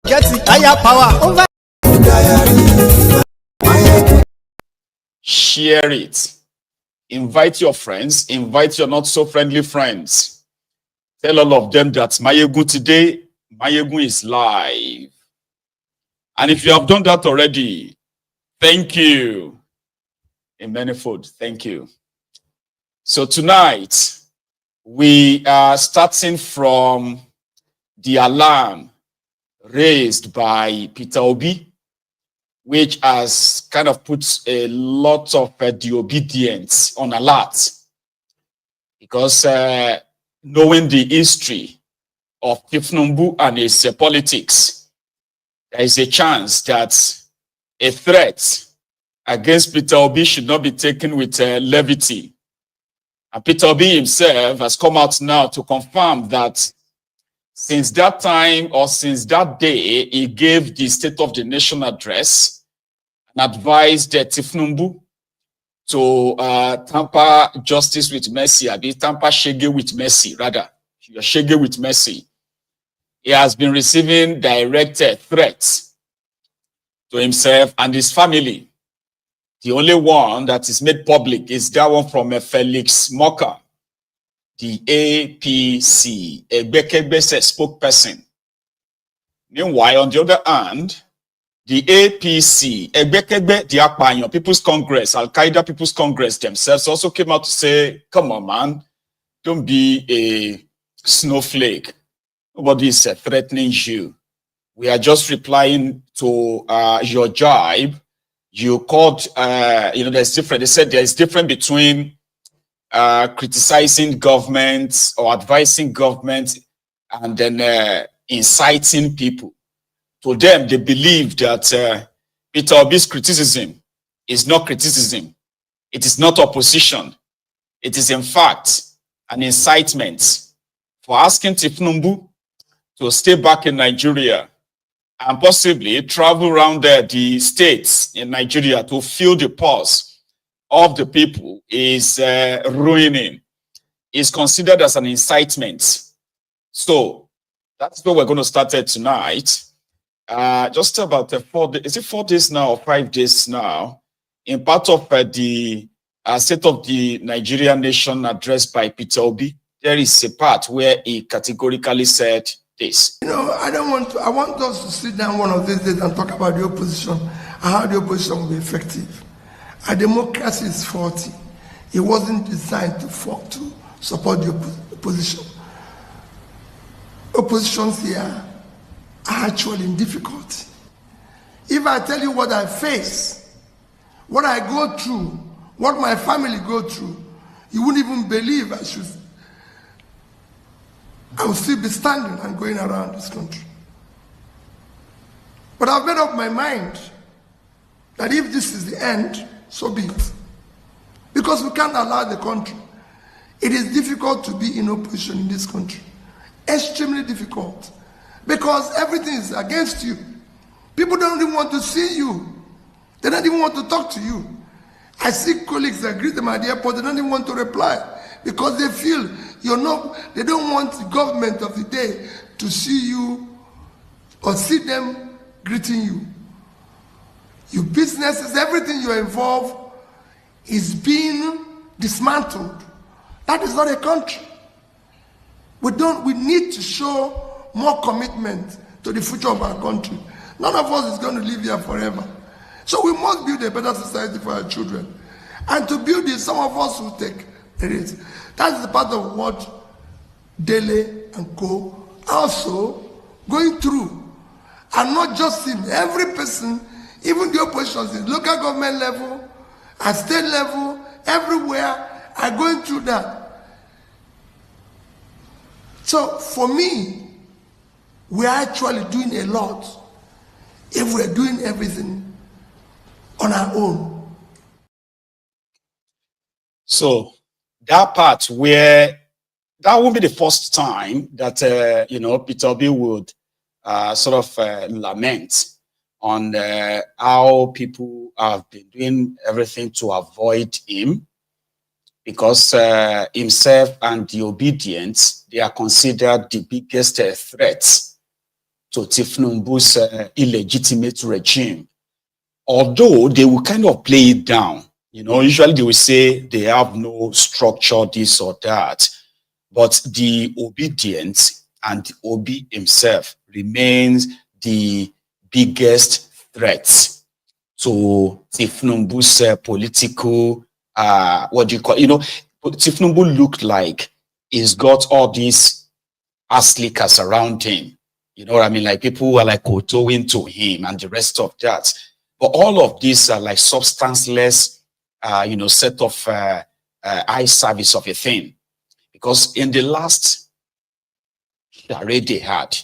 Get the higher power over. Share it. Invite your friends. Invite your not so friendly friends. Tell all of them that Maiyegun today, Maiyegun is live. And if you have done that already, thank you. In manifold, thank you. So tonight, we are starting from the alarm raised by Peter Obi, which has kind of put a lot of the Obidients on alert. Because knowing the history of Tinubu and his politics, there is a chance that a threat against Peter Obi should not be taken with levity. And Peter Obi himself has come out now to confirm that since that time or since that day, he gave the State of the Nation address and advised Tinubu to tamper justice with mercy, or tamper shege with mercy, rather. Shege with mercy. He has been receiving direct threats to himself and his family. The only one that is made public is that one from Felix Moka, the APC, a spokesperson. Meanwhile, on the other hand, the APC, the Akpanyo People's Congress, Al-Qaeda People's Congress themselves also came out to say, come on, man, don't be a snowflake. Nobody is threatening you. We are just replying to your jibe. You called, there's different. They said there's difference between criticizing government or advising government and then inciting people. To them, they believe that Peter Obi's criticism is not criticism. It is not opposition. It is, in fact, an incitement for asking Tinubu to stay back in Nigeria and possibly travel around the states in Nigeria to feel the pulse of the people is ruining. Is considered as an incitement. So that's where we're going to start tonight. Just about 4 days, is it 4 days now or 5 days now? In part of the State of the Nigerian Nation addressed by Peter Obi, there is a part where he categorically said this. I want us to sit down one of these days and talk about the opposition and how the opposition will be effective. Our democracy is faulty. It wasn't designed to support the opposition. Oppositions here are actually in difficulty. If I tell you what I face, what I go through, what my family go through, you wouldn't even believe I will still be standing and going around this country. But I've made up my mind that if this is the end, so be it. Because we can't allow the country. It is difficult to be in opposition in this country. Extremely difficult. Because everything is against you. People don't even want to see you. They don't even want to talk to you. I see colleagues that greet them at the airport, they don't even want to reply. Because they feel they don't want the government of the day to see you or see them greeting you. Your businesses, everything you're involved is being dismantled. That is not a country. We need to show more commitment to the future of our country. None of us is going to live here forever. So we must build a better society for our children. And to build it, some of us will take the risk. That's the part of what Dele and Co also going through. And not just him, every person, even the oppositions in local government level, at state level, everywhere, are going through that. So for me, we are actually doing a lot if we're doing everything on our own. So that part where that won't be the first time that Peter Obi would sort of lament on how people have been doing everything to avoid him, because himself and the Obidients, they are considered the biggest threats to Tinubu's illegitimate regime. Although they will kind of play it down. You know, usually they will say they have no structure, this or that. But the Obidients and Obi himself remains the biggest threat to Tinubu's political, what do you call it? You know, Tinubu looked like he's got all these aslikas around him. You know what I mean? Like people who are like kowtowing to him and the rest of that. But all of these are like substanceless, you know, set of eye service of a thing. Because in the last charade they had,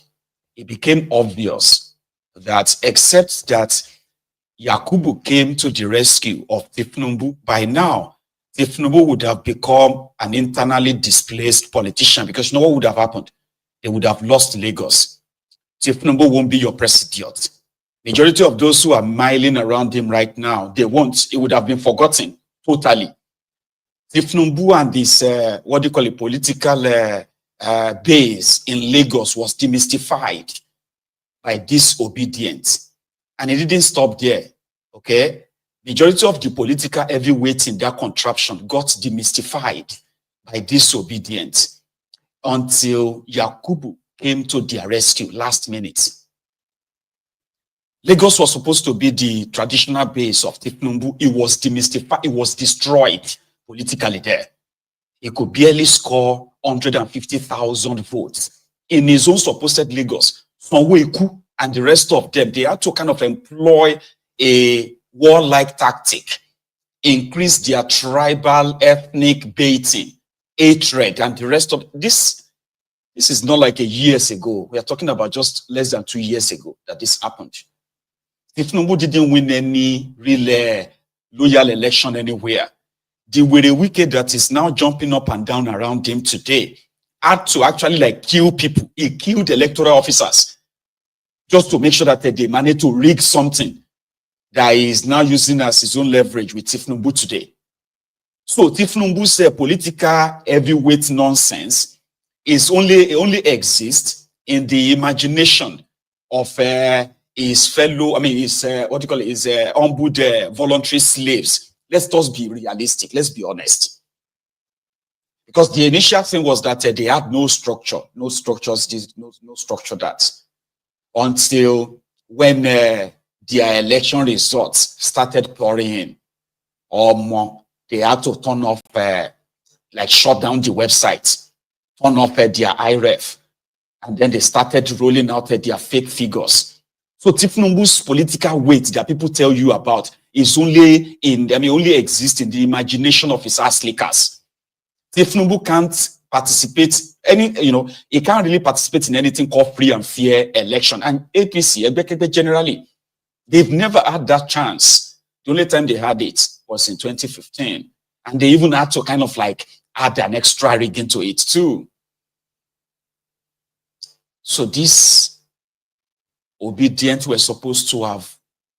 it became obvious that except that Yakubu came to the rescue of Tinubu, by now, Tinubu would have become an internally displaced politician, because you know what would have happened? They would have lost Lagos. Tinubu won't be your president. Majority of those who are miling around him right now, they won't. It would have been forgotten totally. Tinubu and this, what do you call it, political base in Lagos was demystified by this Obidients. And it didn't stop there, okay? Majority of the political heavyweights in that contraption got demystified by this Obidients until Yakubu came to their rescue last minute. Lagos was supposed to be the traditional base of Tinubu. It was demystified, it was destroyed politically there. He could barely score 150,000 votes. In his own supposed Lagos, Sanwo-Iku and the rest of them, they had to kind of employ a warlike tactic, increase their tribal, ethnic baiting, hatred, and the rest of this. This is not like a years ago. We are talking about just less than 2 years ago that this happened. Tinubu didn't win any real loyal election anywhere. The wicked that is now jumping up and down around him today had to actually like kill people. He killed electoral officers just to make sure that they managed to rig something that he is now using as his own leverage with Tinubu today. So Tinubu's political heavyweight nonsense is only exists in the imagination of his fellow, his what do you call it, his humbled voluntary slaves. Let's just be realistic. Let's be honest. Because the initial thing was that they had no structure, no structures, no structure that. Until when their election results started pouring in, or more, they had to turn off, like shut down the website, turn off their IREF, and then they started rolling out their fake figures. So Tinubu's political weight that people tell you about is only only exists in the imagination of his ass lickers. Tinubu can't participate he can't really participate in anything called free and fair election. And APC, generally, they've never had that chance. The only time they had it was in 2015. And they even had to kind of like add an extra rig into it too. So these Obidients were supposed to have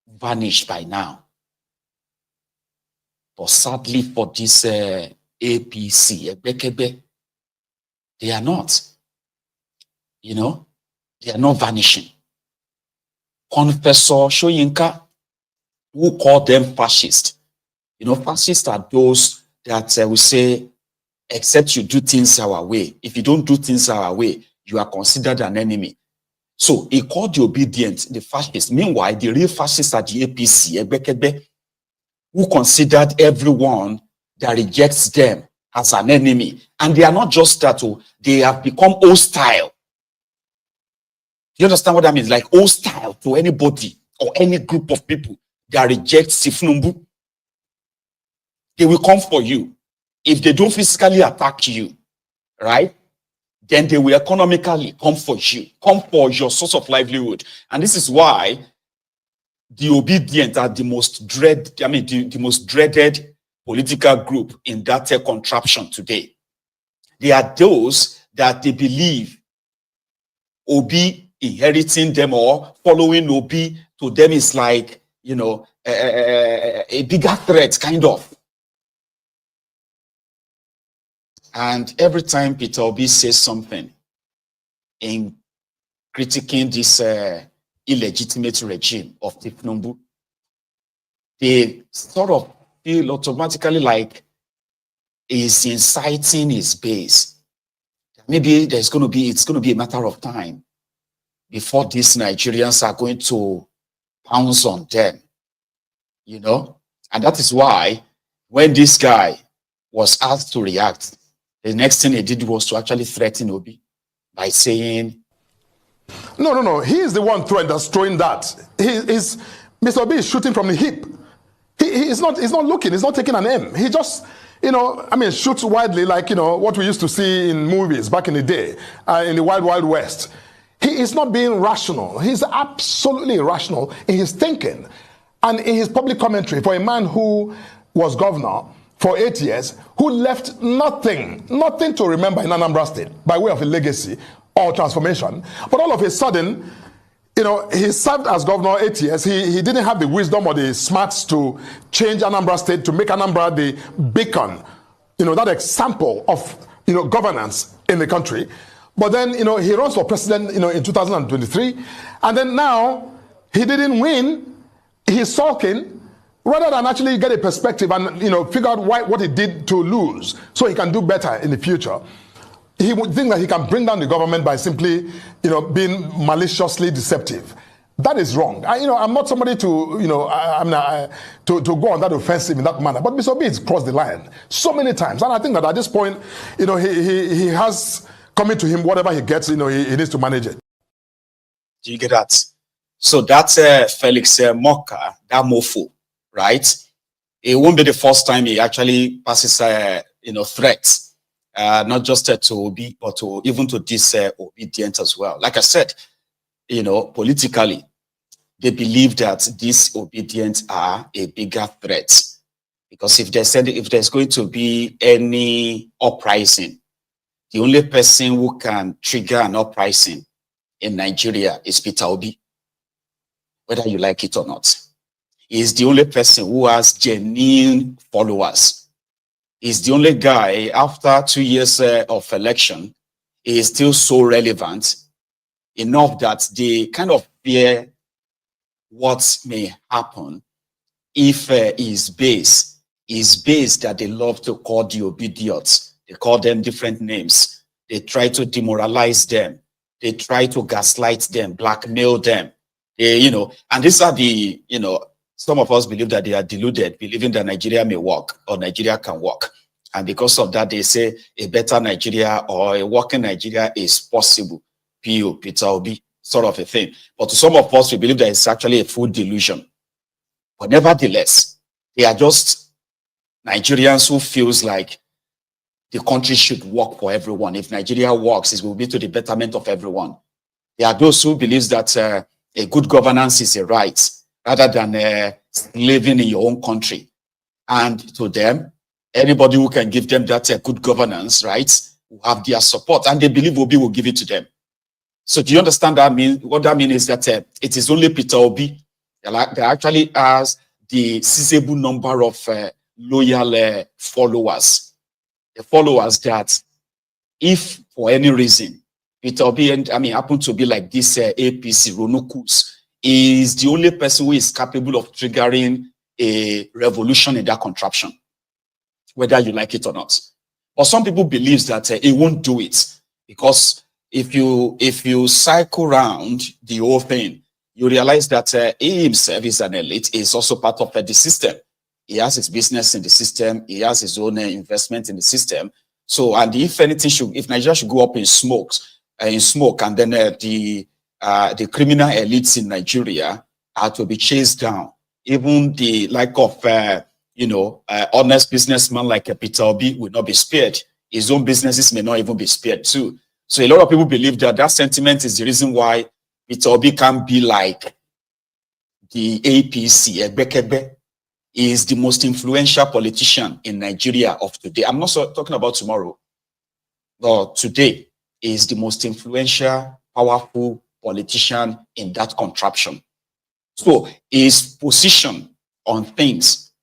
vanished by now. But sadly for this APC, they are not. They are not vanishing. Confessor Soyinka, who called them fascist. Fascists are those that we say, except you do things our way. If you don't do things our way, you are considered an enemy. So he called the Obidients the fascists. Meanwhile, the real fascists are the APC, who considered everyone that rejects them as an enemy. And they are not just that, they have become hostile. You understand what that means? Like hostile to anybody or any group of people that rejects Tinubu. They will come for you. If they don't physically attack you, right? Then they will economically come for you, come for your source of livelihood. And this is why the Obidients are the most the most dreaded political group in that contraption today. They are those that they believe Obi inheriting them or following Obi to them is like, a bigger threat, kind of. And every time Peter Obi says something in critiquing this illegitimate regime of Tinubu, they sort of feel automatically like is inciting his base. Maybe it's going to be a matter of time before these Nigerians are going to pounce on them, you know? And that is why when this guy was asked to react, the next thing he did was to actually threaten Obi by saying, No. He is the one that's throwing that. Mr. Obi is shooting from the hip. He's not looking. He's not taking an aim. He just, shoots widely like, what we used to see in movies back in the day, in the Wild Wild West. He is not being rational. He's absolutely irrational in his thinking and in his public commentary for a man who was governor for 8 years, who left nothing to remember in Anambra State by way of a legacy or transformation. But all of a sudden, he served as governor 8 years. He didn't have the wisdom or the smarts to change Anambra State, to make Anambra the beacon, that example of, governance in the country. But then, he runs for president, in 2023. And then now, he didn't win. He's sulking rather than actually get a perspective and, figure out what he did to lose so he can do better in the future. He would think that he can bring down the government by simply, being maliciously deceptive. That is wrong. I'm not somebody to, to go on that offensive in that manner. But Mr. Obi has crossed the line so many times. And I think that at this point, he has coming to him whatever he gets, he needs to manage it. Do you get that? So that's Felix Moka, that mofo, right? It won't be the first time he actually passes, threats. Not just to Obi, but even to this Obidients as well. Like I said, politically, they believe that these Obidients are a bigger threat. Because if there's going to be any uprising, the only person who can trigger an uprising in Nigeria is Peter Obi, whether you like it or not. He is the only person who has genuine followers. He's the only guy, after 2 years of election, he is still so relevant enough that they kind of fear what may happen if his base that they love to call the Obidients. They call them different names. They try to demoralize them. They try to gaslight them, blackmail them. And these are the, some of us believe that they are deluded, believing that Nigeria may work or Nigeria can work. And because of that, they say a better Nigeria or a working Nigeria is possible. Peter Obi, sort of a thing. But to some of us, we believe that it's actually a full delusion. But nevertheless, they are just Nigerians who feels like the country should work for everyone. If Nigeria works, it will be to the betterment of everyone. There are those who believe that a good governance is a right, rather than living in your own country. And to them, anybody who can give them that good governance, right, will have their support, and they believe Obi will give it to them. So do you understand that mean? What that means is that it is only Peter Obi that actually has the sizable number of loyal followers. The followers that, if for any reason, Peter Obi, happen to be like this APC, Ronukus, is the only person who is capable of triggering a revolution in that contraption, whether you like it or not. But some people believe that he won't do it, because if you cycle around the whole thing, you realize that he himself is an elite. He is also part of the system. He has his business in the system. He has his own investment in the system. So, and if anything if Nigeria should go up in smoke, and then the criminal elites in Nigeria are to be chased down, even the like of honest businessman like Peter Obi will not be spared. His own businesses may not even be spared too. So a lot of people believe that sentiment is the reason why Peter Obi can be like the APC. Egbekebe is the most influential politician in Nigeria of today. I'm not talking about tomorrow, but today is the most influential, powerful politician in that contraption. So his position on things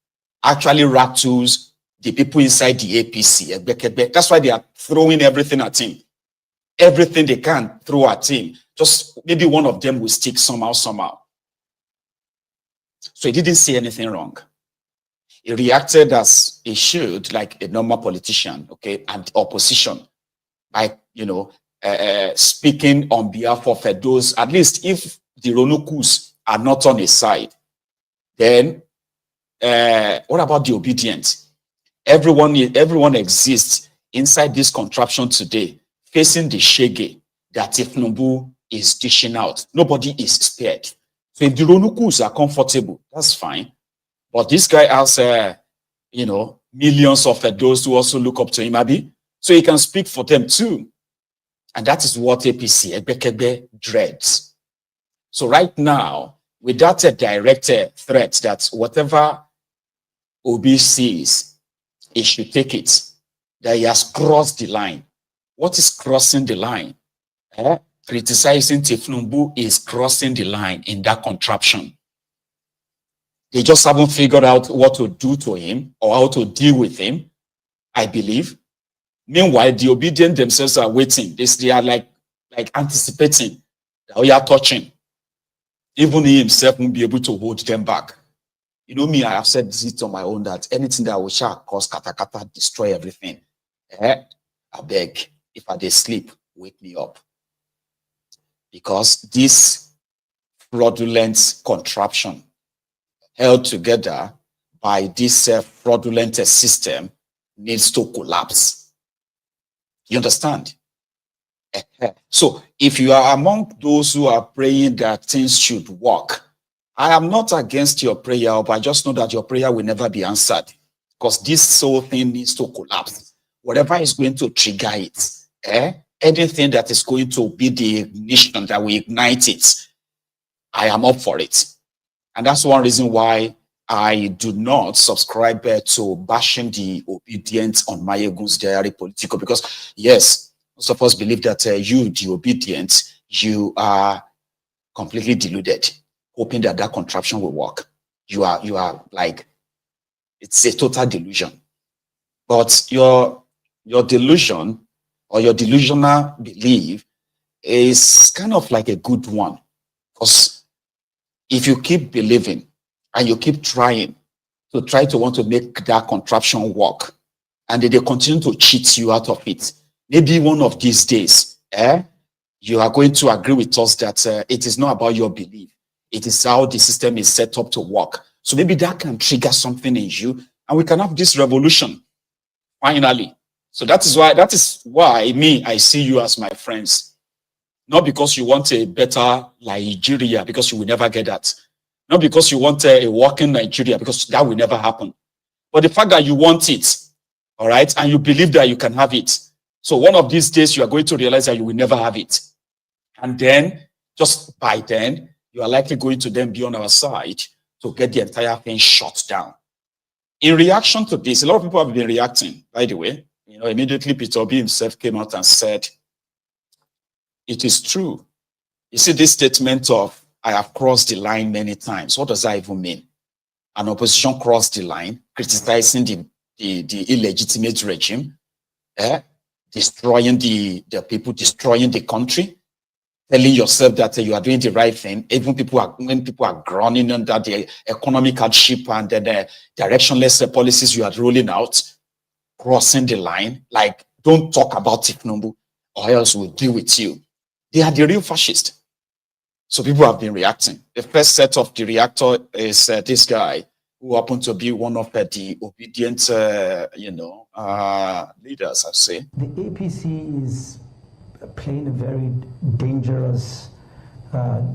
actually rattles the people inside the APC. That's why they are throwing everything at him. everything they can throw at him. Just maybe one of them will stick somehow. So he didn't say anything wrong. He reacted as he should, like a normal politician, okay, and opposition, by, speaking on behalf of those, at least if the Ronukus are not on his side, then what about the Obidients? Everyone exists inside this contraption today, facing the shege that Tinubu is dishing out. Nobody is spared. So if the Ronukus are comfortable, that's fine. But this guy has, millions of those who also look up to him, Abi. So he can speak for them too. And that is what APC, Ebekebe, dreads. So right now, with that direct threat that whatever Obi sees, he should take it, that he has crossed the line. What is crossing the line? Criticizing Tinubu is crossing the line in that contraption. They just haven't figured out what to do to him or how to deal with him, I believe. Meanwhile, the Obidients themselves are waiting. They are like anticipating that we are touching. Even he himself won't be able to hold them back. You know me, I have said this on my own, that anything that will shall cause kata, destroy everything. I beg, if I did sleep, wake me up. Because this fraudulent contraption held together by this fraudulent system needs to collapse. You understand? So if you are among those who are praying that things should work, I am not against your prayer, but I just know that your prayer will never be answered, because this whole thing needs to collapse. Whatever is going to trigger it, anything that is going to be the ignition that will ignite it, I am up for it. And that's one reason why I do not subscribe to bashing the Obidients on MaiyegunsDiary Politico, because yes, most of us believe that you, the Obidients, you are completely deluded, hoping that that contraption will work. You are like, it's a total delusion. But your delusion or your delusional belief is kind of like a good one, because if you keep believing and you keep trying to want to make that contraption work, and they continue to cheat you out of it, maybe one of these days, you are going to agree with us that it is not about your belief. It is how the system is set up to work. So maybe that can trigger something in you, and we can have this revolution finally. So that is why I see you as my friends. Not because you want a better Nigeria, because you will never get that. Not because you want a working Nigeria, because that will never happen. But the fact that you want it, all right, and you believe that you can have it. So one of these days, you are going to realize that you will never have it. And then, just by then, you are likely going to then be on our side to get the entire thing shut down. In reaction to this, a lot of people have been reacting, by the way. Immediately Peter Obi himself came out and said, it is true. You see this statement of, I have crossed the line many times. What does that even mean? An opposition crossed the line, criticizing the illegitimate regime, destroying the people, destroying the country, telling yourself that you are doing the right thing. Even when people are groaning under the economic hardship and the directionless policies you are rolling out, crossing the line, like, don't talk about Tinubu or else we'll deal with you. They are the real fascists. So people have been reacting. The first set of the reactor is this guy, who happened to be one of the obedient, leaders, I'd say. The APC is playing a very dangerous,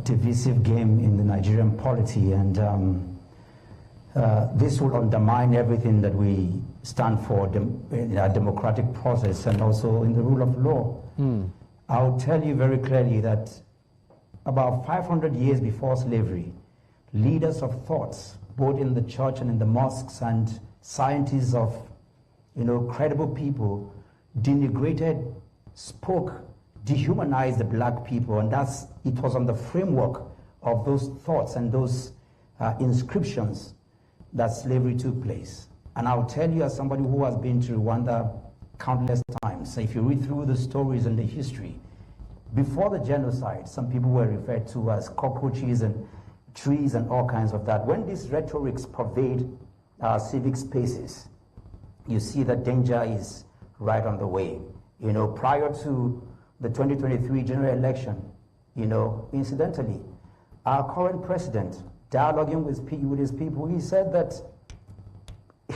divisive game in the Nigerian polity, and this will undermine everything that we stand for in our democratic process and also in the rule of law. I'll tell you very clearly that about 500 years before slavery, leaders of thoughts, both in the church and in the mosques, and scientists of, credible people, denigrated, spoke, dehumanized the black people, and it was on the framework of those thoughts and those inscriptions that slavery took place. And I'll tell you, as somebody who has been to Rwanda countless times, if you read through the stories and the history, Before the genocide, some people were referred to as cockroaches and trees and all kinds of that. When these rhetorics pervade our civic spaces, you see that danger is right on the way. You know, prior to the 2023 general election, you know, incidentally, our current president, dialoguing with his people, he said that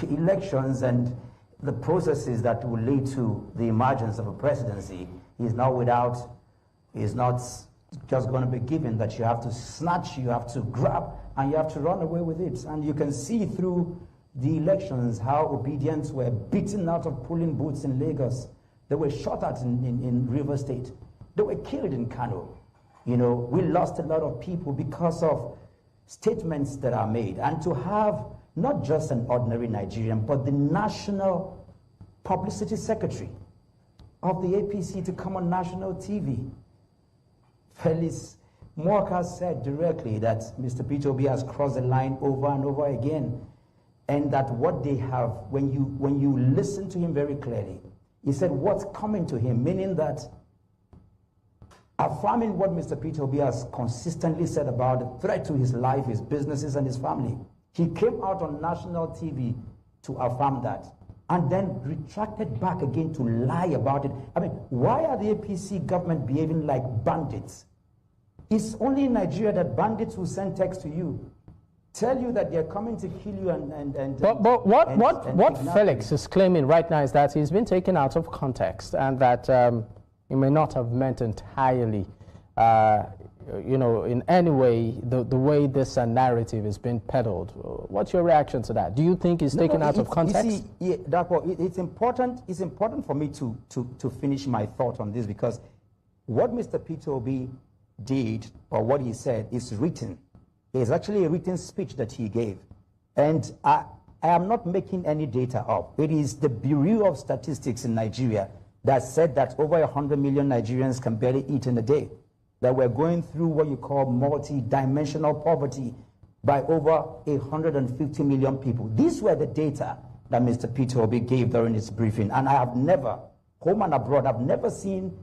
elections and the processes that will lead to the emergence of a presidency is not just going to be given, that you have to snatch, you have to grab, and you have to run away with it. And you can see through the elections how Obidients were beaten out of polling booths in Lagos. They were shot at in River State. They were killed in Kano. You know, we lost a lot of people because of statements that are made. And to have not just an ordinary Nigerian, but the national publicity secretary of the APC to come on national TV. Felix Morka said directly that Mr. Peter Obi has crossed the line over and over again, and that what they have, when you listen to him very clearly, he said what's coming to him, meaning that affirming what Mr. Peter Obi has consistently said about the threat to his life, his businesses, and his family. He came out on national TV to affirm that, and then retracted back again to lie about it. I mean, why are the APC government behaving like bandits? It's only in Nigeria that bandits will send text to you, tell you that they're coming to kill you But what Felix is claiming right now is that he's been taken out of context, and that he may not have meant entirely, you know, in any way, the way this narrative is being peddled. What's your reaction to that? Do you think he's taken out of context? You see, it's important for me to finish my thought on this, because what Mr. Peter Obi did, or what he said, is written. It's actually a written speech that he gave. And I am not making any data up. It is the Bureau of Statistics in Nigeria that said that over 100 million Nigerians can barely eat in a day. That we're going through what you call multi-dimensional poverty by over 150 million people. These were the data that Mr. Peter Obi gave during his briefing. And I have never, home and abroad, I've never seen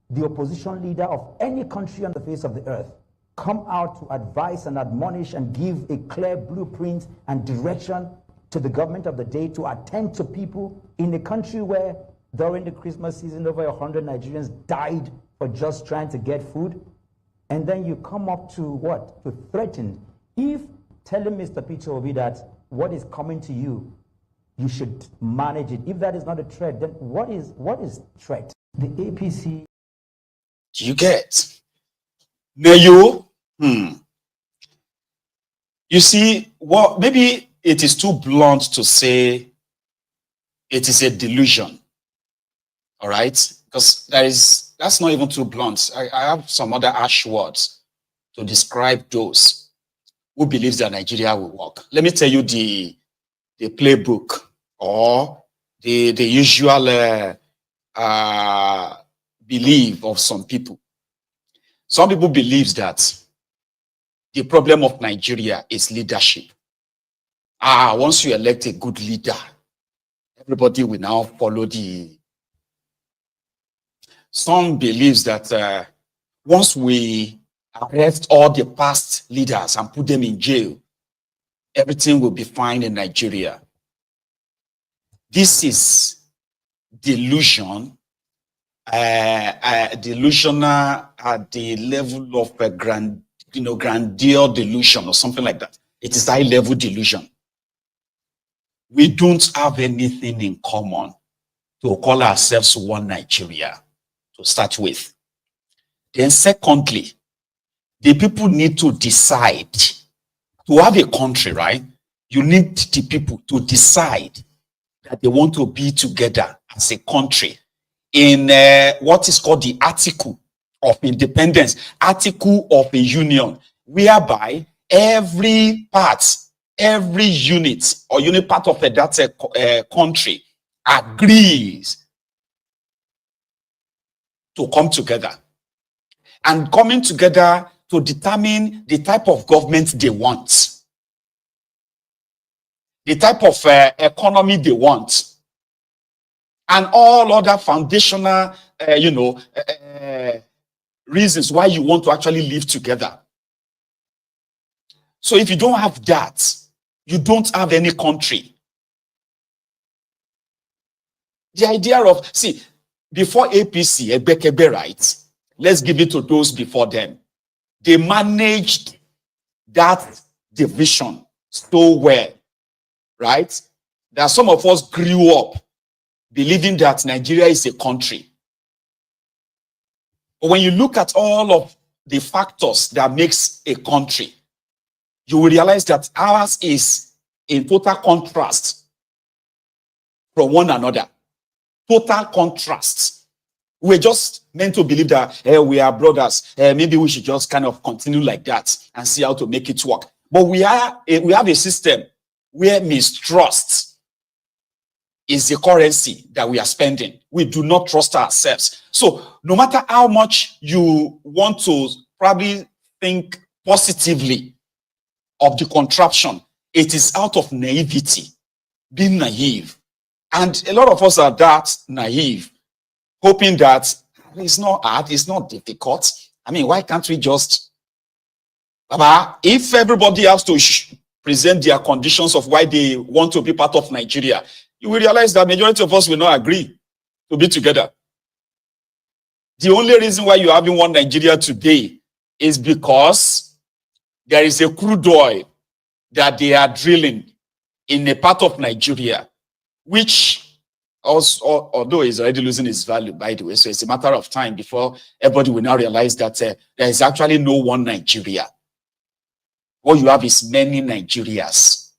the opposition leader of any country on the face of the earth come out to advise and admonish and give a clear blueprint and direction to the government of the day to attend to people in a country where during the Christmas season over 100 Nigerians died for just trying to get food. And then you come up to what? To threaten. If telling Mr. Peter Obi that what is coming to you, you should manage it. If that is not a threat, then what is threat? The APC. You get? Now you see, what maybe it is too blunt to say it is a delusion. All right? Because that's not even too blunt. I have some other harsh words to describe those who believes that Nigeria will work. Let me tell you the playbook, or the usual belief of some people. Some people believe that the problem of Nigeria is leadership. Once you elect a good leader, everybody will now follow the... Some believes that once we arrest all the past leaders and put them in jail, everything will be fine in Nigeria. This is delusion, delusional at the level of a grandeur delusion or something like that. It is high level delusion. We don't have anything in common to call ourselves one Nigeria, to start with. Then secondly, the people need to decide. To have a country, right? You need the people to decide that they want to be together as a country in what is called the Article of Independence, Article of a Union, whereby every part, every unit or unit part of that country agrees to come together, and coming together to determine the type of government they want, the type of economy they want, and all other foundational, reasons why you want to actually live together. So if you don't have that, you don't have any country. The idea of, see, before APC, Ebekebe, right? Let's give it to those before them. They managed that division so well, right? That some of us grew up believing that Nigeria is a country. But when you look at all of the factors that makes a country, you will realize that ours is in total contrast from one another. Total contrast. We're just meant to believe that we are brothers. Maybe we should just kind of continue like that and see how to make it work. But we have a system where mistrust is the currency that we are spending. We do not trust ourselves. So no matter how much you want to probably think positively of the contraption, it is out of naivety, being naive. And a lot of us are that naive, hoping that it's not hard, it's not difficult. I mean, why can't we just... Baba, if everybody has to present their conditions of why they want to be part of Nigeria, you will realize that majority of us will not agree to be together. The only reason why you're having one Nigeria today is because there is a crude oil that they are drilling in a part of Nigeria, which also, although is already losing its value, by the way, so it's a matter of time before everybody will now realize that there is actually no one Nigeria. What you have is many Nigerias.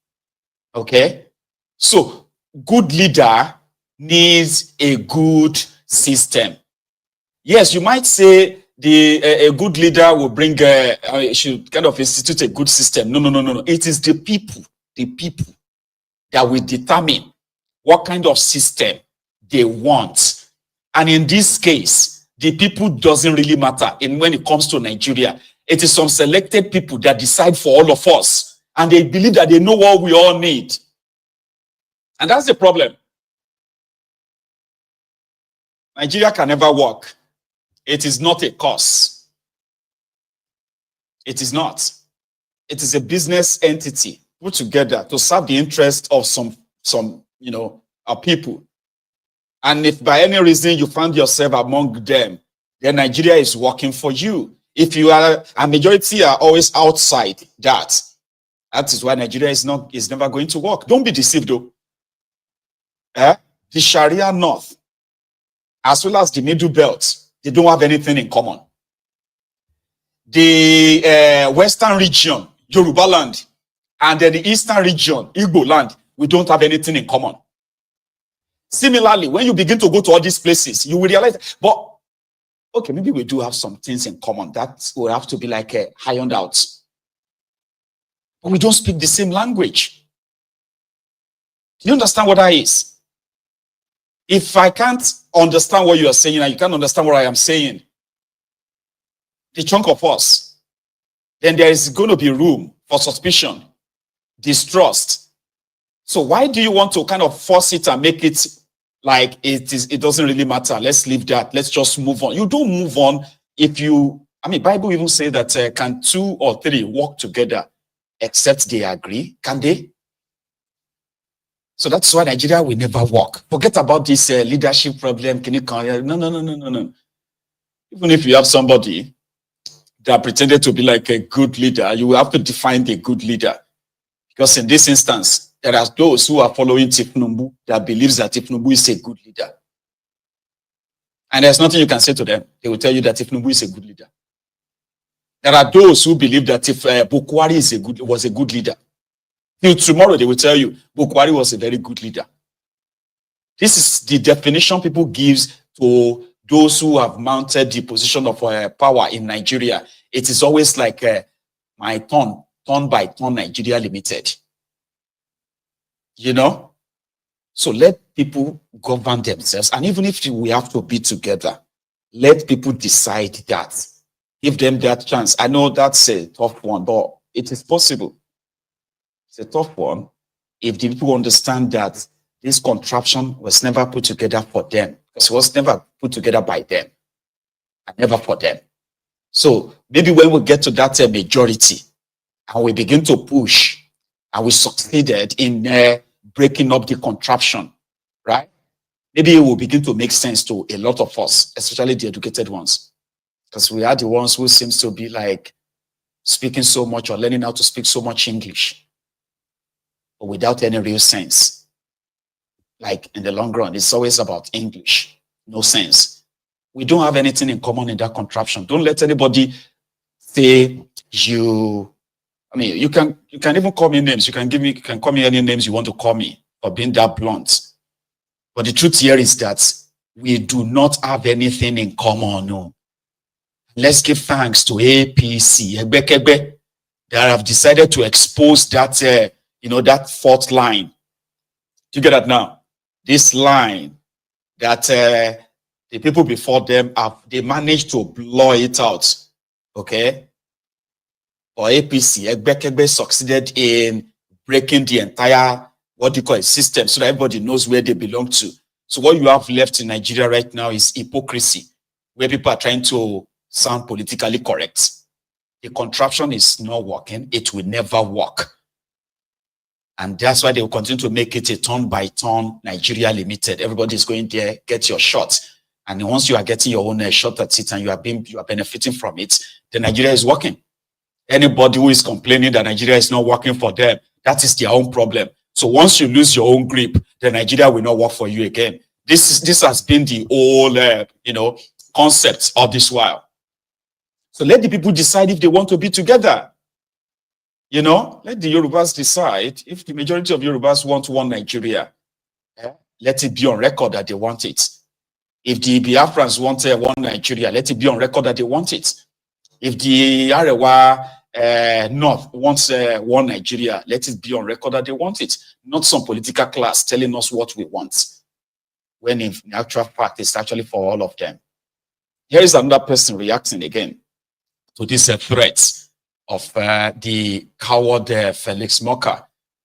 Okay? So, good leader needs a good system. Yes, you might say a good leader will bring, should kind of institute a good system. No. It is the people that will determine what kind of system they want. And in this case, the people doesn't really matter when it comes to Nigeria. It is some selected people that decide for all of us. And they believe that they know what we all need. And that's the problem. Nigeria can never work. It is not a cause. It is not. It is a business entity put together to serve the interest of some people. And if by any reason you find yourself among them, then Nigeria is working for you. If you are, a majority are always outside that. That is why Nigeria is never going to work. Don't be deceived though. The Sharia North, as well as the Middle Belt, they don't have anything in common. The Western region, Yoruba land, and then the Eastern region, Igbo land, we don't have anything in common. Similarly, when you begin to go to all these places, you will realize, but okay, maybe we do have some things in common. That will have to be like ironed out. But we don't speak the same language. Do you understand what that is? If I can't understand what you are saying and you can't understand what I am saying, the chunk of us, then there is going to be room for suspicion, distrust. So why do you want to kind of force it and make it like it doesn't really matter? Let's leave that. Let's just move on. You don't move on if you, Bible even say that can 2 or 3 walk together except they agree? Can they? So that's why Nigeria will never work. Forget about this leadership problem. Can you come? No. Even if you have somebody that pretended to be like a good leader, you will have to define the good leader. Because in this instance, there are those who are following Tinubu that believes that Tinubu is a good leader. And there's nothing you can say to them. They will tell you that Tinubu is a good leader. There are those who believe that if Bukwari was a good leader. Till tomorrow, they will tell you, Bukwari was a very good leader. This is the definition people give to those who have mounted the position of power in Nigeria. It is always like my turn by turn Nigeria Limited. You know? So let people govern themselves. And even if we have to be together, let people decide that. Give them that chance. I know that's a tough one, but it is possible. It's a tough one if the people understand that this contraption was never put together for them, because it was never put together by them and never for them. So maybe when we get to that majority and we begin to push and we succeeded in breaking up the contraption, right? Maybe it will begin to make sense to a lot of us, especially the educated ones. Because we are the ones who seems to be like speaking so much or learning how to speak so much English, but without any real sense. Like in the long run, it's always about English, no sense. We don't have anything in common in that contraption. Don't let anybody say you, I mean, you can even call me names. You can call me any names you want to call me for being that blunt. But the truth here is that we do not have anything in common. No. Let's give thanks to APC, that have decided to expose that, that fourth line. Do you get that now? This line that the people before them they managed to blow it out. Okay? Or APC, succeeded in breaking the entire, what do you call it, system so that everybody knows where they belong to. So what you have left in Nigeria right now is hypocrisy, where people are trying to sound politically correct. The contraption is not working. It will never work. And that's why they will continue to make it a turn-by-turn Nigeria limited. Everybody is going there, get your shot. And once you are getting your own shot at it and you are benefiting from it, then Nigeria is working. Anybody who is complaining that Nigeria is not working for them, that is their own problem. So once you lose your own grip, then Nigeria will not work for you again. This has been the whole, concept of this while. So let the people decide if they want to be together. Let the Yorubas decide. If the majority of Yorubas want one Nigeria, let it be on record that they want it. If the Biafrans want one Nigeria, let it be on record that they want it. If the Arewa North wants one Nigeria, let it be on record that they want it. Not some political class telling us what we want, when in actual fact, it's actually for all of them. Here is another person reacting again to this threat of the coward Felix Moka,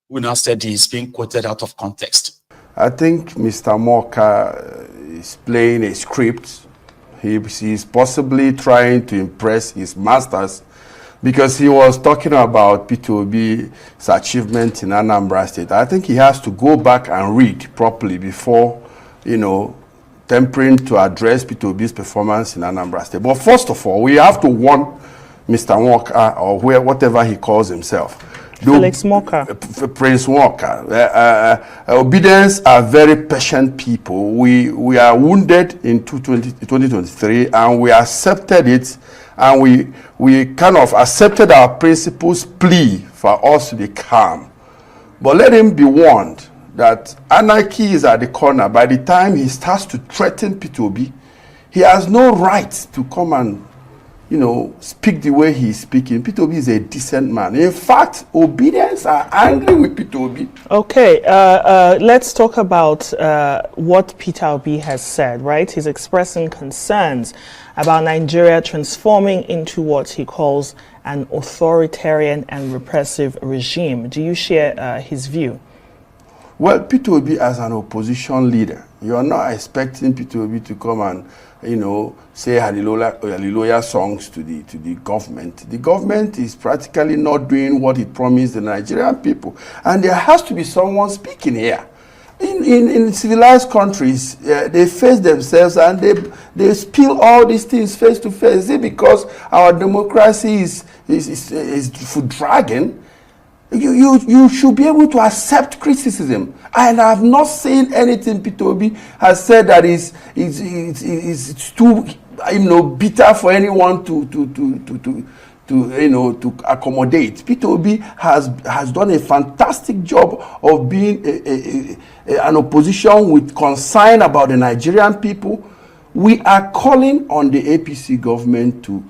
who now said he's being quoted out of context. I think Mr. Moka is playing a script. He's possibly trying to impress his masters, because he was talking about Peter Obi's achievement in Anambra State. I think he has to go back and read properly before, tempering to address Peter Obi's performance in Anambra State. But first of all, we have to warn Mr. Walker, or whatever he calls himself. Felix Moka. Prince Walker. Obidients are very patient people. We are wounded in 2023, and we accepted it, and we kind of accepted our principles' plea for us to be calm. But let him be warned that anarchy is at the corner. By the time he starts to threaten Peter Obi, he has no right to come and speak the way he's speaking. Peter Obi is a decent man. In fact, Obidients are angry with Peter Obi. Okay, let's talk about what Peter Obi has said, right? He's expressing concerns about Nigeria transforming into what he calls an authoritarian and repressive regime. Do you share his view? Well, Peter Obi as an opposition leader, you are not expecting Peter Obi to come and say hallelujah songs to the government. The government is practically not doing what it promised the Nigerian people. And there has to be someone speaking here. In civilized countries, they face themselves and they spill all these things face to face. Is it because our democracy is for dragging? You should be able to accept criticism. And I have not seen anything Peter Obi has said that is too bitter for anyone to accommodate. Peter Obi has done a fantastic job of being an opposition with concern about the Nigerian people. We are calling on the APC government to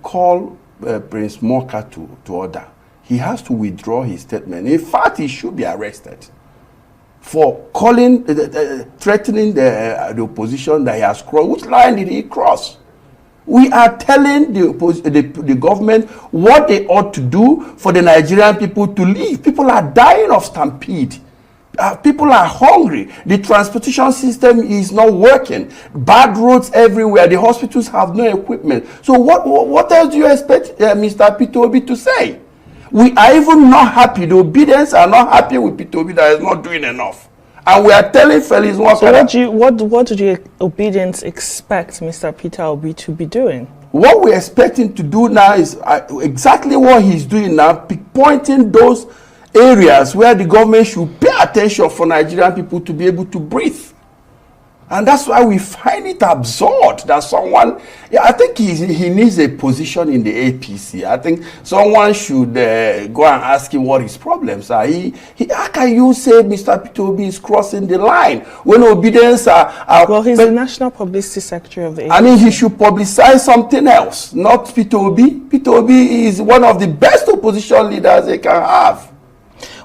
call Prince Moka to order. He has to withdraw his statement. In fact, he should be arrested for calling, threatening the opposition that he has crossed. Which line did he cross? We are telling the government what they ought to do for the Nigerian people to leave. People are dying of stampede. People are hungry. The transportation system is not working. Bad roads everywhere. The hospitals have no equipment. So what else do you expect Mr. Peter Obi to say? We are even not happy. The Obidients are not happy with Peter Obi that is not doing enough. And we are telling Felix what do the Obidients expect Mr. Peter Obi to be doing? What we expect him to do now is exactly what he's doing now, pinpointing those areas where the government should pay attention for Nigerian people to be able to breathe. And that's why we find it absurd that someone, I think he needs a position in the APC. I think someone should go and ask him what his problems are. How can you say Mr. Peter Obi is crossing the line when Obidients are well, he's the National Publicity Secretary of the APC. I mean, he should publicize something else, not Peter Obi. Peter Obi is one of the best opposition leaders they can have.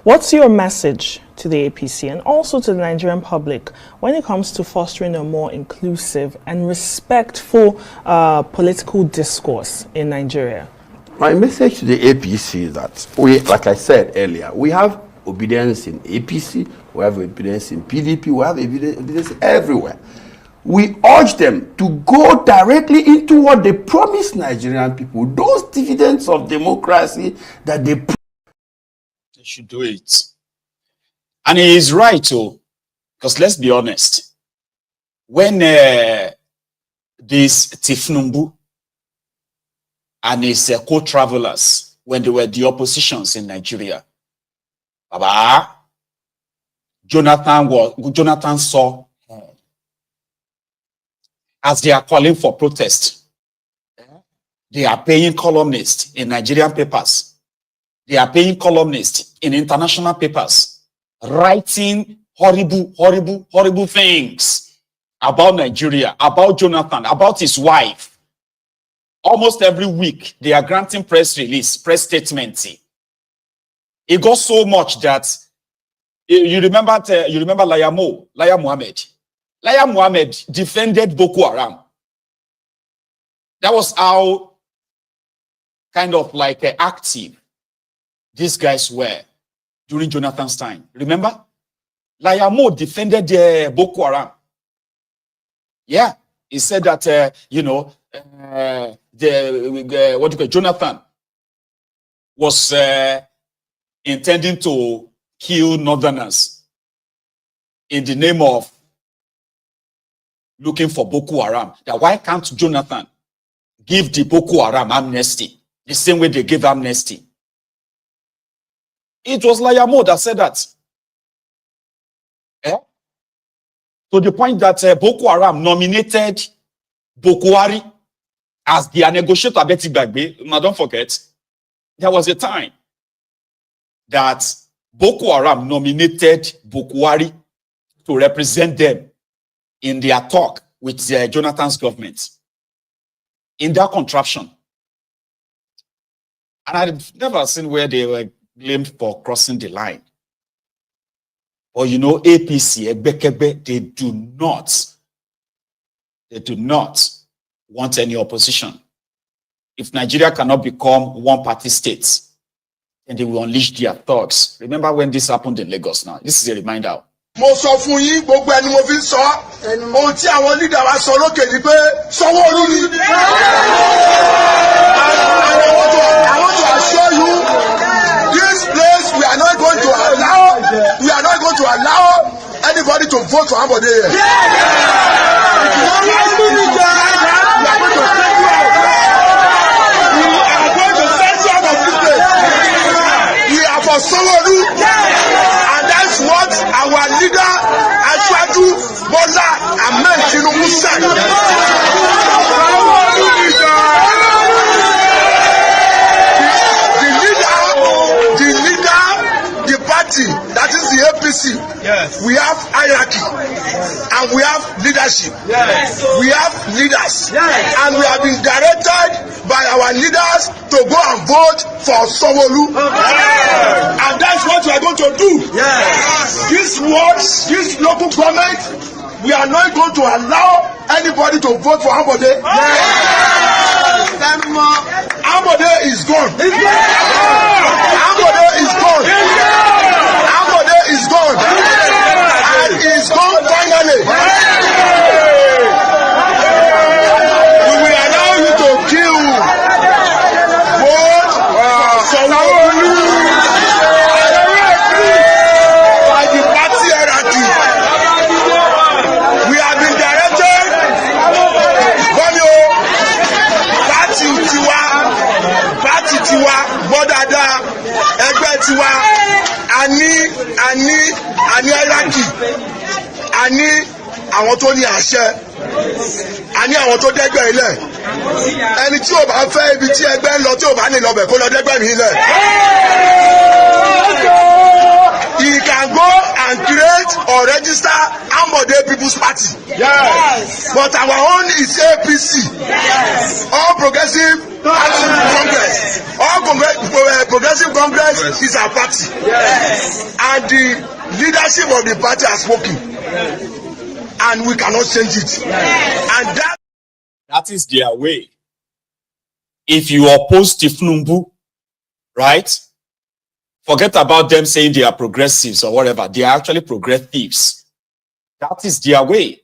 What's your message to the APC and also to the Nigerian public when it comes to fostering a more inclusive and respectful political discourse in Nigeria? My message to the APC is that we, like I said earlier, we have Obidients in APC, we have Obidients in PDP, we have Obidients everywhere. We urge them to go directly into what they promised Nigerian people, those dividends of democracy that they should do it. And he is right too, because let's be honest, when this Tinubu and his co-travelers, when they were the oppositions in Nigeria, Jonathan saw as they are calling for protest, they are paying columnists in Nigerian papers. They are paying columnists in international papers, writing horrible things about Nigeria, about Jonathan, about his wife. Almost every week, they are granting press release, press statements. It got so much that you remember Laya Mohammed. Laya Mohammed defended Boko Haram. That was how kind of like active these guys were during Jonathan's time. Remember? Laya Mo defended Boko Haram. Yeah, he said that, Jonathan was intending to kill Northerners in the name of looking for Boko Haram. That why can't Jonathan give the Boko Haram amnesty the same way they gave amnesty? It was Laya Mo that said that. To the point that Boko Haram nominated Bokwari as their negotiator. Betty Bagbe. Now don't forget, there was a time that Boko Haram nominated Bokwari to represent them in their talk with Jonathan's government. In that contraption. And I've never seen where they were blamed for crossing the line. But you know, APC, they do not want any opposition. If Nigeria cannot become one-party state, then they will unleash their thugs. Remember when this happened in Lagos now? This is a reminder. Mo sọ fún yín gbogbo ẹni mo fi sọ ohun tí àwọn leader wa sọ lókè ni pé Sanwó-Olú ni. I want to assure you, this place we are not going to allow anybody to vote for anybody here. We are going to send you out of this place. We are for Sanwó-Olú, and that's what our leader Asiwaju Bola Ahmed Tinubu said. The party, that is the APC. Yes. We have hierarchy and we have leadership. Yes. We have leaders. Yes. And we have been directed by our leaders to go and vote for Sanwó-Olú. Yes. And that's what we are going to do. Yes. This local government, we are not going to allow anybody to vote for Ambode. Yes. Ambode is gone. Ambode is gone. Ambode is gone. gbọ́ dáadáa ẹgbẹ́ tiwa àní hierarchy àní àwọn tó ní àṣẹ àní àwọn tó dẹ́gbẹ́ ilẹ̀ ẹni tí ò bá fẹ́ ibi tí ẹgbẹ́ ń lọ tí ò bá ní lọ bẹ̀ kó lọ dẹ́gbẹ́ mi ilẹ̀. He can go and create or register Ambode People's Party. Yes. But our own is APC. Yes. All Progressive Congress. All Progressive Congress is our party. Yes. And the leadership of the party has spoken. And we cannot change it. Yes. And that is their way. If you oppose Tinubu, right? Forget about them saying they are progressives or whatever. They are actually progressives. That is their way.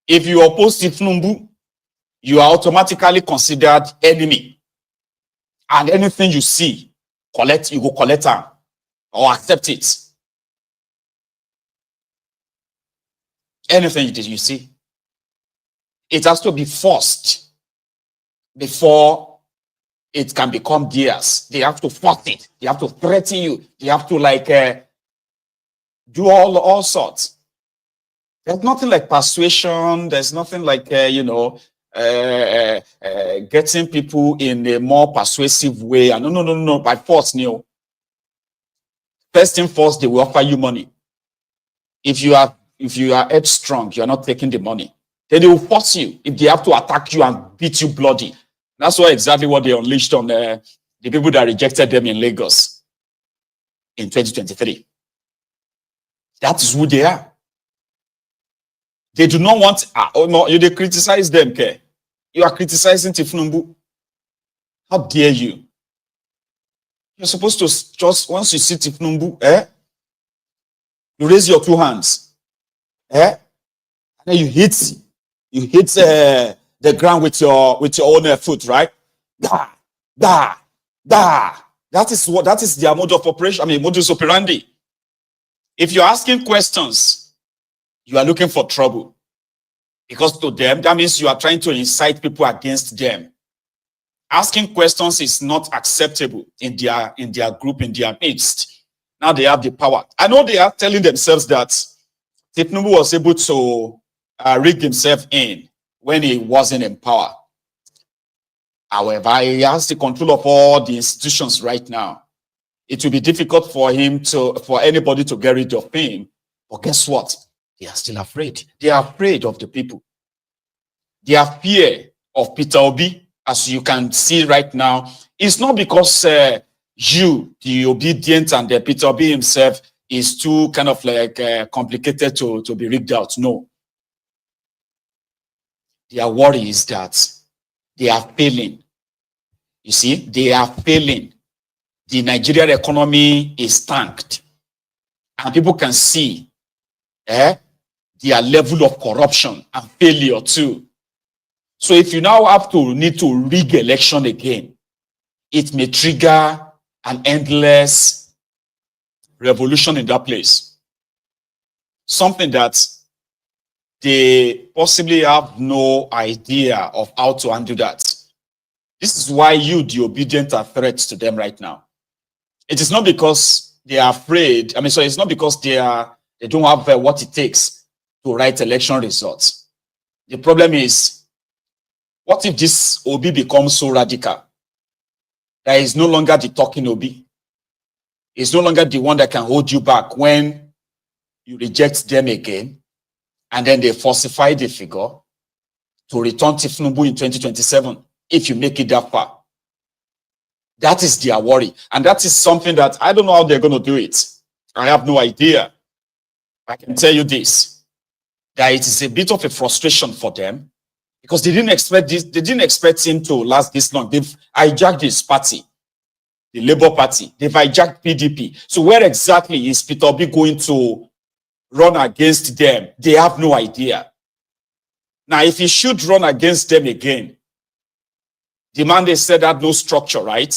If you oppose Tinubu, you are automatically considered enemy. And anything you see, you go collect them or accept it. Anything you see, it has to be forced before it can become theirs. They have to force it. They have to threaten you. They have to do all sorts. There's nothing like persuasion. There's nothing like getting people in a more persuasive way. And no, by force, no. First thing first, they will offer you money. If you are headstrong, you are not taking the money. Then they will force you. If they have to attack you and beat you bloody. That's exactly what they unleashed on the people that rejected them in Lagos in 2023. That is who they are. They do not want, they criticize them, okay? You are criticizing Tinubu. How dare you? You're supposed to just, once you see Tinubu, you raise your two hands, and then you hit the ground with your own foot, right? That is their mode of operation. Modus operandi. If you're asking questions, you are looking for trouble. Because to them, that means you are trying to incite people against them. Asking questions is not acceptable in their group, in their midst. Now they have the power. I know they are telling themselves that Tinubu was able to rig himself in when he wasn't in power. However, he has the control of all the institutions right now. It will be difficult for anybody to get rid of him. But guess what? They are still afraid. They are afraid of the people. Their fear of Peter Obi, as you can see right now, is not because the Obidients and the Peter Obi himself is too kind of complicated to be rigged out. No. Their worry is that they are failing. You see, they are failing. The Nigerian economy is tanked. And people can see their level of corruption and failure too. So if you now need to rig election again, it may trigger an endless revolution in that place. Something that they possibly have no idea of how to undo that. This is why the Obidients, are threats to them right now. It is not because they are afraid. It's not because they don't have what it takes to write election results. The problem is, what if this Obi becomes so radical that he's no longer the talking Obi? He's no longer the one that can hold you back when you reject them again. And then they falsify the figure to return Tinubu in 2027, if you make it that far. That is their worry. And that is something that I don't know how they're going to do it. I have no idea. I can tell you this, that it is a bit of a frustration for them because they didn't expect this. They didn't expect him to last this long. They've hijacked his party, the Labour Party. They've hijacked PDP. So where exactly is Peter Obi going to run against them? They have no idea. Now, if he should run against them again, the man they said had no structure, right?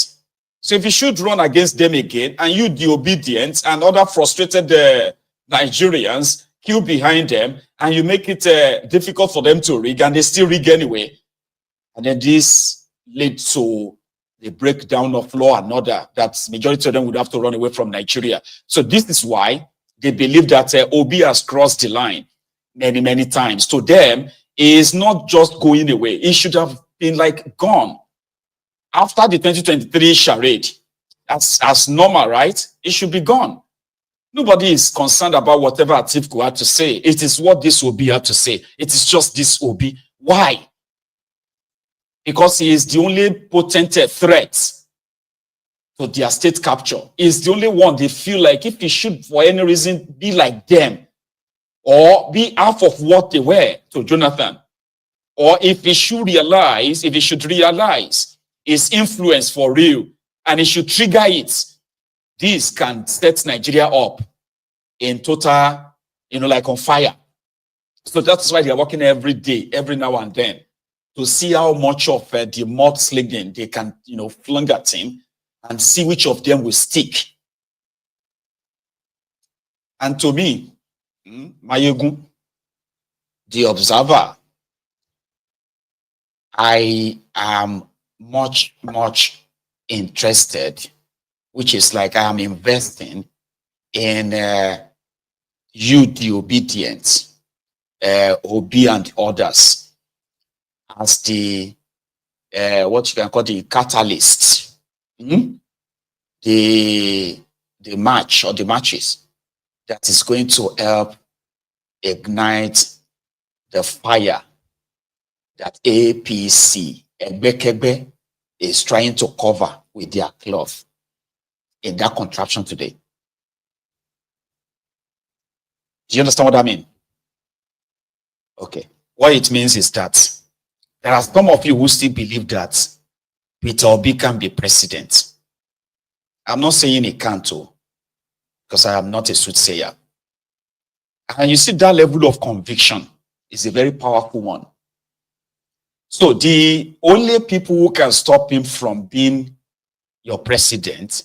So if he should run against them again, and you, the Obidients and other frustrated Nigerians, queue behind them, and you make it difficult for them to rig, and they still rig anyway, and then this led to the breakdown of law and order, that majority of them would have to run away from Nigeria. So this is why they believe that Obi has crossed the line many, many times. To them, he is not just going away. He should have been like gone. After the 2023 charade, as normal, right? It should be gone. Nobody is concerned about whatever Atiku had to say. It is what this Obi had to say. It is just this Obi. Why? Because he is the only potent threat to their state capture. He is the only one they feel like if he should, for any reason, be like them, or be half of what they were to Jonathan, or if he should realize his influence for real, and he should trigger it, this can set Nigeria up in total, like on fire. So that's why they're working every day, every now and then, to see how much of the mudslinging they can, fling at him and see which of them will stick. And to me, Maiyegun, the observer, I am much, much interested, which is like I am investing in you, the Obidients, Obi and others, as the, what you can call the catalyst, the match or the matches that is going to help ignite the fire that APC, Egbekegbe, is trying to cover with their cloth in that contraption today. Do you understand what I mean? Okay. What it means is that there are some of you who still believe that Peter Obi can be president. I'm not saying he can't, because I am not a soothsayer. And you see, that level of conviction is a very powerful one. So the only people who can stop him from being your president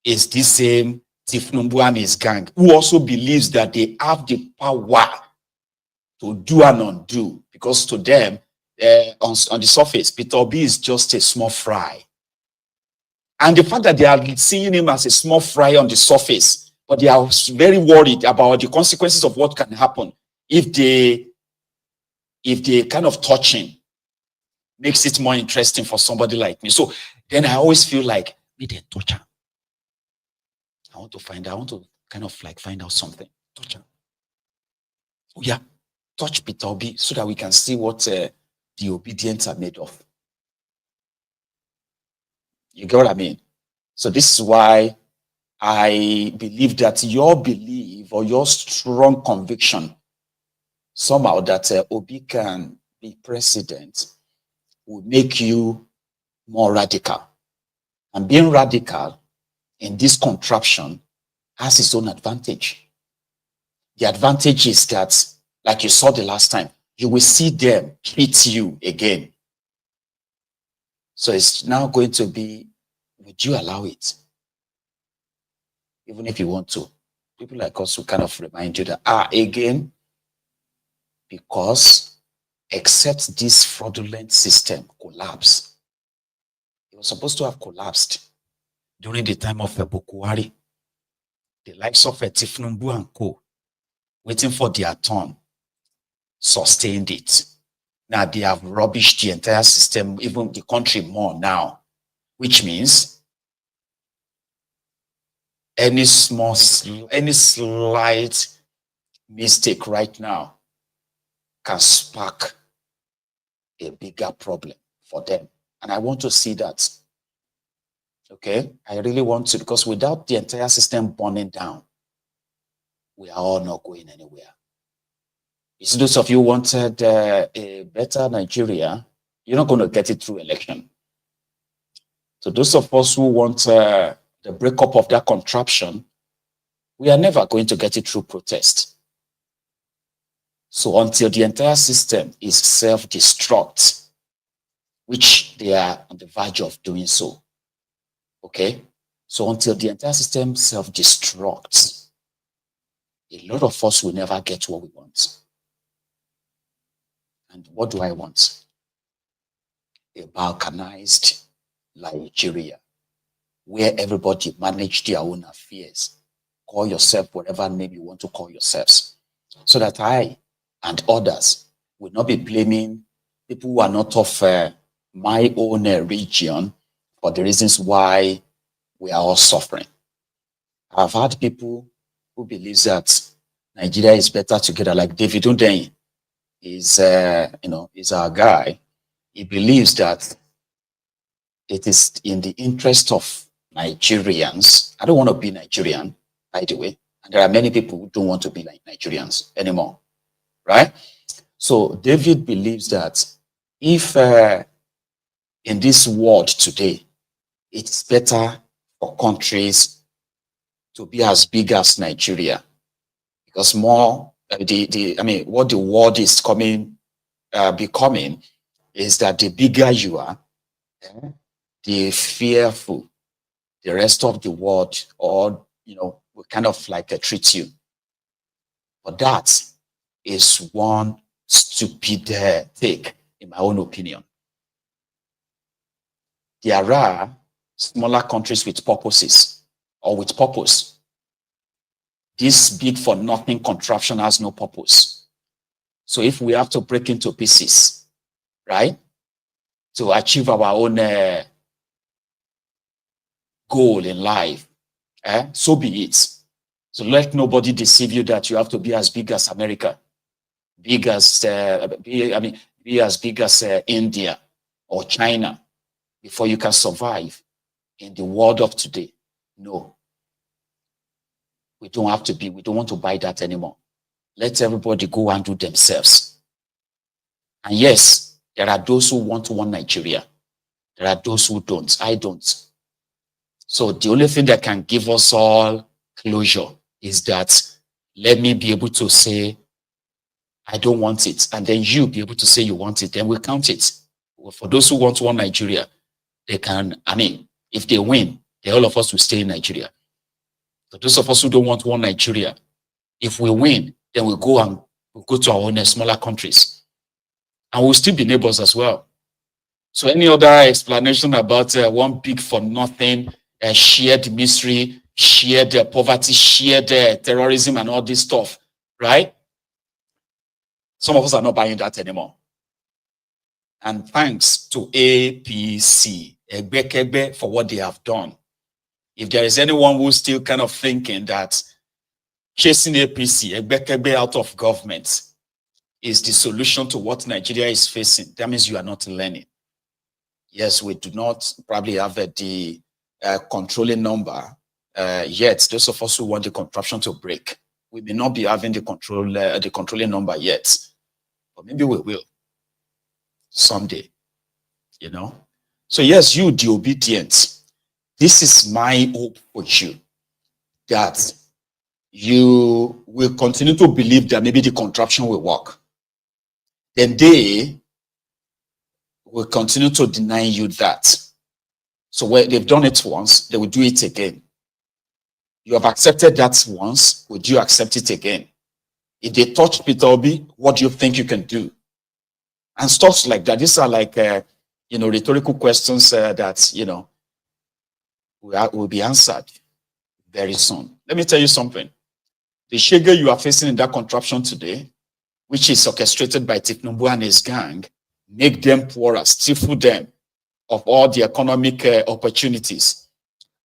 is this same Tinubu and his gang, who also believes that they have the power to do and undo, because to them, on the surface, Peter Obi is just a small fry. And the fact that they are seeing him as a small fry on the surface, but they are very worried about the consequences of what can happen if they kind of touch him, makes it more interesting for somebody like me. So then I always feel like, me they touch him. I want to kind of like find out something. Touch him. Oh yeah, touch Peter Obi so that we can see what the Obidients are made of. You get what I mean? So this is why I believe that your belief or your strong conviction somehow that Obi can be president will make you more radical. And being radical in this contraption has its own advantage. The advantage is that, like you saw the last time, you will see them hit you again. So it's now going to be, would you allow it? Even if you want to. People like us will kind of remind you that, again, because except this fraudulent system collapse, it was supposed to have collapsed during the time of Buhari. The likes of Tinubu and co, waiting for their turn, sustained it. Now they have rubbished the entire system, even the country more now, which means any slight mistake right now can spark a bigger problem for them. And I want to see that. Okay? I really want to, because without the entire system burning down, we are all not going anywhere. You see, those of you who wanted a better Nigeria, you're not going to get it through election. So those of us who want the breakup of that contraption, we are never going to get it through protest. So until the entire system is self-destruct, which they are on the verge of doing so, okay? So until the entire system self-destructs, a lot of us will never get what we want. And what do I want? A balkanized Nigeria, where everybody manage their own affairs. Call yourself whatever name you want to call yourselves, so that I and others will not be blaming people who are not of my own region for the reasons why we are all suffering. I've had people who believe that Nigeria is better together, like David Undeyin is, is our guy. He believes that it is in the interest of Nigerians. I don't want to be Nigerian, by the way. And there are many people who don't want to be like Nigerians anymore, right? So David believes that if in this world today, it's better for countries to be as big as Nigeria, because more, what the world is becoming is that the bigger you are, the fearful the rest of the world, or will kind of like treat you. But that is one stupid take, in my own opinion. There are smaller countries with purposes, or with purpose. This big for nothing contraption has no purpose. So if we have to break into pieces, right, to achieve our own goal in life, so be it. So let nobody deceive you that you have to be as big as America, be as big as India or China before you can survive in the world of today. No, we don't have to be. We don't want to buy that anymore. Let everybody go and do themselves. And yes, there are those who want one Nigeria. There are those who don't. I don't. So the only thing that can give us all closure is that let me be able to say, I don't want it. And then you be able to say you want it. Then we'll count it. Well, for those who want one Nigeria, they can, if they win, then all of us will stay in Nigeria. For those of us who don't want one Nigeria, if we win, then we'll go to our own smaller countries. And we'll still be neighbors as well. So any other explanation about one big for nothing, shared misery, shared poverty, shared terrorism and all this stuff, right? Some of us are not buying that anymore. And thanks to APC, Egbekegbe, for what they have done. If there is anyone who's still kind of thinking that chasing APC, Egbekegbe out of government, is the solution to what Nigeria is facing, that means you are not learning. Yes, we do not probably have the controlling number yet. Those of us who want the contraption to break, we may not be having the controlling number yet, but maybe we will someday, So yes, you, the Obidients, this is my hope for you, that you will continue to believe that maybe the contraption will work. Then they will continue to deny you that. So where they've done it once, they will do it again. You have accepted that once, would you accept it again? If they touch Peter Obi, what do you think you can do? And stuff like that. These are like, rhetorical questions that, will be answered very soon. Let me tell you something. The shege you are facing in that contraption today, which is orchestrated by Tinubu and his gang, make them poorer, stifle them of all the economic opportunities,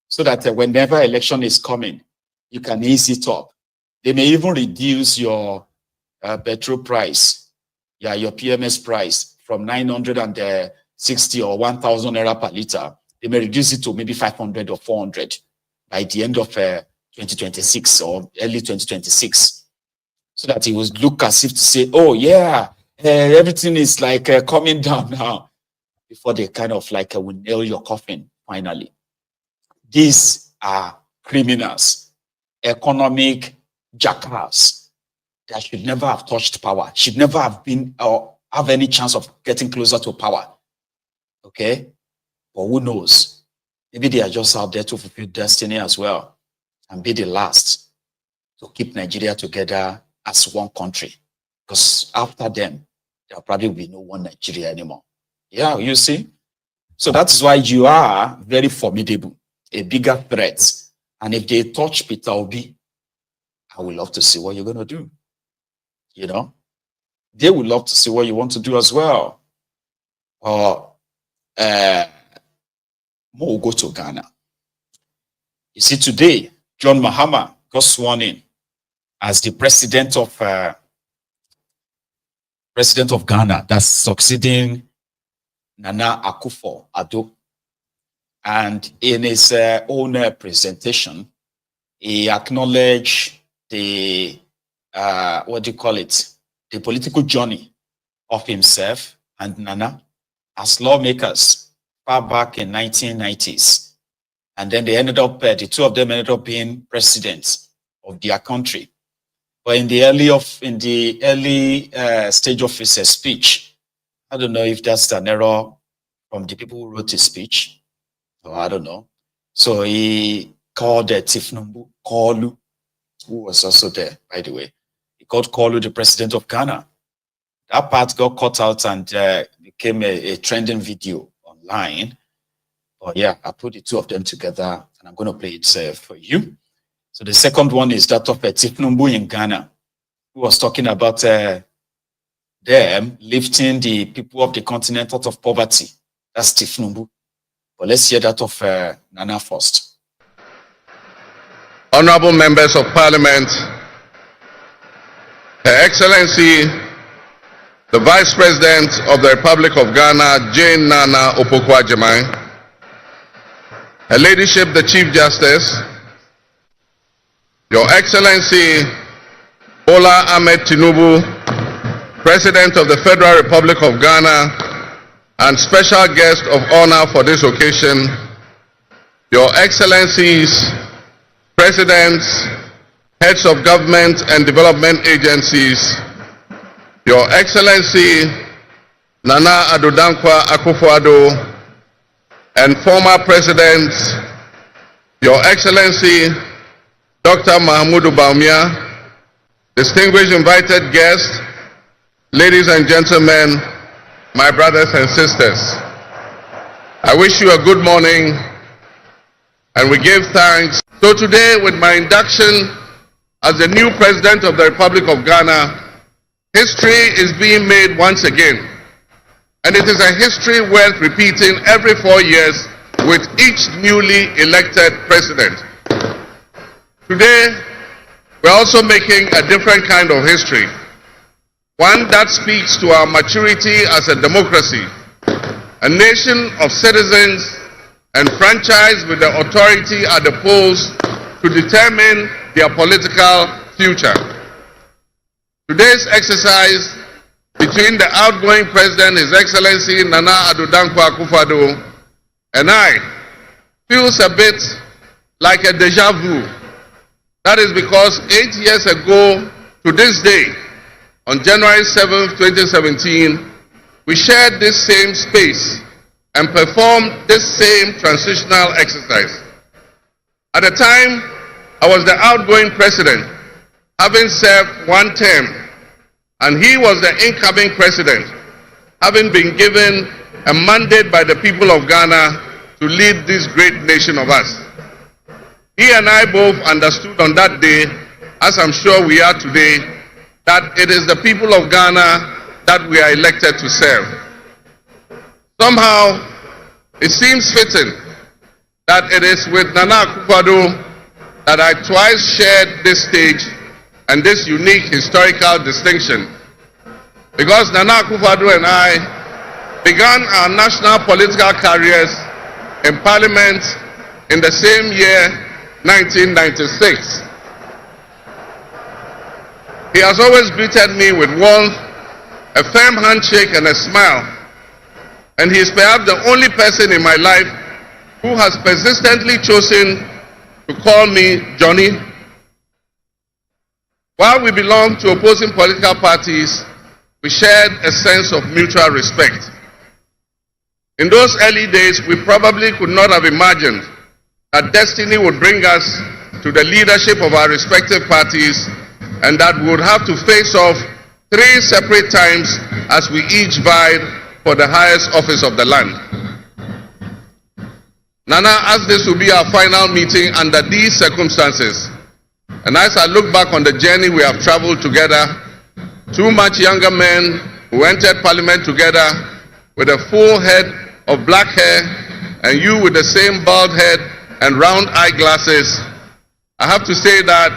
so that whenever election is coming, you can ease it up. They may even reduce your petrol price, your PMS price from 960 or 1,000 naira per liter. They may reduce it to maybe 500 or 400 by the end of 2026 or early 2026. So that it will look as if to say, oh yeah, everything is like coming down now, before they kind of like will nail your coffin finally. These are criminals, economic jackals that should never have touched power, should never have been or have any chance of getting closer to power. Okay? But who knows? Maybe they are just out there to fulfill destiny as well and be the last to keep Nigeria together as one country. Because after them, there'll probably be no one Nigeria anymore. Yeah, you see? So that's why you are very formidable, a bigger threat. And if they touch Peter Obi, I would love to see what you're going to do. You know, they would love to see what you want to do as well. Or we'll go to Ghana. You see, today, John Mahama got sworn in as the president of Ghana, that's succeeding Nana Akufo-Addo. And in his own presentation, he acknowledged the the political journey of himself and Nana as lawmakers far back in 1990s. And then they ended up, the two of them ended up being presidents of their country. But in the early stage of his speech, I don't know if that's an error from the people who wrote his speech, or I don't know. So he called Tinubu Kolu, who was also there, by the way. He called Kolu the president of Ghana. That part got cut out and became a trending video online. But yeah, I put the two of them together and I'm going to play it for you. So the second one is that of Tinubu in Ghana, who was talking about them lifting the people of the continent out of poverty. That's Tinubu. But let's hear that of Nana first. Honorable members of Parliament, Her Excellency, the Vice President of the Republic of Ghana, Jane Nana Opoku-Agyeman, Her Ladyship, the Chief Justice, Your Excellency, Bola Ahmed Tinubu, President of the Federal Republic of Ghana, and special guest of honor for this occasion, Your Excellencies, Presidents, Heads of Government and Development Agencies, Your Excellency, Nana Addo Dankwa Akufo-Addo, and former Presidents, Your Excellency, Dr. Mahamudu Bawumia, distinguished invited guests, ladies and gentlemen, my brothers and sisters. I wish you a good morning and we give thanks. So today, with my induction as the new President of the Republic of Ghana, history is being made once again. And it is a history worth repeating every 4 years with each newly elected president. Today, we're also making a different kind of history. One that speaks to our maturity as a democracy, a nation of citizens enfranchised with the authority at the polls to determine their political future. Today's exercise between the outgoing President, His Excellency Nana Addo Dankwa Akufo-Addo, and I feels a bit like a deja vu. That is because 8 years ago to this day, on January 7th, 2017, we shared this same space and performed this same transitional exercise. At the time, I was the outgoing president, having served one term, and he was the incoming president, having been given a mandate by the people of Ghana to lead this great nation of us. He and I both understood on that day, as I'm sure we are today, that it is the people of Ghana that we are elected to serve. Somehow, it seems fitting that it is with Nana Akufo-Addo that I twice shared this stage and this unique historical distinction. Because Nana Akufo-Addo and I began our national political careers in Parliament in the same year, 1996. He has always greeted me with warmth, a firm handshake and a smile. And he is perhaps the only person in my life who has persistently chosen to call me Johnny. While we belong to opposing political parties, we shared a sense of mutual respect. In those early days, we probably could not have imagined that destiny would bring us to the leadership of our respective parties and that we would have to face off 3 separate times as we each vied for the highest office of the land. Nana, as this will be our final meeting under these circumstances, and as I look back on the journey we have traveled together, two much younger men who entered Parliament together with a full head of black hair, and you with the same bald head and round eyeglasses, I have to say that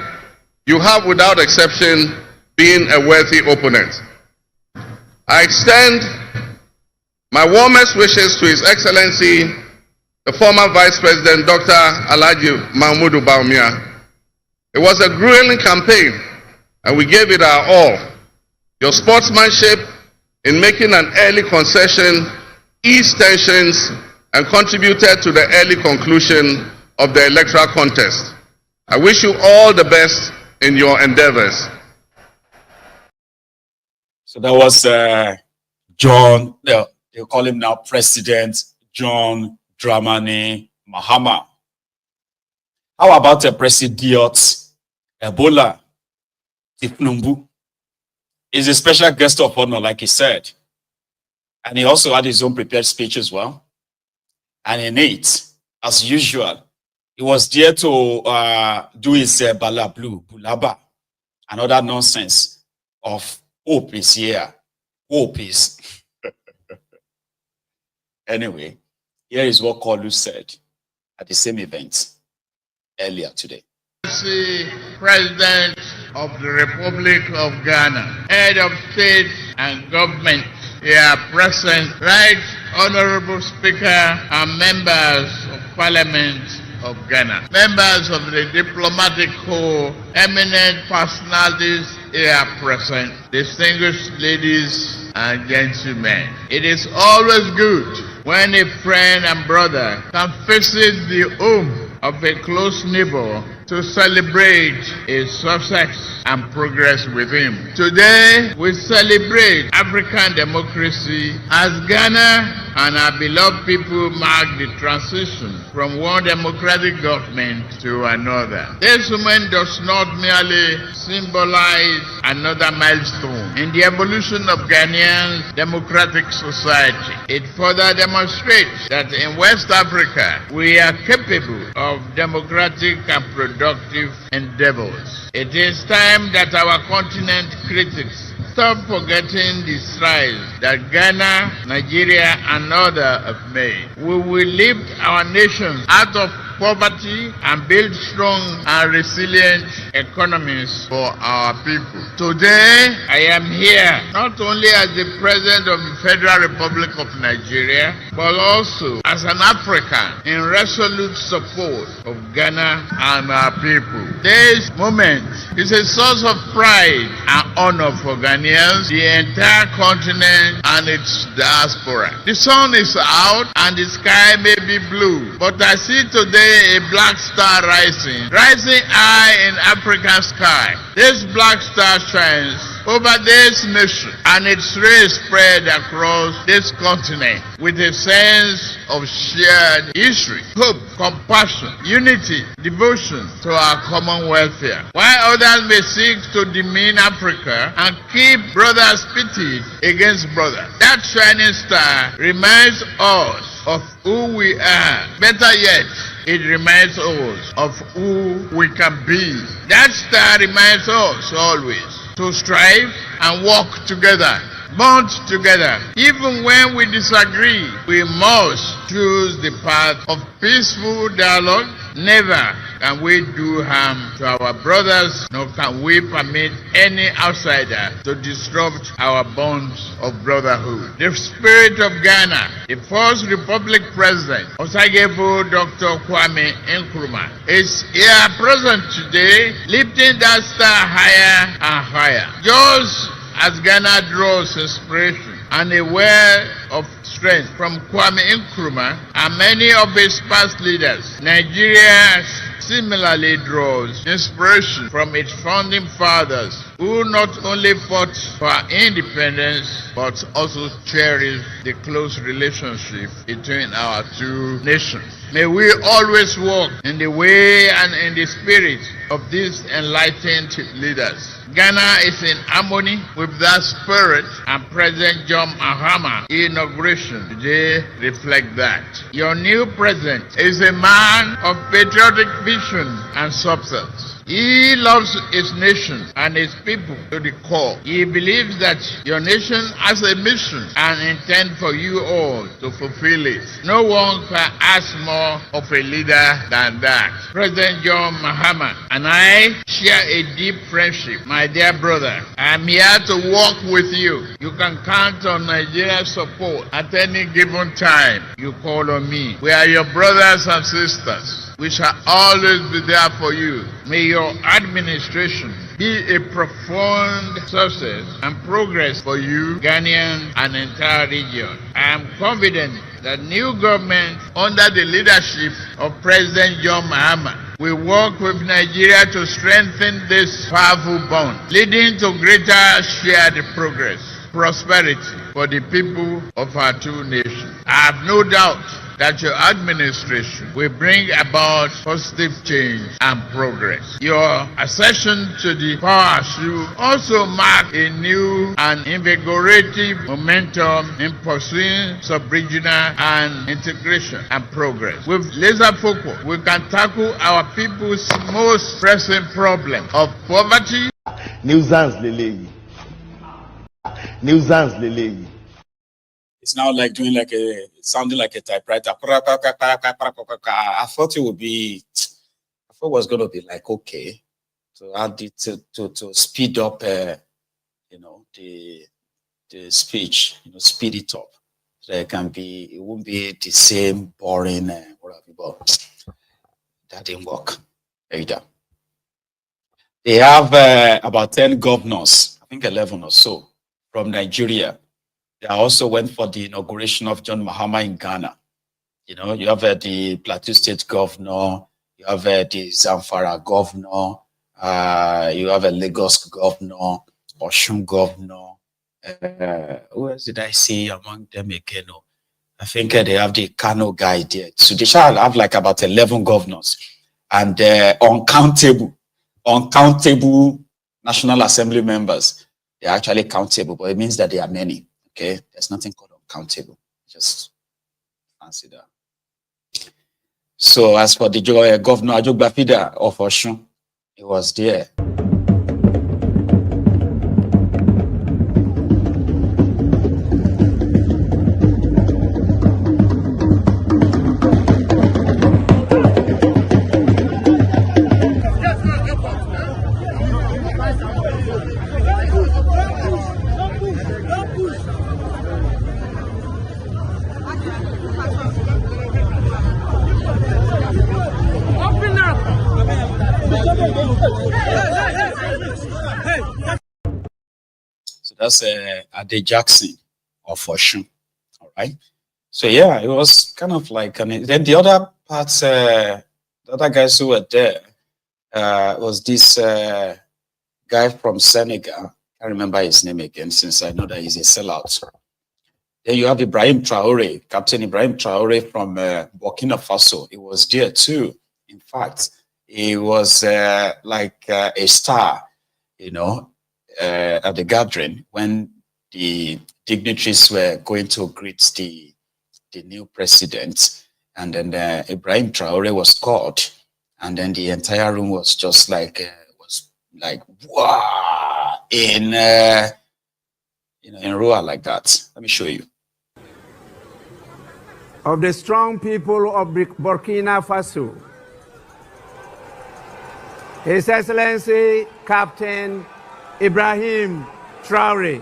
you have, without exception, been a worthy opponent. I extend my warmest wishes to His Excellency, the former Vice President, Dr. Alhaji Mahmoud Bawumia. It was a grueling campaign, and we gave it our all. Your sportsmanship in making an early concession eased tensions and contributed to the early conclusion of the electoral contest. I wish you all the best in your endeavors. So that was John, they call him now President John Dramani Mahama. How about President Ebola Tinubu? He's a special guest of honor, like he said. And he also had his own prepared speech as well. And in it, as usual, he was there to do his balablu, bulaba, and other nonsense of hope is here. Hope is. Anyway, here is what Kolu said at the same event earlier today. President of the Republic of Ghana, head of state and government here present, right honorable speaker and members of parliament of Ghana, members of the diplomatic corps, eminent personalities here present, distinguished ladies and gentlemen. It is always good when a friend and brother can visit the home of a close neighbor to celebrate his success and progress with him. Today, we celebrate African democracy as Ghana and our beloved people mark the transition from one democratic government to another. This moment does not merely symbolize another milestone in the evolution of Ghanaian democratic society. It further demonstrates that in West Africa, we are capable of democratic and productive endeavors. It is time that our continent critics stop forgetting the strides that Ghana, Nigeria, and others have made. We will lift our nation out of poverty and build strong and resilient economies for our people. Today, I am here not only as the President of the Federal Republic of Nigeria, but also as an African in resolute support of Ghana and our people. This moment is a source of pride and honor for Ghanaians, the entire continent, and its diaspora. The sun is out and the sky may be blue, but I see today a black star rising high in African sky. This black star shines over this nation, and its rays spread across this continent with a sense of shared history, hope, compassion, unity, devotion to our common welfare. While others may seek to demean Africa and keep brothers pitted against brothers, that shining star reminds us of who we are. Better yet, it reminds us of who we can be. That star reminds us always to strive and work together, bond together. Even when we disagree, we must choose the path of peaceful dialogue. Never can we do harm to our brothers, nor can we permit any outsider to disrupt our bonds of brotherhood. The spirit of Ghana, the first Republic President, Osagefo Dr. Kwame Nkrumah, is here present today, lifting that star higher and higher. Just as Ghana draws inspiration and a well of strength from Kwame Nkrumah and many of his past leaders, Nigeria similarly draws inspiration from its founding fathers, who not only fought for independence but also cherished the close relationship between our two nations. May we always walk in the way and in the spirit of these enlightened leaders. Ghana is in harmony with that spirit, and President John Mahama inauguration today reflect that. Your new president is a man of patriotic vision and substance. He loves his nation and his people to the core. He believes that your nation has a mission and intend for you all to fulfill it. No one can ask more of a leader than that. President John Mahama and I share a deep friendship. My dear brother, I am here to work with you. You can count on Nigeria's support at any given time. You call on me. We are your brothers and sisters. We shall always be there for you. May your administration be a profound success and progress for you, Ghanaians, and entire region. I am confident that new government under the leadership of President John Mahama will work with Nigeria to strengthen this powerful bond, leading to greater shared progress, prosperity for the people of our two nations. I have no doubt that your administration will bring about positive change and progress. Your accession to the power should also mark a new and invigorating momentum in pursuing sub-regional and integration and progress. With laser focus, we can tackle our people's most pressing problem of poverty. Nuisance Lele. Nuisance Lele. It's now like doing like sounding like a typewriter. I thought it would be, I thought it was going to be like, okay, to add it to speed up, the speech, speed it up. So it can be, it won't be the same boring, but that didn't work. Either. They have about 10 governors, I think 11 or so, from Nigeria. They also went for the inauguration of John Mahama in Ghana. You have the Plateau State governor, you have the Zamfara governor, you have a Lagos governor, Osun governor. Who else did I see among them again? I think they have the Kano guy there. So they shall have like about 11 governors and uncountable National Assembly members. They're actually countable, but it means that there are many. Okay, there's nothing called uncountable. Just fancy that. So as for the governor Ajogbafida of Osun, he was there. So that's Ade Jackson of Osun. All right. So yeah, it was kind of like, and then the other parts, the other guys who were there was this guy from Senegal. I can't remember his name again since I know that he's a sellout. Then you have Ibrahim Traore, Captain Ibrahim Traore from Burkina Faso. He was there too. In fact, he was like a star, at the gathering when the dignitaries were going to greet the new president. And then Ibrahim Traore was called, and then the entire room was just like, wow, in Rua like that. Let me show you. Of the strong people of Burkina Faso, His Excellency Captain Ibrahim Traore.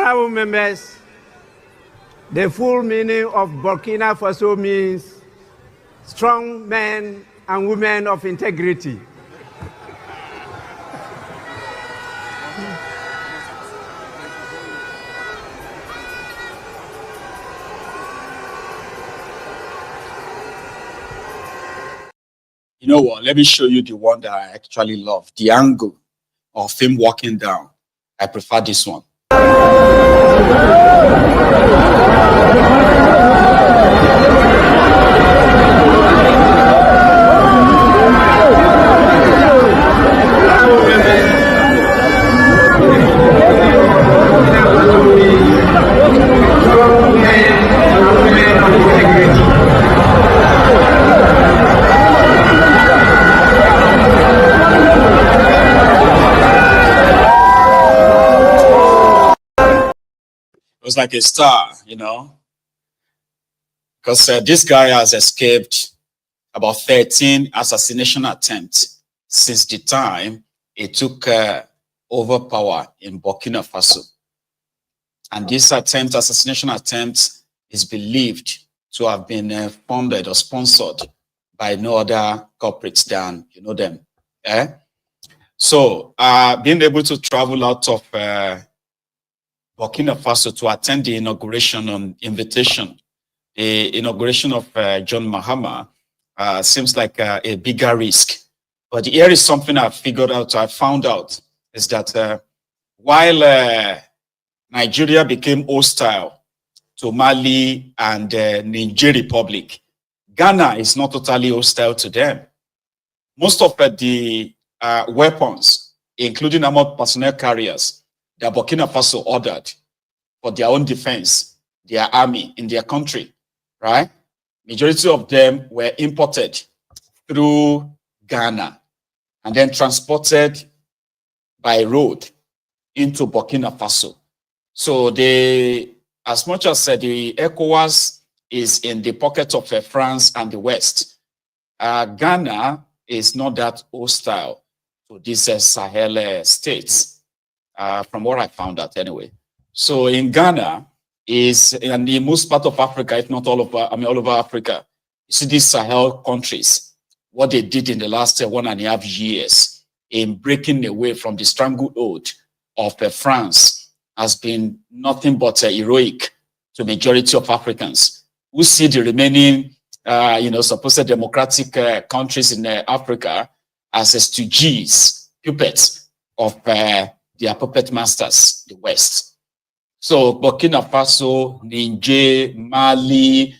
Honorable members, the full meaning of Burkina Faso means strong men and women of integrity. You know what? Let me show you the one that I actually love. The angle of him walking down. I prefer this one. It was like a star, you know, because this guy has escaped about 13 assassination attempts since the time he took over power in Burkina Faso. And this assassination attempt is believed to have been funded or sponsored by no other corporates than, you know them. So being able to travel out of Burkina Faso to attend the inauguration on invitation, the inauguration of John Mahama seems like a bigger risk. But here is something I found out, is that while Nigeria became hostile to Mali and Niger Republic, Ghana is not totally hostile to them. Most of the weapons, including armored personnel carriers, that Burkina Faso ordered for their own defense, their army in their country, right? Majority of them were imported through Ghana and then transported by road into Burkina Faso. So as much as the ECOWAS is in the pocket of France and the West, Ghana is not that hostile to these Sahel states. From what I found out anyway. So in Ghana and in most part of Africa, if not all over Africa, you see these Sahel countries, what they did in the last 1.5 years in breaking away from the stranglehold of France has been nothing but heroic to majority of Africans who see the remaining, supposed democratic countries in Africa as stooges, puppets of their puppet masters, the West. So Burkina Faso, Niger, Mali,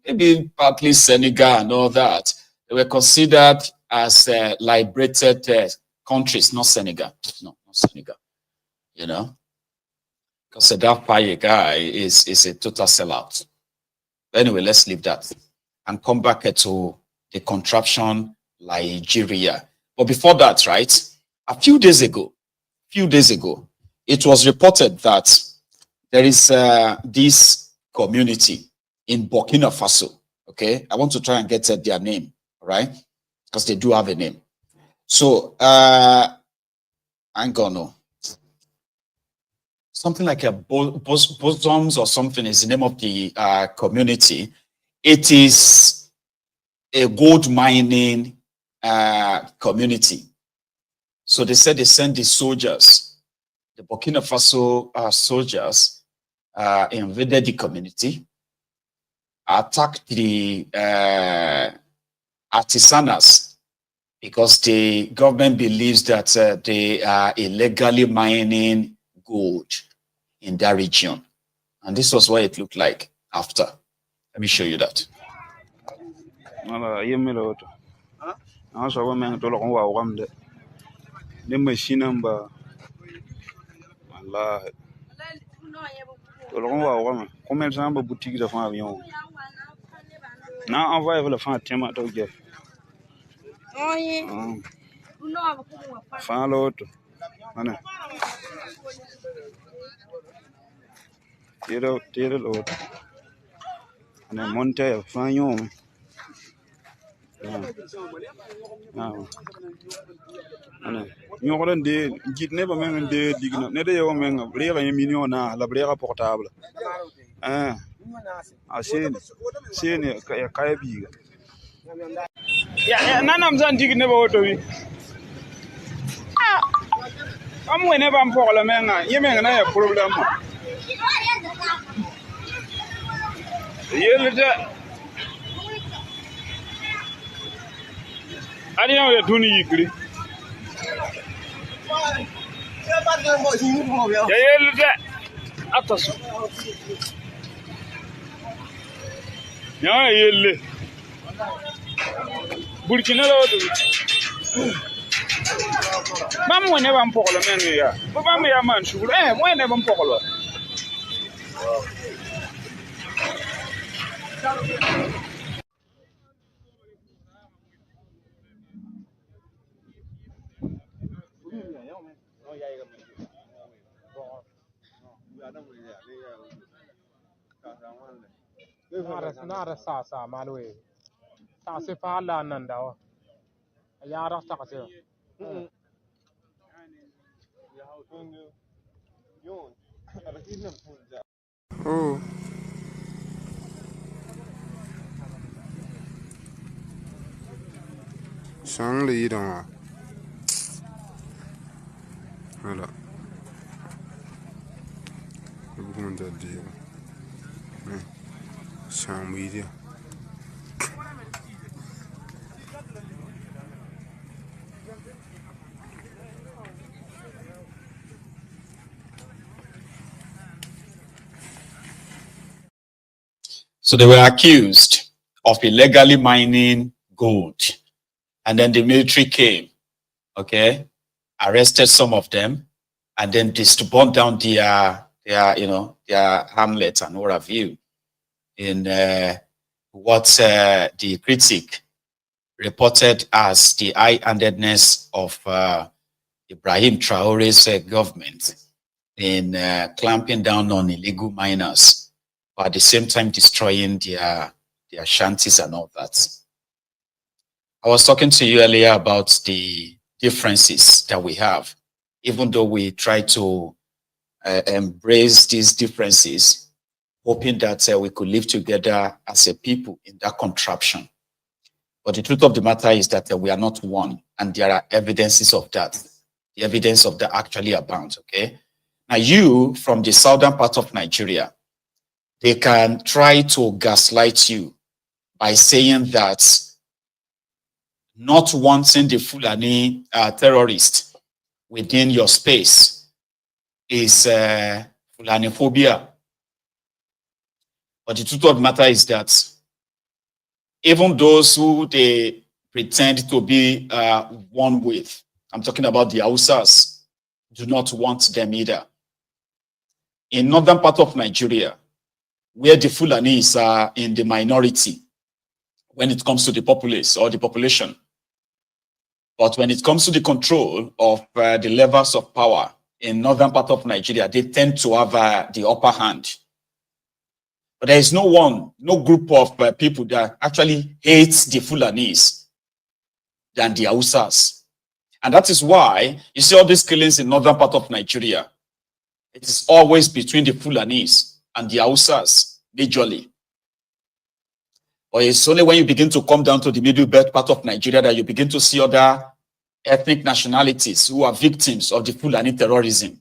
maybe partly Senegal and all that, they were considered as liberated countries, not Senegal. No, not Senegal. You know? Because that Faye guy is a total sellout. Anyway, let's leave that and come back to the contraption Nigeria. But before that, right? A few days ago, it was reported that there is this community in Burkina Faso. Okay, I want to try and get their name, right? Because they do have a name. So, I'm gonna something like a bosoms or something is the name of the community. It is a gold mining community. So they said they sent the soldiers, the Burkina Faso soldiers, invaded the community, attacked the artisanals because the government believes that they are illegally mining gold in that region. And this was what it looked like after. Let me show you that. The machine number Allah to commerçant ba boutique de fan avion na envoyé le fan tema to je fan l'autre ana tire l'autre ana monter fan yon Nyogren de git ne ba men de digno ne de yo men brega million na la brega portable a sen ka bi ya nanam zan digne ba woto wi am wene ba mpokla men yemen na ya problem yelda ari ya duni yikri ya yelda atasu ya yelle burkina la woto mam wene ba mpokla men ya ba me ya man shugul wene ba mpokla Nara sa malwe. Ta se fa la nanda wa. Ya ra ta se. Oh. Sang le yidama. Voilà. Beaucoup de dire. Sang media. So they were accused of illegally mining gold. And then the military came, okay, arrested some of them, and then burned down their hamlets and what have you. In what the critic reported as the high-handedness of Ibrahim Traore's government in clamping down on illegal miners, but at the same time destroying their shanties and all that. I was talking to you earlier about the differences that we have, even though we try to embrace these differences, hoping that we could live together as a people in that contraption. But the truth of the matter is that we are not one, and there are evidences of that. The evidence of that actually abounds, okay? Now you, from the southern part of Nigeria, they can try to gaslight you by saying that not wanting the Fulani terrorist within your space is Fulani phobia. But the truth of the matter is that even those who they pretend to be one with, I'm talking about the Hausas, do not want them either. In northern part of Nigeria, where the Fulanis are in the minority when it comes to the populace or the population, but when it comes to the control of the levels of power in northern part of Nigeria, they tend to have the upper hand. But there is no group of people that actually hates the Fulanis than the Hausas. And that is why you see all these killings in northern part of Nigeria. It is always between the Fulanis and the Hausas, majorly. Or it's only when you begin to come down to the middle belt part of Nigeria that you begin to see other ethnic nationalities who are victims of the Fulani terrorism.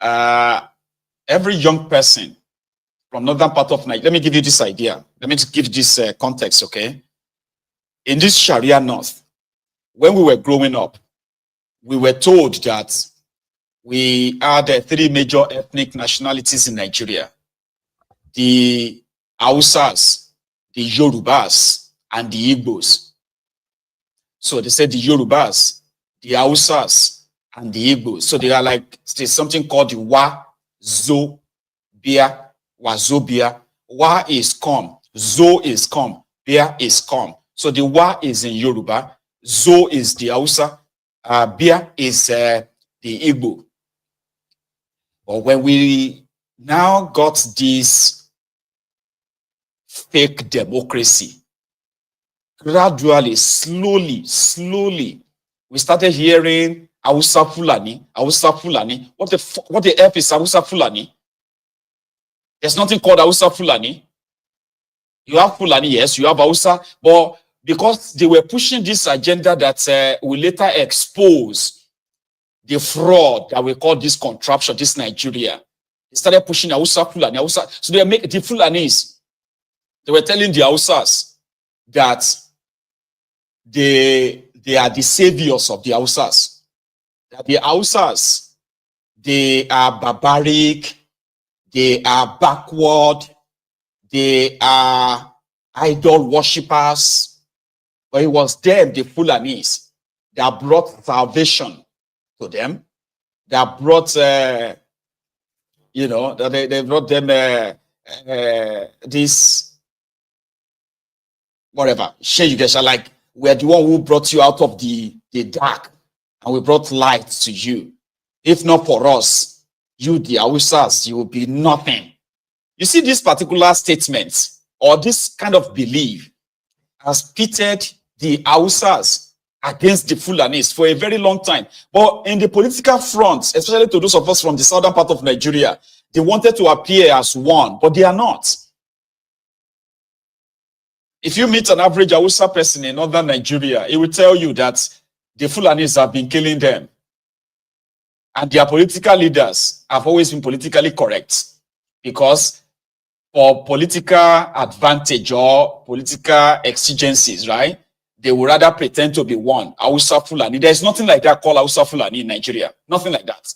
Every young person from northern part of Nigeria, let me give you this idea. Let me give this context, okay? In this Sharia North, when we were growing up, we were told that we had three major ethnic nationalities in Nigeria: the Hausas, the Yorubas, and the Igbos. So they said the Yorubas, the Hausas, and the Igbos. So they are like, there's something called the Wazobia, Wazobia. Wa is come, Zo is come, Bia is come. So the Wa is in Yoruba, Zo is the Hausa, Bia is the Igbo. But when we now got this fake democracy, gradually, slowly, we started hearing Hausa Fulani. What the F is Hausa Fulani? There's nothing called Hausa Fulani. You have Fulani, yes, you have Hausa, but because they were pushing this agenda that will later expose the fraud that we call this contraption, this Nigeria. They started pushing Hausa Fulani, Hausa. So they make the Fulanis. They were telling the Hausas that they are the saviors of the Hausas. That the Hausas, they are barbaric, they are backward, they are idol worshippers. But it was them, the Fulanis, that brought salvation to them, that brought, that they brought them this, whatever, you guys are like, we're the one who brought you out of the dark, and we brought light to you. If not for us, you, the Hausas, you will be nothing. You see, this particular statement, or this kind of belief, has pitted the Hausas against the Fulanis for a very long time. But in the political front, especially to those of us from the southern part of Nigeria, they wanted to appear as one, but they are not. If you meet an average Hausa person in northern Nigeria, it will tell you that the Fulanis have been killing them. And their political leaders have always been politically correct, because for political advantage or political exigencies, right, they would rather pretend to be one. Hausa Fulani. There's nothing like that called Hausa Fulani in Nigeria. Nothing like that.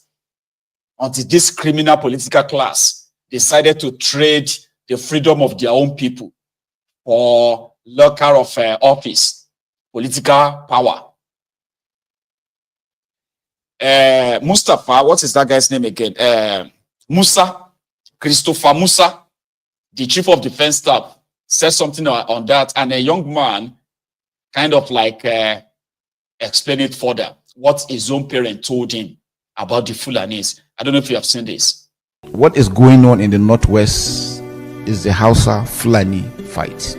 Until this criminal political class decided to trade the freedom of their own people for locus of office, political power. Mustafa, what is that guy's name again? Christopher Musa, the chief of defense staff, said something on that, and a young man kind of like explained it further, what his own parent told him about the Fulanis. I don't know if you have seen this. What is going on in the Northwest is the Hausa Fulani fight.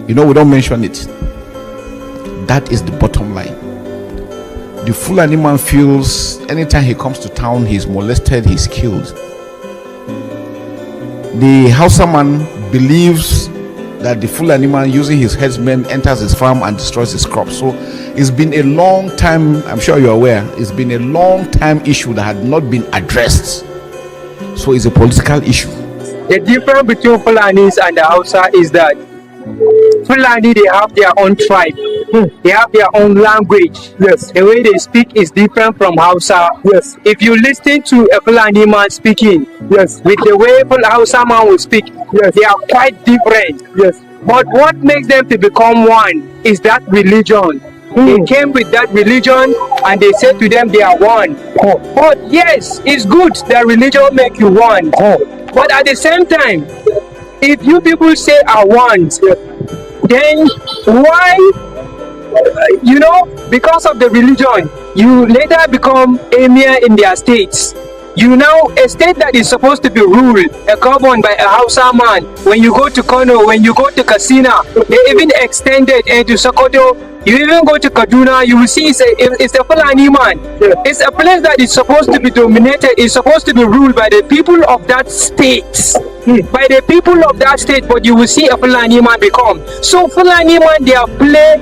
You know, we don't mention it. That is the bottom line. The Fulani man feels anytime he comes to town, he's molested, he's killed. The Hausa man believes that the Fulani man, using his headsmen, enters his farm and destroys his crops. So it's been a long time, I'm sure you're aware, it's been a long time issue that had not been addressed. So it's a political issue. The difference between Fulanis and the Hausa is that Fulani, they have their own tribe. They have their own language. Yes. The way they speak is different from Hausa. Yes. If you listen to a Fulani man speaking, yes, with the way Hausa man will speak, yes, they are quite different. Yes. But what makes them to become one is that religion. They came with that religion and they said to them they are one. But yes, it's good that religion make you one. But at the same time, if you people say I want, then why, because of the religion, you later become emir in their states. You now, a state that is supposed to be ruled, governed by a Hausa man, when you go to Kano, when you go to Katsina, they even extended into Sokoto. You even go to Kaduna, you will see it's a Fulani man. It's a place that is supposed to be dominated, it's supposed to be ruled by the people of that state. By the people of that state, but you will see a Fulani man become. So Fulani man, they are play.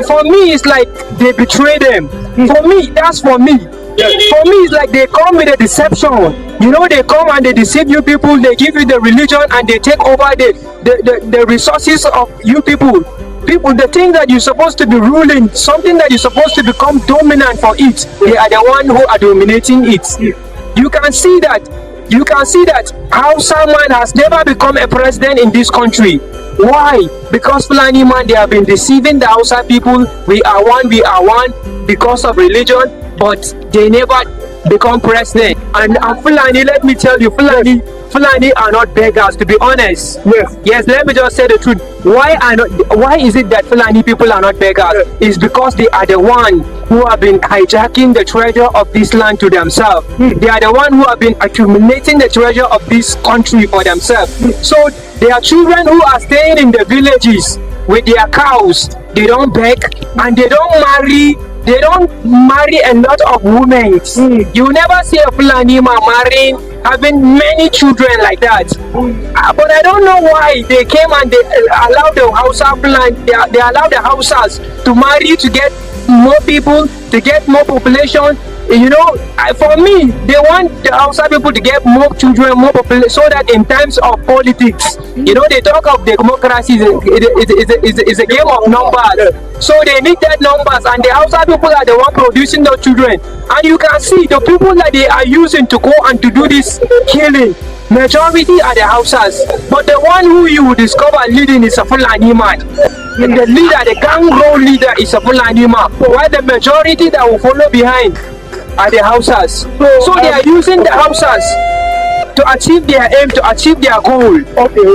For me, it's like they betray them. For me, that's for me. For me, it's like they come with a deception. They come and they deceive you people, they give you the religion and they take over the resources of you people. The thing that you're supposed to be ruling, something that you're supposed to become dominant for it, they are the one who are dominating it. You can see that Hausa man has never become a president in this country. Why? Because Fulani man, they have been deceiving the Hausa people. We are one because of religion, but they never become president. And Fulani, let me tell you, Fulani are not beggars, to be honest. Yes, let me just say the truth. Why is it that Fulani people are not beggars? It's because they are the one who have been hijacking the treasure of this land to themselves. They are the one who have been accumulating the treasure of this country for themselves. So there are children who are staying in the villages with their cows. They don't beg and they don't marry. They don't marry a lot of women. You never see a Fulani man marrying, having many children like that. But I don't know why they came and they allowed the Hausa Fulani, they allowed the Hausas to marry, to get more people, to get more population. You know, for me, they want the Hausa people to get more children, more population, so that in times of politics, you know, they talk of democracy is a game of numbers. So they need that numbers, and the Hausa people are the one producing those children. And you can see the people that they are using to go and to do this killing, majority are the Hausas. But the one who you will discover leading is a Fulani man. And the leader, the gang role leader, is a Fulani man. While the majority that will follow behind are the Hausas. So they are using the Hausas to achieve their aim, to achieve their goal.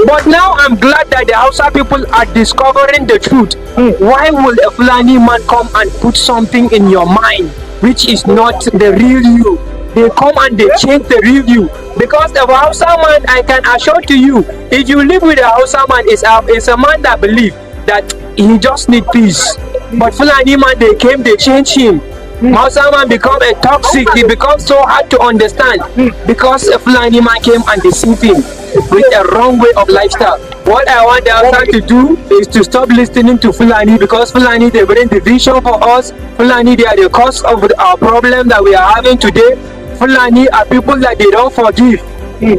But now I'm glad that the Hausa people are discovering the truth. Why will a Fulani man come and put something in your mind which is not the real you? They come and they change the real you. Because the Hausa man, I can assure to you, if you live with a Hausa man, is a man that believes that he just need peace. But Fulani man, they came, they changed him. Hausa man become a toxic, he becomes so hard to understand because a Fulani man came and deceived him with a wrong way of lifestyle. What I want the Hausa to do is to stop listening to Fulani, because Fulani, they bring division for us. Fulani, they are the cause of our problem that we are having today. Fulani are people that they don't forgive.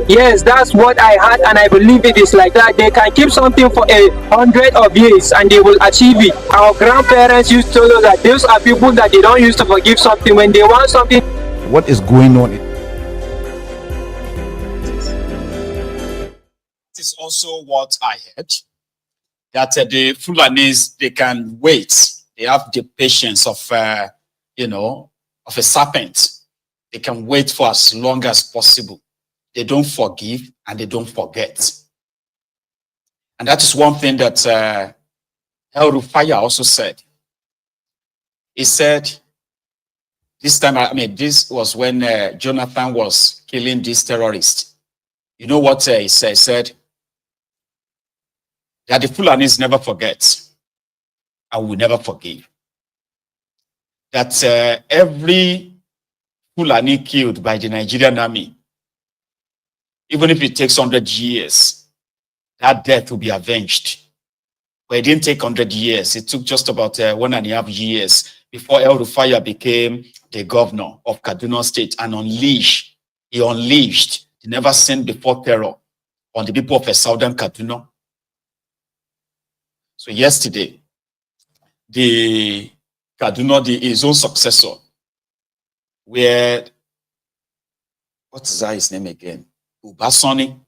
Yes, that's what I had, and I believe it is like that. They can keep something for 100 of years and they will achieve it. Our grandparents used to know that those are people that they don't used to forgive something when they want something. What is going on? This is also what I heard, that the Fulanis, they can wait. They have the patience of, of a serpent. They can wait for as long as possible. They don't forgive and they don't forget. And that is one thing that El Rufai also said. He said, this time, this was when Jonathan was killing this terrorist. You know what he said? He said that the Fulanis never forget and will never forgive. That every Fulani killed by the Nigerian army, even if it takes 100 years, that death will be avenged. But it didn't take 100 years. It took just about 1.5 years before El Rufai became the governor of Kaduna State and he unleashed the never seen before terror on the people of southern Kaduna. So yesterday, the Kaduna, his own successor, where, what is that his name again? Ubasani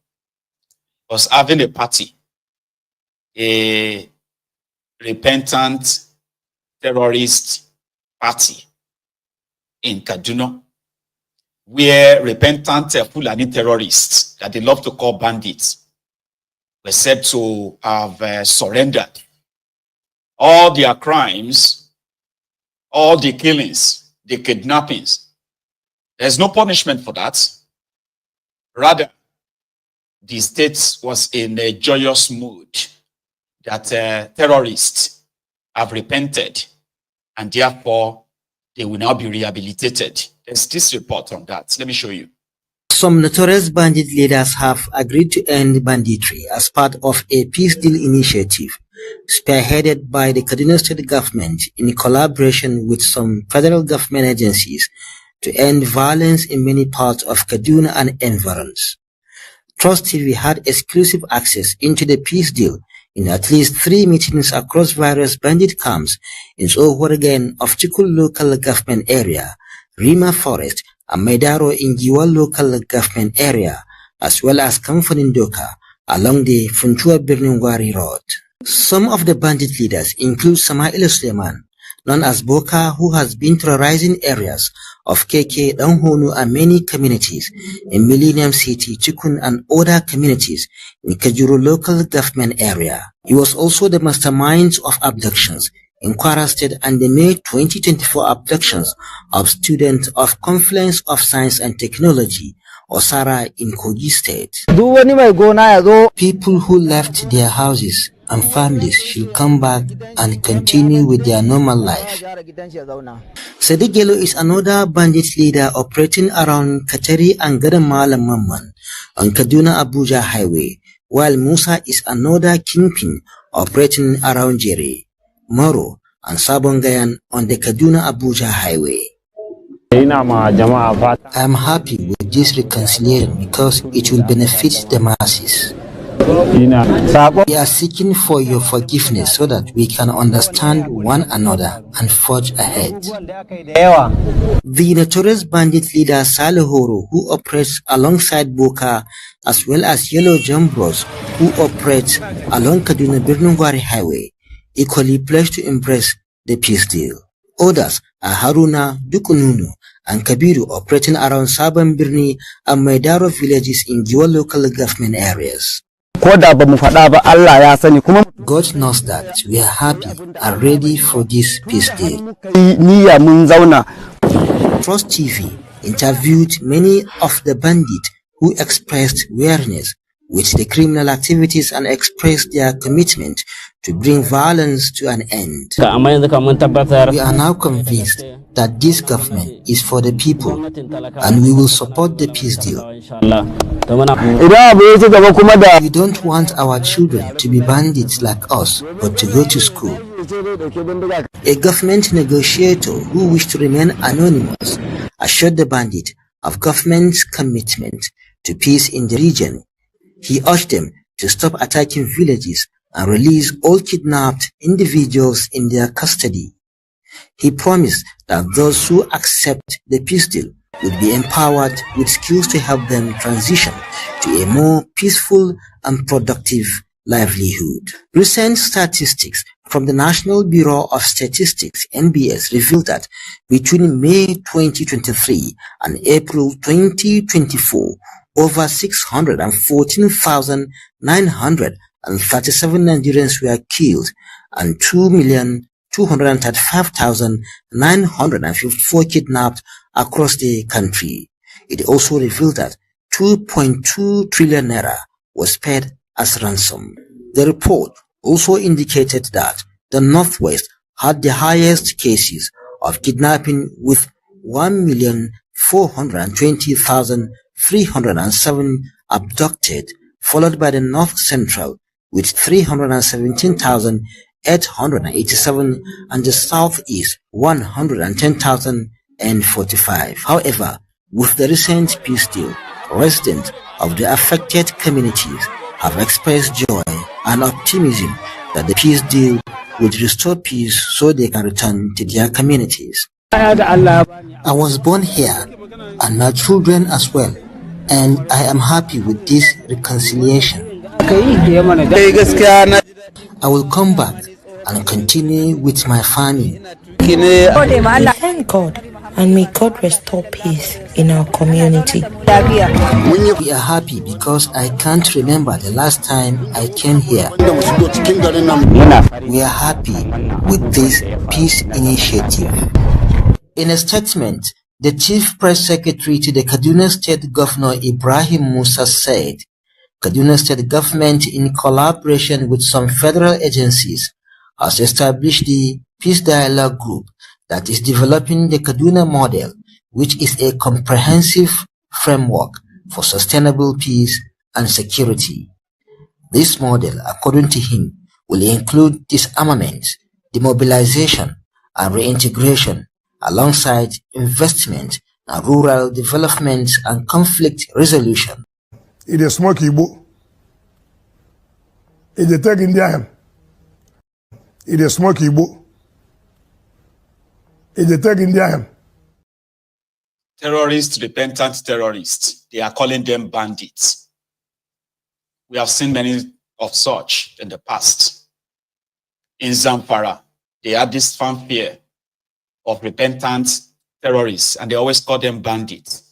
was having a party, a repentant terrorist party in Kaduna, where repentant Fulani terrorists that they love to call bandits were said to have surrendered. All their crimes, all the killings, the kidnappings, there's no punishment for that. Rather, the state was in a joyous mood that terrorists have repented and therefore they will now be rehabilitated. There's this report on that. Let me show you. Some notorious bandit leaders have agreed to end banditry as part of a peace deal initiative spearheaded by the Kaduna State government in collaboration with some federal government agencies to end violence in many parts of Kaduna and environs. Trust TV had exclusive access into the peace deal in at least 3 meetings across various bandit camps in Ohuargan of Chikul local government area, Rima Forest, and Maidaro in Giwa local government area, as well as Kamfanindoka along the Funtua-Birnungwari road. Some of the bandit leaders include Samaila Suleiman, known as Boka, who has been terrorizing areas of KK, Danghonu, and many communities in Millennium City, Chikun, and other communities in Kajuru local government area. He was also the mastermind of abductions in Kwara State and the May 2024 abductions of students of Confluence of Science and Technology, Osara, in Kogi State. People who left their houses and families should come back and continue with their normal life. Sadiq Gelo is another bandit leader operating around Kateri and Gadamala Mamman on Kaduna-Abuja Highway, while Musa is another kingpin operating around Jere, Moro, and Sabongayan on the Kaduna-Abuja Highway. I am happy with this reconciliation because it will benefit the masses. We are seeking for your forgiveness so that we can understand one another and forge ahead. The notorious bandit leader Salihoro, who operates alongside Boka, as well as Yellow Jambros, who operates along Kaduna-Birnungwari Highway, equally pledged to embrace the peace deal. Others are Haruna, Dukununu, and Kabiru operating around Sabon Birni and Maidaro villages in Giwa local government areas. God knows that we are happy and ready for this peace deal. Trust TV interviewed many of the bandits who expressed weariness with the criminal activities and expressed their commitment to bring violence to an end. We are now convinced that this government is for the people and we will support the peace deal. We don't want our children to be bandits like us, but to go to school. A government negotiator who wished to remain anonymous assured the bandit of government's commitment to peace in the region. He urged them to stop attacking villages and release all kidnapped individuals in their custody. He promised that those who accept the peace deal would be empowered with skills to help them transition to a more peaceful and productive livelihood. Recent statistics from the National Bureau of Statistics (NBS) revealed that between May 2023 and April 2024, over 614,937 Nigerians were killed and 2,235,954 kidnapped across the country. It also revealed that 2.2 trillion naira was paid as ransom. The report also indicated that the Northwest had the highest cases of kidnapping with 1,420,307 abducted, followed by the North Central with 317,887 and the Southeast 110,045. However, with the recent peace deal, residents of the affected communities have expressed joy and optimism that the peace deal would restore peace so they can return to their communities. I was born here and my children as well, and I am happy with this reconciliation. I will come back and continue with my family. Thank God, and may God restore peace in our community. We are happy because I can't remember the last time I came here. We are happy with this peace initiative. In a statement, the Chief Press Secretary to the Kaduna State Governor Ibrahim Musa said, Kaduna State Government, in collaboration with some federal agencies, has established the Peace Dialogue Group that is developing the Kaduna model, which is a comprehensive framework for sustainable peace and security. This model, according to him, will include disarmament, demobilization, and reintegration, alongside investment in rural development and conflict resolution. It is smoke Igbo. It is take India. It is smoke Igbo. It is take India. Terrorists, repentant terrorists, they are calling them bandits. We have seen many of such in the past. In Zamfara, they had this fanfare of repentant terrorists, and they always call them bandits.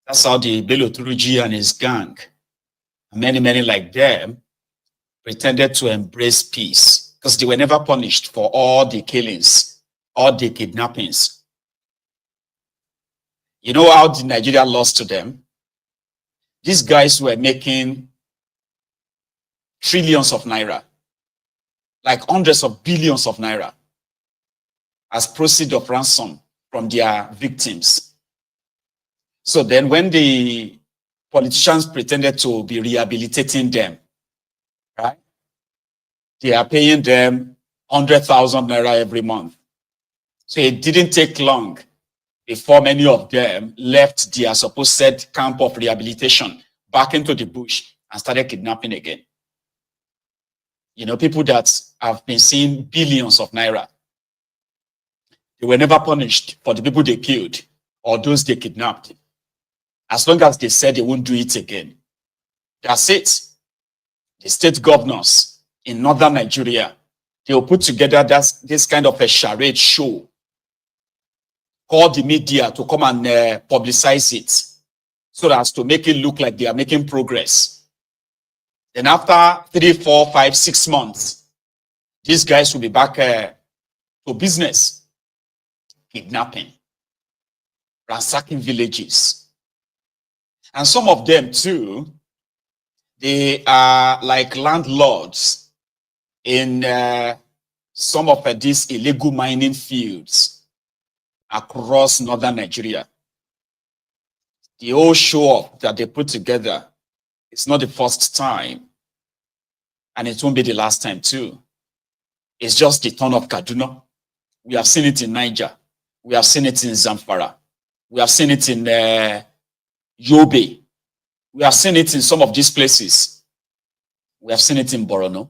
That's how the Bello Turuji and his gang, and many like them, pretended to embrace peace because they were never punished for all the killings, all the kidnappings. You know how Nigeria lost to them? These guys were making trillions of naira like hundreds of billions of naira as proceeds of ransom from their victims. So then when the politicians pretended to be rehabilitating them, right? They are paying them 100,000 naira every month. So it didn't take long before many of them left their supposed camp of rehabilitation back into the bush and started kidnapping again. You know, people that have been seeing billions of naira, they were never punished for the people they killed or those they kidnapped. As long as they said they won't do it again. That's it. The state governors in northern Nigeria, they will put together this kind of a charade show, call the media to come and publicize it so as to make it look like they are making progress. Then after 3, 4, 5, 6 months, these guys will be back to business, kidnapping, ransacking villages. And some of them too, they are like landlords in some of these illegal mining fields across northern Nigeria. The whole show up that they put together, it's not the first time, and it won't be the last time too. It's just the turn of Kaduna. We have seen it in Niger. We have seen it in Zamfara. We have seen it in Yobe. We have seen it in some of these places. We have seen it in Borno.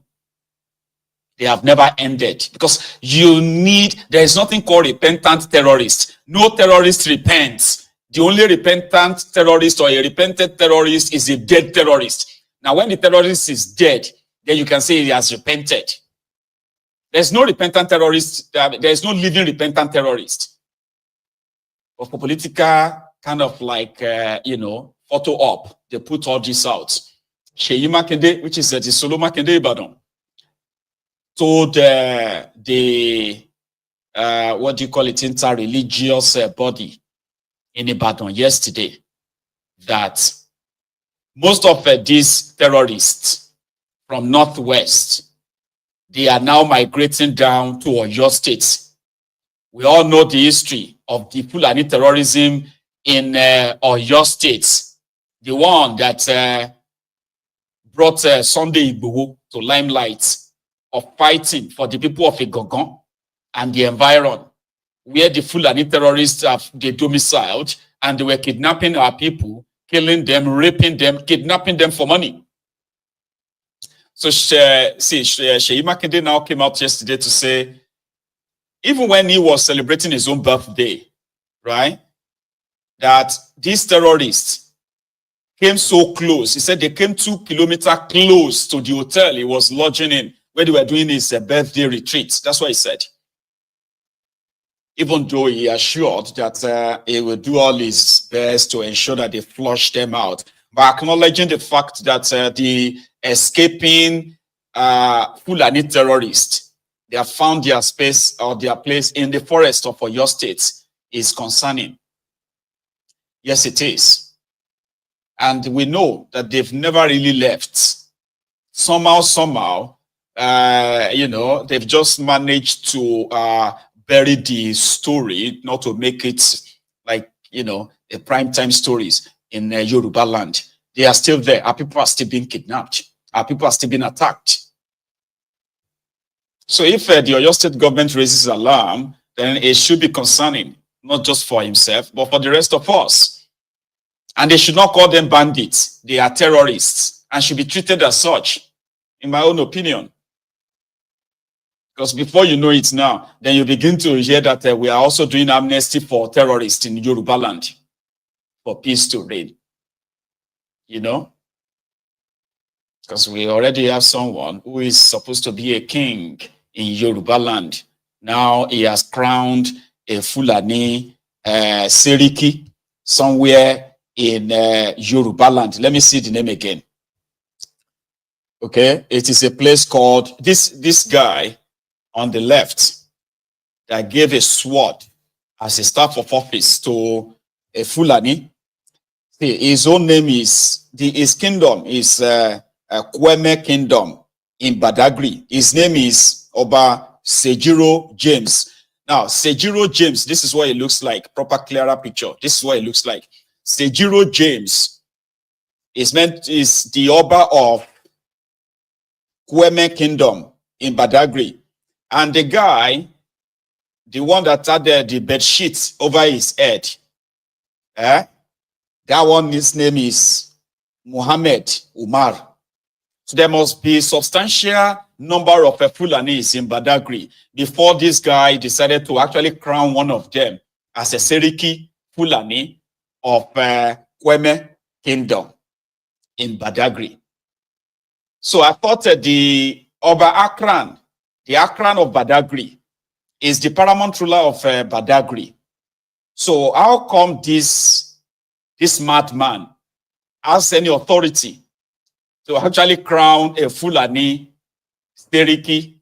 They have never ended because there is nothing called repentant terrorist. No terrorist repents. The only repentant terrorist or a repentant terrorist is a dead terrorist. Now, when the terrorist is dead, then you can say he has repented. There's no repentant terrorist. There is no living repentant terrorist. But for Politico, kind of like, photo op, they put all this out. Seyi Makinde, which is the Solo Makinde Ibadan, told inter-religious body in Ibadan yesterday that most of these terrorists from Northwest, they are now migrating down to Oyo State. We all know the history of the Fulani terrorism in Oyo State, the one that brought Sunday Igboho to limelight of fighting for the people of Igogon and the environment, where the Fulani terrorists have they domiciled and they were kidnapping our people, killing them, raping them, kidnapping them for money. So Seyi Makinde now came out yesterday to say, even when he was celebrating his own birthday, right, that these terrorists came so close. He said they came 2 kilometers close to the hotel he was lodging in where they were doing his birthday retreat. That's what he said. Even though he assured that he will do all his best to ensure that they flush them out, but acknowledging the fact that the escaping Fulani terrorists, they have found their space or their place in the forest of Oyo State is concerning. Yes, it is. And we know that they've never really left. Somehow, they've just managed to bury the story, not to make it like, a primetime stories in Yoruba land. They are still there. Our people are still being kidnapped. Our people are still being attacked. So if the Oyo State government raises alarm, then it should be concerning, not just for himself, but for the rest of us. And they should not call them bandits. They are terrorists and should be treated as such, in my own opinion. Because before you know it now, then you begin to hear that we are also doing amnesty for terrorists in Yoruba land for peace to reign. Because we already have someone who is supposed to be a king in Yoruba land. Now he has crowned a Fulani Seriki somewhere in Yoruba land. Let me see the name again. Okay, it is a place called, this guy on the left that gave a sword as a staff of office to a Fulani. His own name is, his kingdom is Kweme Kingdom in Badagry. His name is Oba Sejiro James. Now, Sejiro James, this is what it looks like. Proper, clearer picture. This is what it looks like. Sejiro James is the Oba of Kweme Kingdom in Badagry. And the guy, the one that had the bed sheet over his head, that one, his name is Muhammad Umar. So there must be a substantial number of Fulanis in Badagry before this guy decided to actually crown one of them as a Seriki Fulani of Kweme Kingdom in Badagry. So I thought that the Oba Akran, the Akran of Badagry, is the paramount ruler of Badagry. So how come this madman has any authority to actually crown a Fulani Seriki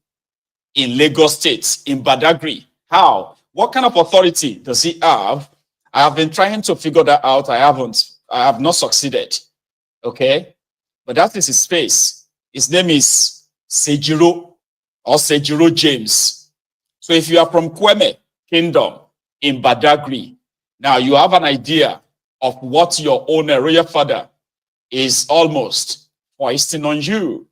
in Lagos State, in Badagry? How? What kind of authority does he have? I have been trying to figure that out. I have not succeeded. Okay? But that is his space. His name is Sejiro or Sejiro James. So if you are from Kweme Kingdom in Badagry, now you have an idea of what your own royal father is almost foisting on you.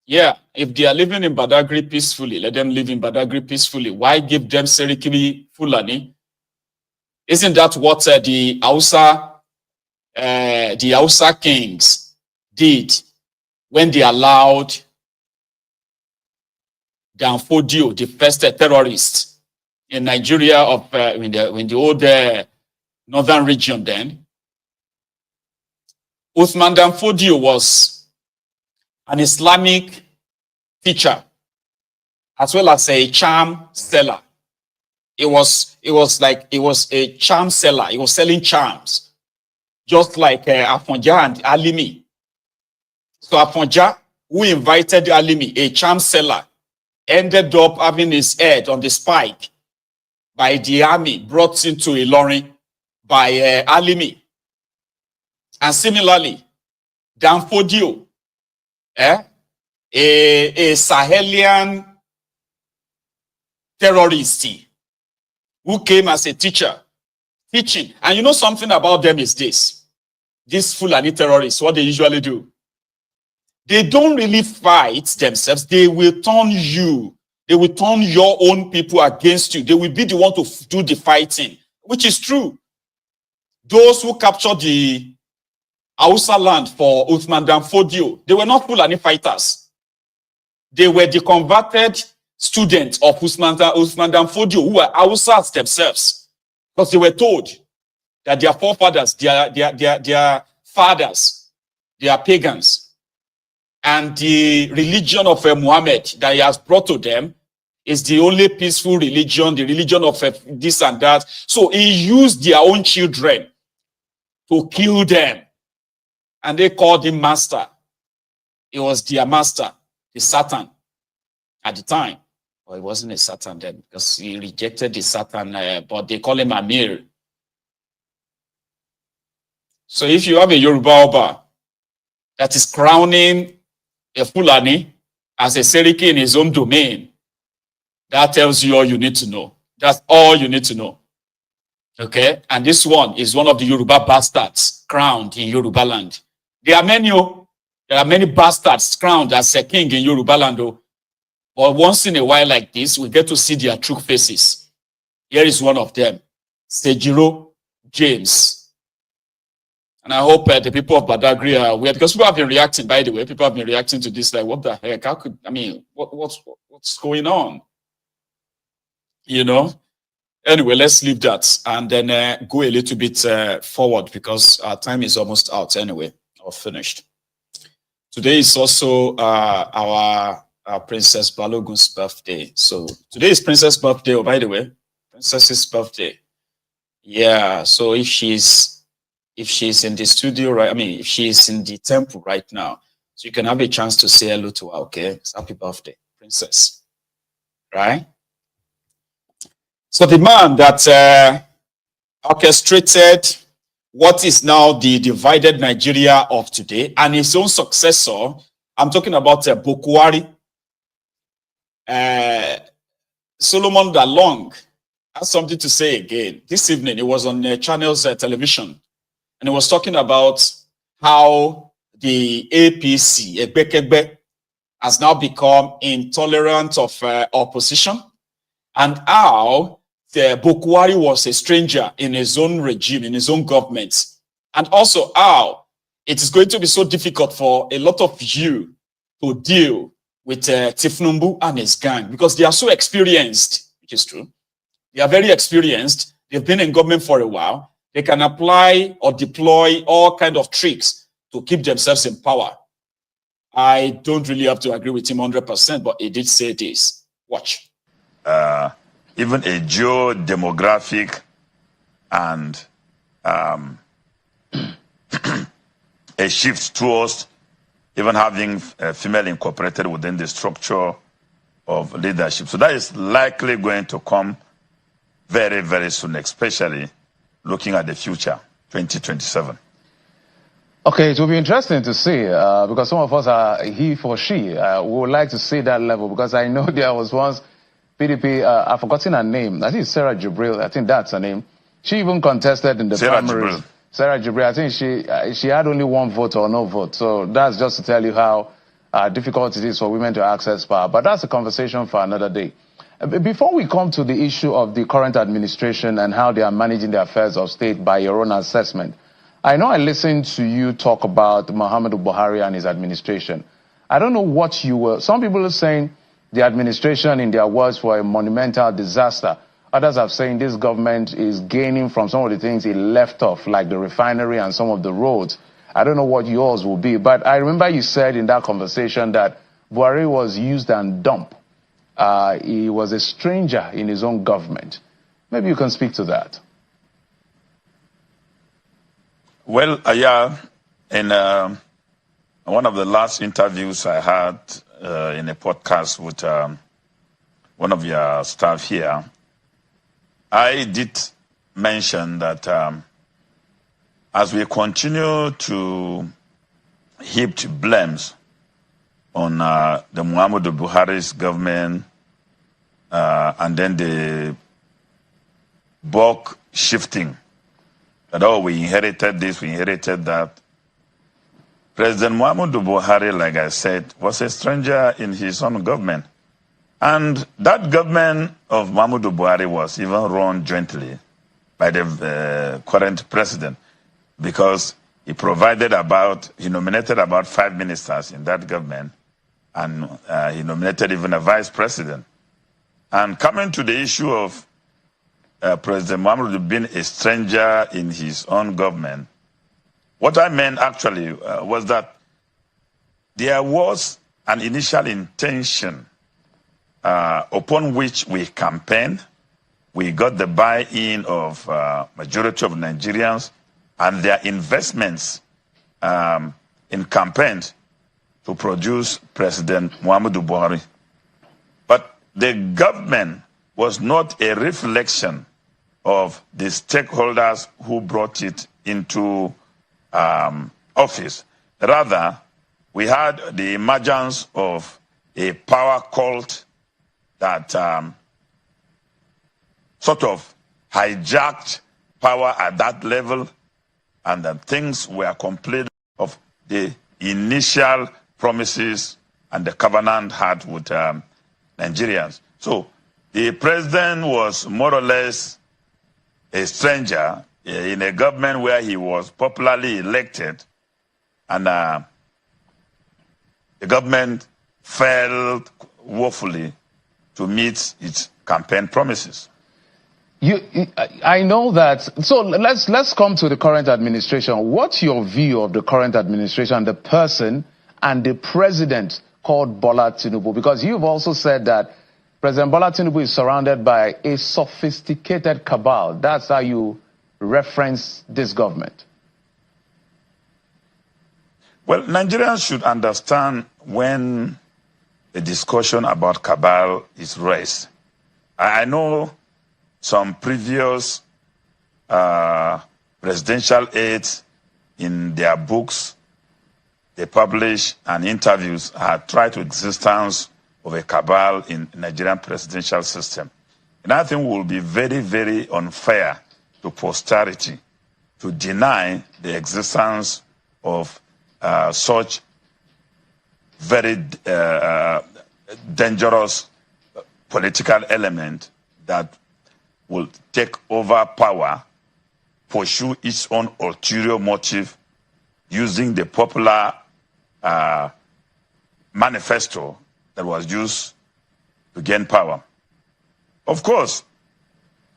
Yeah, if they are living in Badagry peacefully, let them live in Badagry peacefully. Why give them Seriki Fulani? Isn't that what the Hausa kings did when they allowed Danfodio, the first terrorist in Nigeria of in the old northern region then? Uthman Danfodio was an Islamic teacher as well as a charm seller. It was a charm seller. He was selling charms, just like Afonja and Alimi. So Afonja, who invited Alimi, a charm seller, ended up having his head on the spike by the army brought into Ilorin by Alimi. And similarly, Danfodio, a Sahelian terrorist who came as a teacher, teaching. And you know something about them is this. These Fulani terrorists, what they usually do, they don't really fight themselves. They will turn you. They will turn your own people against you. They will be the one to do the fighting, which is true. Those who captured the Hausa land for Uthman Danfodio, they were not Fulani fighters. They were the converted students of Uthman Danfodio who were Hausas themselves. Because they were told that their forefathers, their fathers, they are pagans. And the religion of Muhammad that he has brought to them is the only peaceful religion, the religion of this and that. So he used their own children to kill them. And they called him master. He was their master, the Satan, at the time. Well, he wasn't a Satan then, because he rejected the Satan, but they call him Amir. So if you have a Yoruba Oba that is crowning a Fulani as a Seriki in his own domain, that tells you all you need to know. That's all you need to know. Okay? And this one is one of the Yoruba bastards crowned in Yoruba land. There are many bastards crowned as a king in Yoruba land. But once in a while like this, we get to see their true faces. Here is one of them, Sejiro James. And I hope the people of Badagry are aware, because people have been reacting, by the way. People have been reacting to this, like, what the heck? How could, I mean, what's going on? You know? Anyway, let's leave that and then go a little bit forward, because our time is almost out anyway, or finished. Today is also our Princess Balogun's birthday. So today is Princess' birthday, oh, by the way. Princess's birthday. Yeah, so if she's in the studio, right? I mean, if she's in the temple right now, so you can have a chance to say hello to her, okay? It's happy birthday, Princess. Right? So the man that orchestrated what is now the divided Nigeria of today and his own successor, I'm talking about Bokwari. Solomon Dalong has something to say again. This evening, it was on Channel's television, and he was talking about how the APC, Egbekegbe, has now become intolerant of opposition, and how Bokwari was a stranger in his own regime, in his own government, and also how it is going to be so difficult for a lot of you to deal with Tinubu and his gang, because they are so experienced, which is true. They are very experienced. They've been in government for a while. They can apply or deploy all kinds of tricks to keep themselves in power. I don't really have to agree with him 100%, but he did say this. Watch. Even a geo-demographic and a shift towards even having female incorporated within the structure of leadership. So that is likely going to come very, very soon, especially looking at the future, 2027. Okay, it will be interesting to see because some of us are he for she. We would like to see that level, because I know there was once PDP, I've forgotten her name. I think it's Sarah Jibril. I think that's her name. She even contested in the primaries. Sarah Jibril, I think she had only one vote or no vote. So that's just to tell you how difficult it is for women to access power. But that's a conversation for another day. Before we come to the issue of the current administration and how they are managing the affairs of state by your own assessment, I know I listened to you talk about Muhammadu Buhari and his administration. I don't know what you were. Some people are saying the administration, in their words, were a monumental disaster. Others are saying this government is gaining from some of the things it left off, like the refinery and some of the roads. I don't know what yours will be, but I remember you said in that conversation that Buhari was used and dumped. He was a stranger in his own government. Maybe you can speak to that. Well, yeah, in one of the last interviews I had in a podcast with one of your staff here, I did mention that as we continue to heap blames on the Muhammadu Buhari's government and then the bulk shifting, that, oh, we inherited this, we inherited that. President Muhammadu Buhari, like I said, was a stranger in his own government. And that government of Muhammadu Buhari was even run jointly by the current president, because he nominated about 5 ministers in that government, and he nominated even a vice president. And coming to the issue of President Muhammadu being a stranger in his own government, what I meant actually was that there was an initial intention upon which we campaigned. We got the buy-in of majority of Nigerians and their investments in campaigns to produce President Muhammadu Buhari. But the government was not a reflection of the stakeholders who brought it into office. Rather, we had the emergence of a power cult that sort of hijacked power at that level, and that things were complete of the initial promises and the covenant had with Nigerians. So the president was more or less a stranger in a government where he was popularly elected, and the government failed woefully to meet its campaign promises. I know that. So let's come to the current administration. What's your view of the current administration, the person and the president called Bola Tinubu? Because you've also said that President Bola Tinubu is surrounded by a sophisticated cabal. That's how you reference this government. Well, Nigerians should understand when a discussion about cabal is raised. I know some previous presidential aides in their books they publish and interviews had tried to existence of a cabal in Nigerian presidential system. And I think will be very, very unfair to posterity to deny the existence of such very dangerous political element that will take over power, pursue its own ulterior motive using the popular manifesto that was used to gain power. Of course,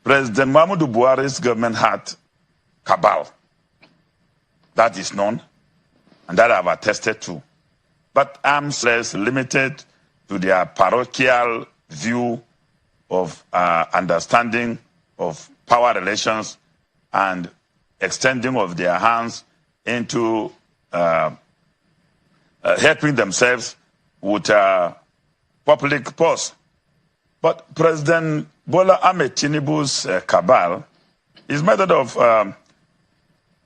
President Muhammadu Buhari's government had cabal. That is known, and that I've attested to. But I'm less limited to their parochial view of understanding of power relations and extending of their hands into helping themselves with public purse. But President Bola Ahmed Tinubu's cabal is made of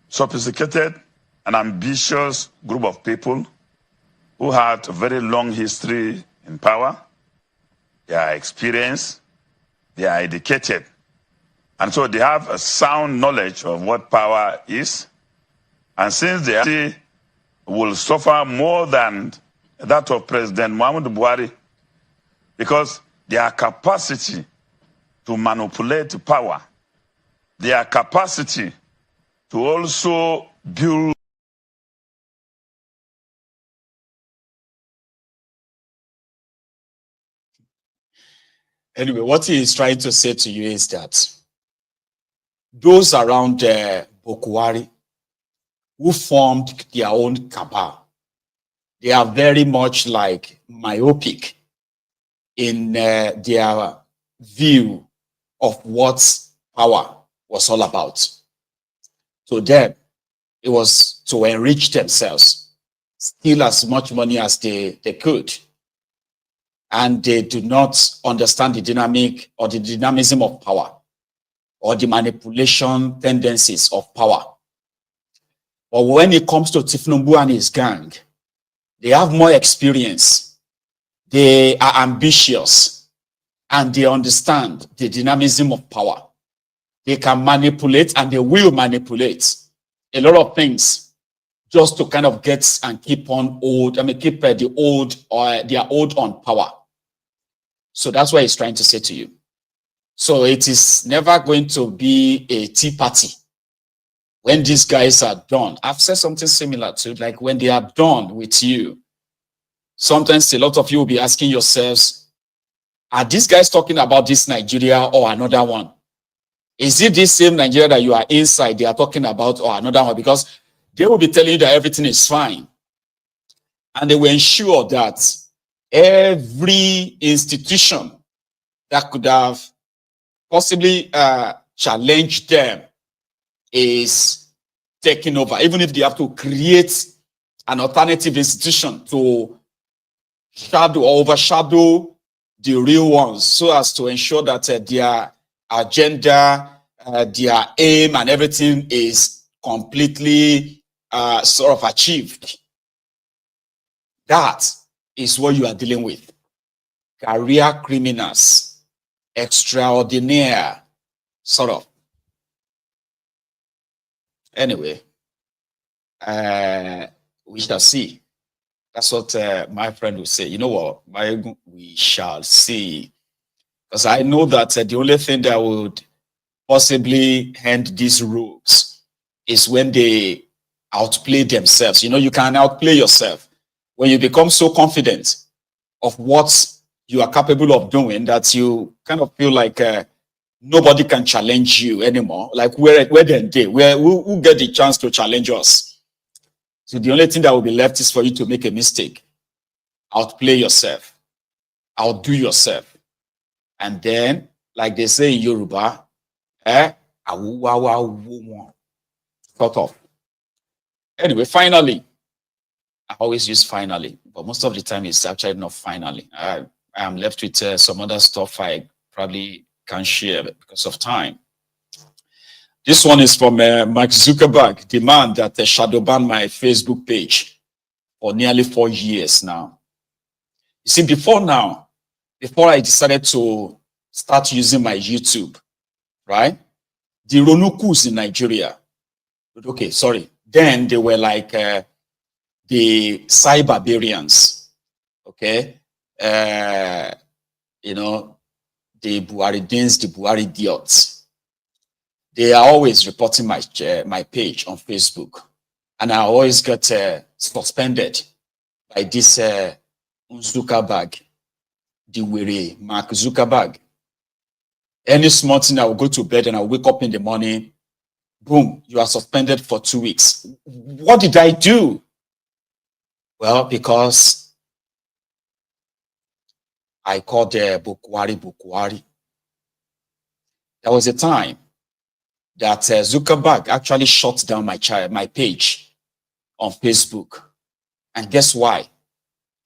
sophisticated and ambitious group of people who had a very long history in power. They are experienced, they are educated, and so they have a sound knowledge of what power is. And since they will suffer more than that of President Muhammadu Buhari, because their capacity to manipulate power, their capacity to also build Anyway, what he is trying to say to you is that those around Bokwari who formed their own cabal, they are very much like myopic in their view of what power was all about. To them, it was to enrich themselves, steal as much money as they could. And they do not understand the dynamic or the dynamism of power or the manipulation tendencies of power. But when it comes to Tinubu and his gang, they have more experience. They are ambitious and they understand the dynamism of power. They can manipulate and they will manipulate a lot of things just to kind of get and keep on keep the old or their old on power. So that's what he's trying to say to you. So it is never going to be a tea party when these guys are done. I've said something similar to like when they are done with you. Sometimes a lot of you will be asking yourselves, are these guys talking about this Nigeria or another one? Is it this same Nigeria that you are inside they are talking about or another one? Because they will be telling you that everything is fine. And they will ensure that every institution that could have possibly challenged them is taken over, even if they have to create an alternative institution to shadow or overshadow the real ones so as to ensure that their agenda, their aim and everything is completely sort of achieved. That is what you are dealing with. Career criminals, extraordinaire, sort of. Anyway, we shall see. That's what my friend will say. You know what, Maiyegun, we shall see. Because I know that the only thing that would possibly end these rogues is when they outplay themselves. You know, you can outplay yourself. When you become so confident of what you are capable of doing that you kind of feel like nobody can challenge you anymore. Like where then they? Who get the chance to challenge us? So the only thing that will be left is for you to make a mistake, outplay yourself, outdo yourself, and then, like they say in Yoruba, sort of. Anyway, finally. I always use finally, but most of the time it's actually not finally. I am left with some other stuff I probably can't share because of time. This one is from Mark Zuckerberg, the man that shadow banned my Facebook page for nearly 4 years now. You see, before now, before I decided to start using my YouTube, right? The Ronukus in Nigeria. Okay, sorry. Then they were like the cyberbarians. Okay. You know, the Buharidians, the Buharidients. They are always reporting my page on Facebook. And I always get suspended by this Zuckerberg, the weary Mark Zuckerberg. Any small thing, I will go to bed and I'll wake up in the morning. Boom, you are suspended for 2 weeks. What did I do? Well, because I called Bukwari. There was a time that Zuckerberg actually shut down my page on Facebook. And guess why?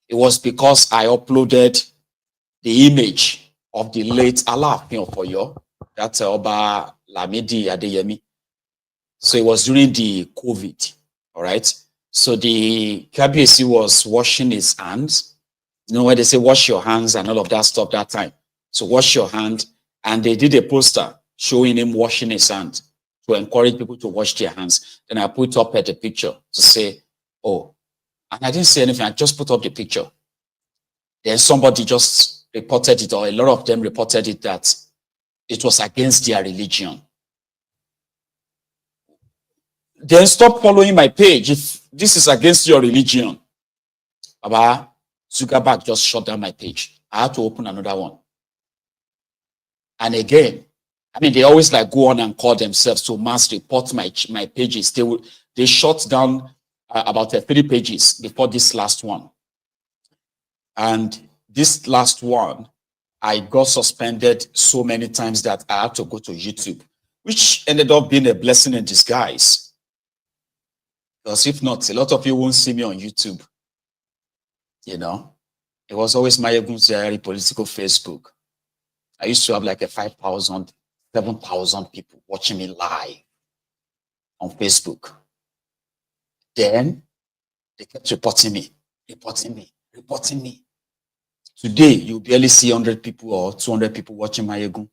It was because I uploaded the image of the late Alaafin of Oyo, that's Oba Lamidi Adeyemi. So it was during the COVID, all right? So the KBC was washing his hands. You know, when they say wash your hands and all of that stuff that time. So wash your hand. And they did a poster showing him washing his hands to encourage people to wash their hands. Then I put up the picture to say, oh, and I didn't say anything. I just put up the picture. Then somebody just reported it, or a lot of them reported it, that it was against their religion. Then stop following my page if this is against your religion. Baba, Zuckerberg just shut down my page. I had to open another one. And again, I mean, they always like go on and call themselves to mass report my pages. They shut down about 3 pages before this last one. And this last one, I got suspended so many times that I had to go to YouTube, which ended up being a blessing in disguise. Because if not, a lot of you won't see me on YouTube. You know, it was always MaiyegunsDiary Politico Facebook. I used to have like a 5,000, 7,000 people watching me live on Facebook. Then they kept reporting me. Today, you barely see 100 people or 200 people watching Maiyegun.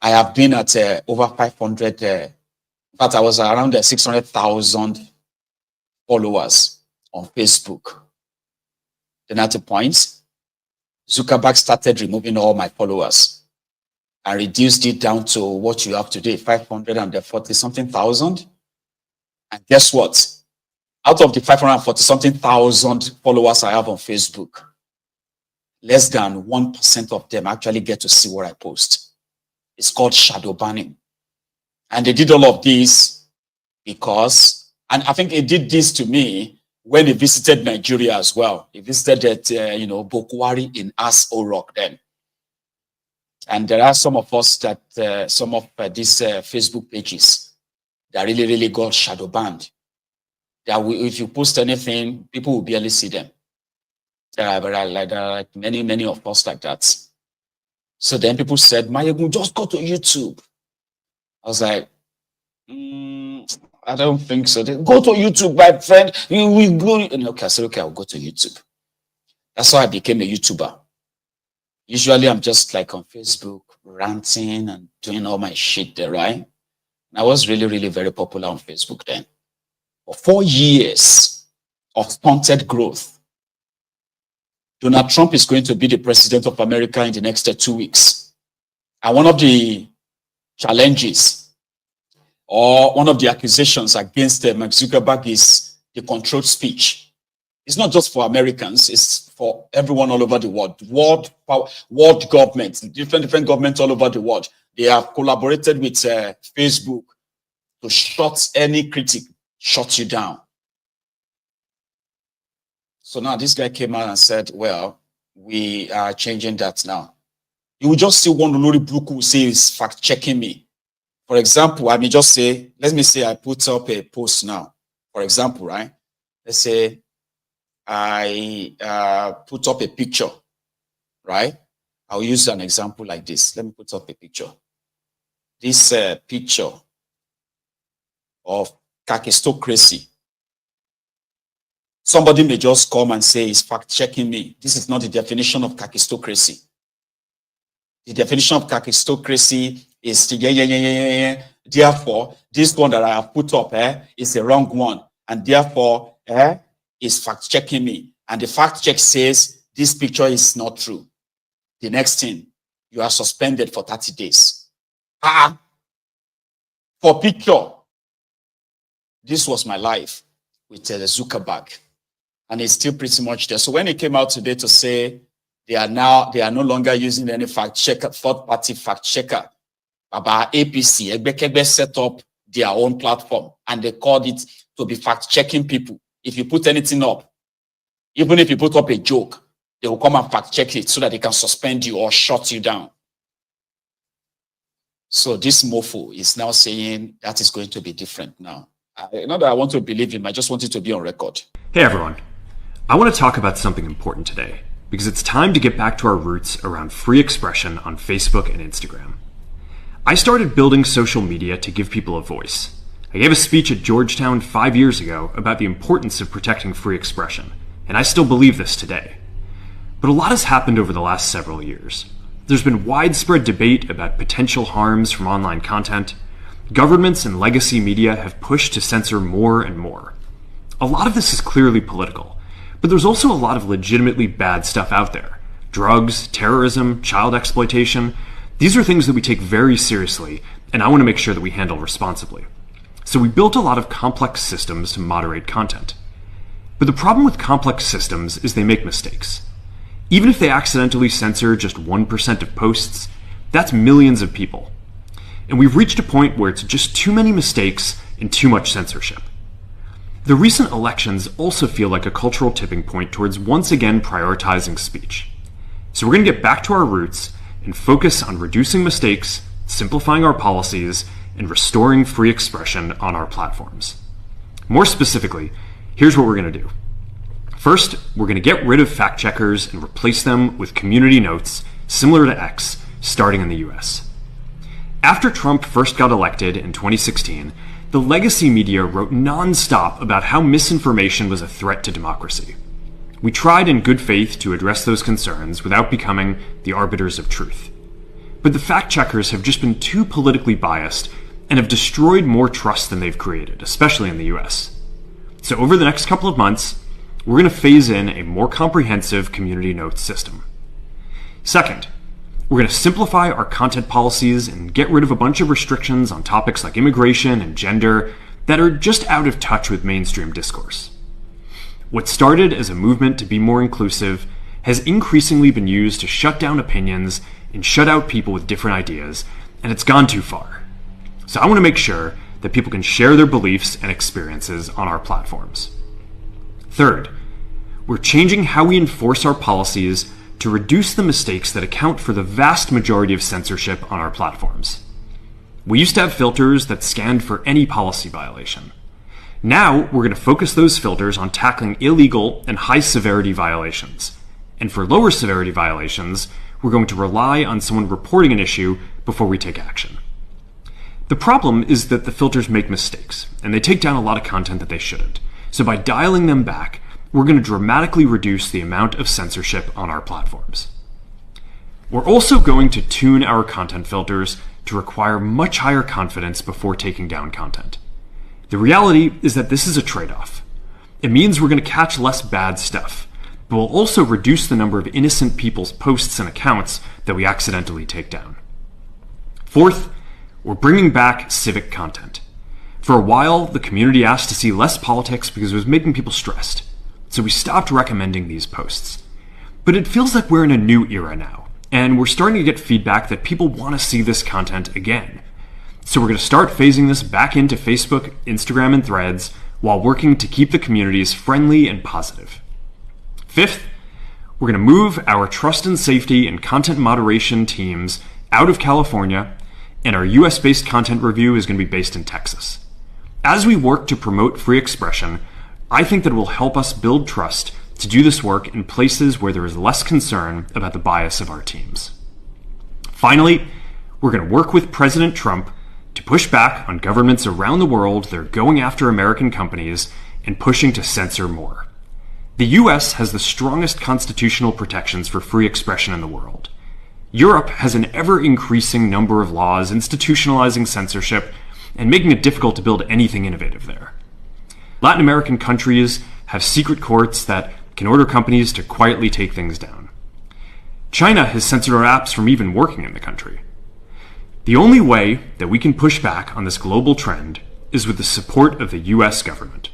I have been at over 500, in fact, I was around 600,000 followers on Facebook. Then at a point, Zuckerberg started removing all my followers and reduced it down to what you have today, 540-something thousand. And guess what? Out of the 540-something thousand followers I have on Facebook, less than 1% of them actually get to see what I post. It's called shadow banning. And they did all of this because, and I think they did this to me when he visited Nigeria as well. He visited at, Bokwari in Aso Rock then. And there are some of us that, some of these Facebook pages that really got shadow banned. That if you post anything, people will barely see them. There are like many of us like that. So then people said, Maiyegun, just go to YouTube. I was like, I don't think so. They, go to YouTube, my friend. You will go. And okay, I said, okay, I'll go to YouTube. That's how I became a YouTuber. Usually I'm just like on Facebook, ranting and doing all my shit there, right? And I was really very popular on Facebook then. For 4 years of stunted growth, Donald Trump is going to be the president of America in the next 2 weeks. And one of the challenges or one of the accusations against Mark Zuckerberg is the controlled speech. It's not just for Americans, it's for everyone all over the world. World governments, different governments all over the world. They have collaborated with Facebook to shut any critic, shut you down. So now this guy came out and said, well, we are changing that now. You will just see one Lori Brook who says fact checking me. For example, I may just say, let me say I put up a post now. For example, right? Let's say I put up a picture, right? I'll use an example like this. Let me put up a picture. This picture of kakistocracy. Somebody may just come and say, he's fact-checking me. This is not the definition of kakistocracy. The definition of kakistocracy is, therefore, this one that I have put up is the wrong one. And therefore, is fact-checking me. And the fact-check says, this picture is not true. The next thing, you are suspended for 30 days. For picture. This was my life with the Zuckerberg. And it's still pretty much there. So when it came out today to say they are no longer using any fact checker, third-party fact checker, about APC, Ebekebe set up their own platform and they called it to be fact-checking people. If you put anything up, even if you put up a joke, they will come and fact-check it so that they can suspend you or shut you down. So this mofo is now saying that is going to be different now. Not that I want to believe him, I just want it to be on record. Hey everyone. I want to talk about something important today, because it's time to get back to our roots around free expression on Facebook and Instagram. I started building social media to give people a voice. I gave a speech at Georgetown 5 years ago about the importance of protecting free expression, and I still believe this today. But a lot has happened over the last several years. There's been widespread debate about potential harms from online content. Governments and legacy media have pushed to censor more and more. A lot of this is clearly political. But there's also a lot of legitimately bad stuff out there. Drugs, terrorism, child exploitation. These are things that we take very seriously, and I want to make sure that we handle responsibly. So we built a lot of complex systems to moderate content. But the problem with complex systems is they make mistakes. Even if they accidentally censor just 1% of posts, that's millions of people. And we've reached a point where it's just too many mistakes and too much censorship. The recent elections also feel like a cultural tipping point towards once again prioritizing speech. So we're going to get back to our roots and focus on reducing mistakes, simplifying our policies, and restoring free expression on our platforms. More specifically, here's what we're going to do. First, we're going to get rid of fact checkers and replace them with community notes similar to X, starting in the US. After Trump first got elected in 2016, the legacy media wrote non-stop about how misinformation was a threat to democracy. We tried in good faith to address those concerns without becoming the arbiters of truth. But the fact-checkers have just been too politically biased and have destroyed more trust than they've created, especially in the US. So over the next couple of months, we're going to phase in a more comprehensive community notes system. Second, we're going to simplify our content policies and get rid of a bunch of restrictions on topics like immigration and gender that are just out of touch with mainstream discourse. What started as a movement to be more inclusive has increasingly been used to shut down opinions and shut out people with different ideas, and it's gone too far. So I want to make sure that people can share their beliefs and experiences on our platforms. Third, we're changing how we enforce our policies to reduce the mistakes that account for the vast majority of censorship on our platforms. We used to have filters that scanned for any policy violation. Now, we're going to focus those filters on tackling illegal and high-severity violations. And for lower severity violations, we're going to rely on someone reporting an issue before we take action. The problem is that the filters make mistakes, and they take down a lot of content that they shouldn't. So by dialing them back, we're going to dramatically reduce the amount of censorship on our platforms. We're also going to tune our content filters to require much higher confidence before taking down content. The reality is that this is a trade-off. It means we're going to catch less bad stuff, but we'll also reduce the number of innocent people's posts and accounts that we accidentally take down. Fourth, we're bringing back civic content. For a while, the community asked to see less politics because it was making people stressed. So we stopped recommending these posts. But it feels like we're in a new era now, and we're starting to get feedback that people want to see this content again. So we're going to start phasing this back into Facebook, Instagram, and Threads while working to keep the communities friendly and positive. Fifth, we're going to move our trust and safety and content moderation teams out of California, and our US-based content review is going to be based in Texas. As we work to promote free expression, I think that it will help us build trust to do this work in places where there is less concern about the bias of our teams. Finally, we're going to work with President Trump to push back on governments around the world that are going after American companies and pushing to censor more. The US has the strongest constitutional protections for free expression in the world. Europe has an ever-increasing number of laws institutionalizing censorship and making it difficult to build anything innovative there. Latin American countries have secret courts that can order companies to quietly take things down. China has censored our apps from even working in the country. The only way that we can push back on this global trend is with the support of the US government.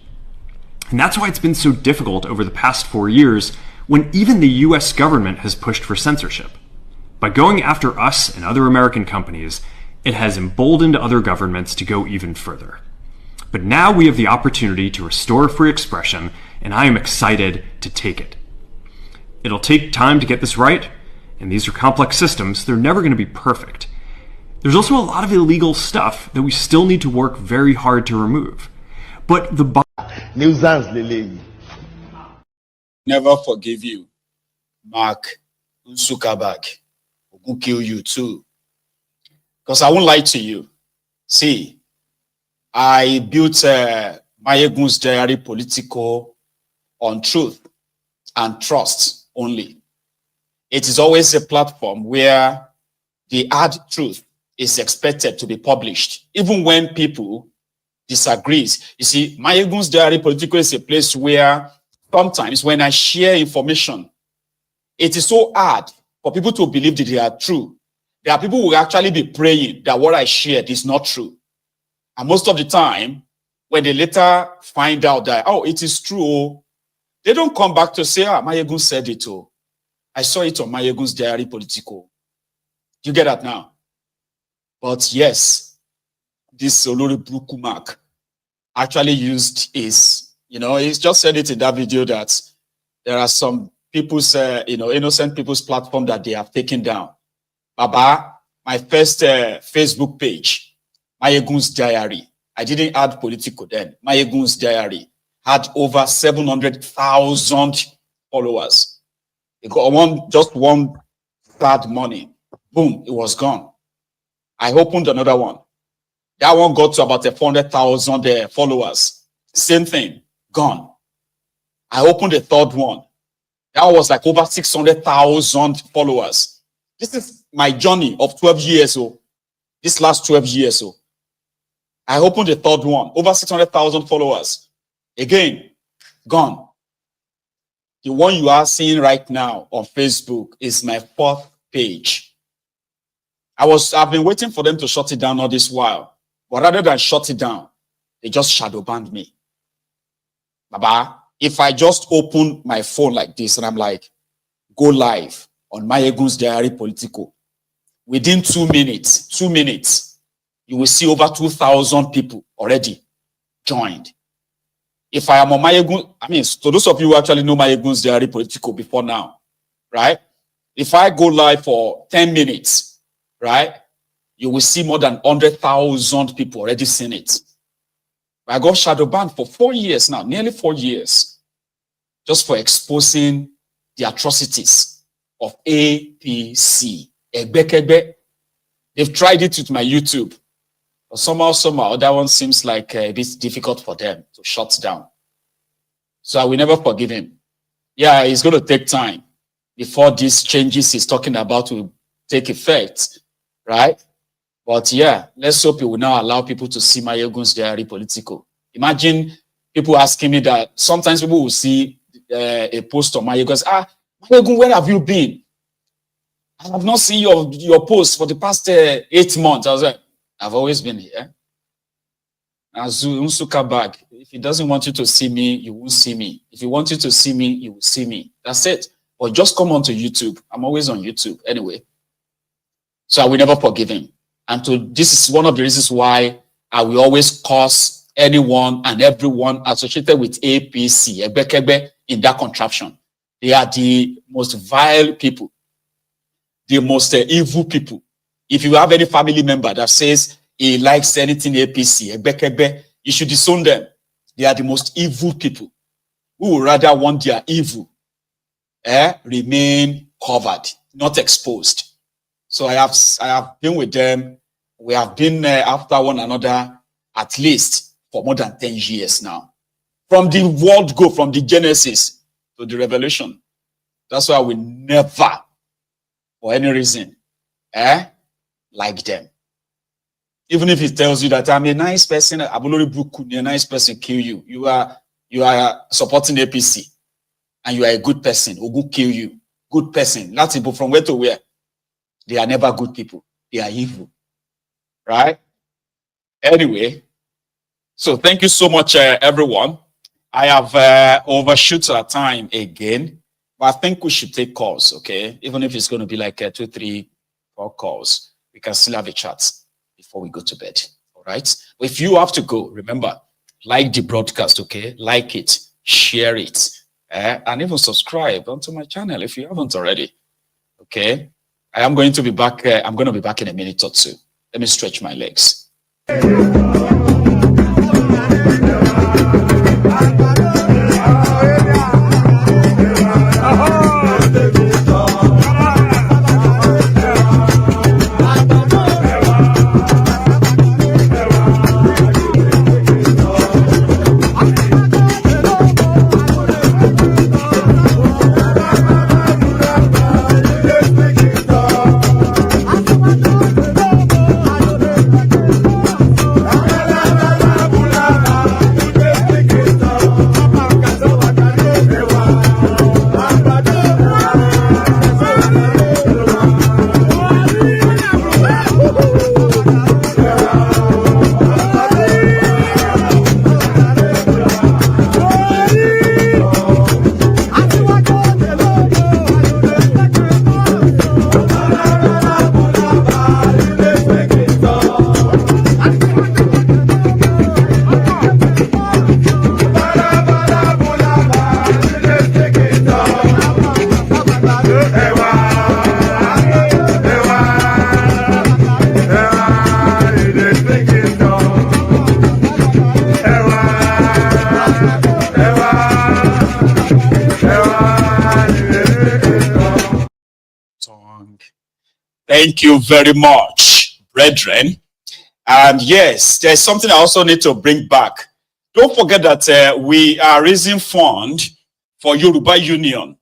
And that's why it's been so difficult over the past 4 years when even the US government has pushed for censorship. By going after us and other American companies, it has emboldened other governments to go even further. But now we have the opportunity to restore free expression, and I am excited to take it. It'll take time to get this right, and these are complex systems. They're never going to be perfect. There's also a lot of illegal stuff that we still need to work very hard to remove. But the never forgive you, Mark Zuckerberg. Who kill you too? Because I won't lie to you. See, I built MaiyegunsDiary Politico on truth and trust only. It is always a platform where the hard truth is expected to be published, even when people disagree. You see, MaiyegunsDiary Politico is a place where sometimes when I share information, it is so hard for people to believe that they are true. There are people who will actually be praying that what I shared is not true. And most of the time, when they later find out that, oh, it is true, they don't come back to say, ah, Maiyegun said it. Oh, I saw it on MaiyegunsDiary Politico. You get that now? But yes, this Olori Bruku Mark actually used his, he's just said it in that video that there are some people's, innocent people's platform that they have taken down. Baba, my first Facebook page, MaiyegunsDiary. I didn't add Politico then. MaiyegunsDiary had over 700,000 followers. It got just one bad money. Boom, it was gone. I opened another one. That one got to about 400,000 followers. Same thing, gone. I opened a third one. That was like over 600,000 followers. This is my journey of 12 years old. This last 12 years old. I opened a third one, over 600,000 followers. Again, gone. The one you are seeing right now on Facebook is my fourth page. I've been waiting for them to shut it down all this while. But rather than shut it down, they just shadow banned me. Baba, if I just open my phone like this and I'm like, go live on MaiyegunsDiary Politico, within 2 minutes, you will see over 2,000 people already joined. If I am on Maiyegun, so those of you who actually know MaiyegunsDiary Politico before now, right? If I go live for 10 minutes, right, you will see more than 100,000 people already seen it. I got shadow banned for 4 years now, nearly 4 years, just for exposing the atrocities of APC. They've tried it with my YouTube, but somehow that one seems like a bit difficult for them to shut down. So I will never forgive him. Yeah, it's going to take time before these changes he's talking about will take effect, right? But yeah, let's hope it will now allow people to see MaiyegunsDiary Politico. Imagine people asking me that. Sometimes people will see a post on Maiyegun. Maiyegun, where have you been? I have not seen your post for the past 8 months. I was like, I've always been here. Zuckerberg, if he doesn't want you to see me, you won't see me. If he wants you to see me, you will see me. That's it. Or just come onto YouTube. I'm always on YouTube anyway. So I will never forgive him. And this is one of the reasons why I will always curse anyone and everyone associated with APC, Ebekebe, in that contraption. They are the most vile people, the most evil people. If you have any family member that says he likes anything APC, Ebekebe, you should disown them. They are the most evil people who would rather want their evil remain covered, not exposed. So I have been with them. We have been after one another at least for more than 10 years now. From the world go, from the Genesis, to the revolution. That's why we never, for any reason, like them. Even if he tells you that I'm a nice person, Abulori Buku, a nice person, kill you. You are supporting APC, and you are a good person. Ogu kill you. Good person. Not people from where to where. They are never good people. They are evil. Right? Anyway, so thank you so much, everyone. I have overshoot our time again, but I think we should take calls, okay? Even if it's going to be like 2, 3, 4 calls, we can still have a chat before we go to bed, all right? If you have to go, remember, like the broadcast, okay? Like it, share it, and even subscribe onto my channel if you haven't already, okay? I am going to be back. I'm going to be back in a minute or two. Let me stretch my legs. Thank you very much, brethren. And yes, there's something I also need to bring back. Don't forget that we are raising fund for Yoruba Union,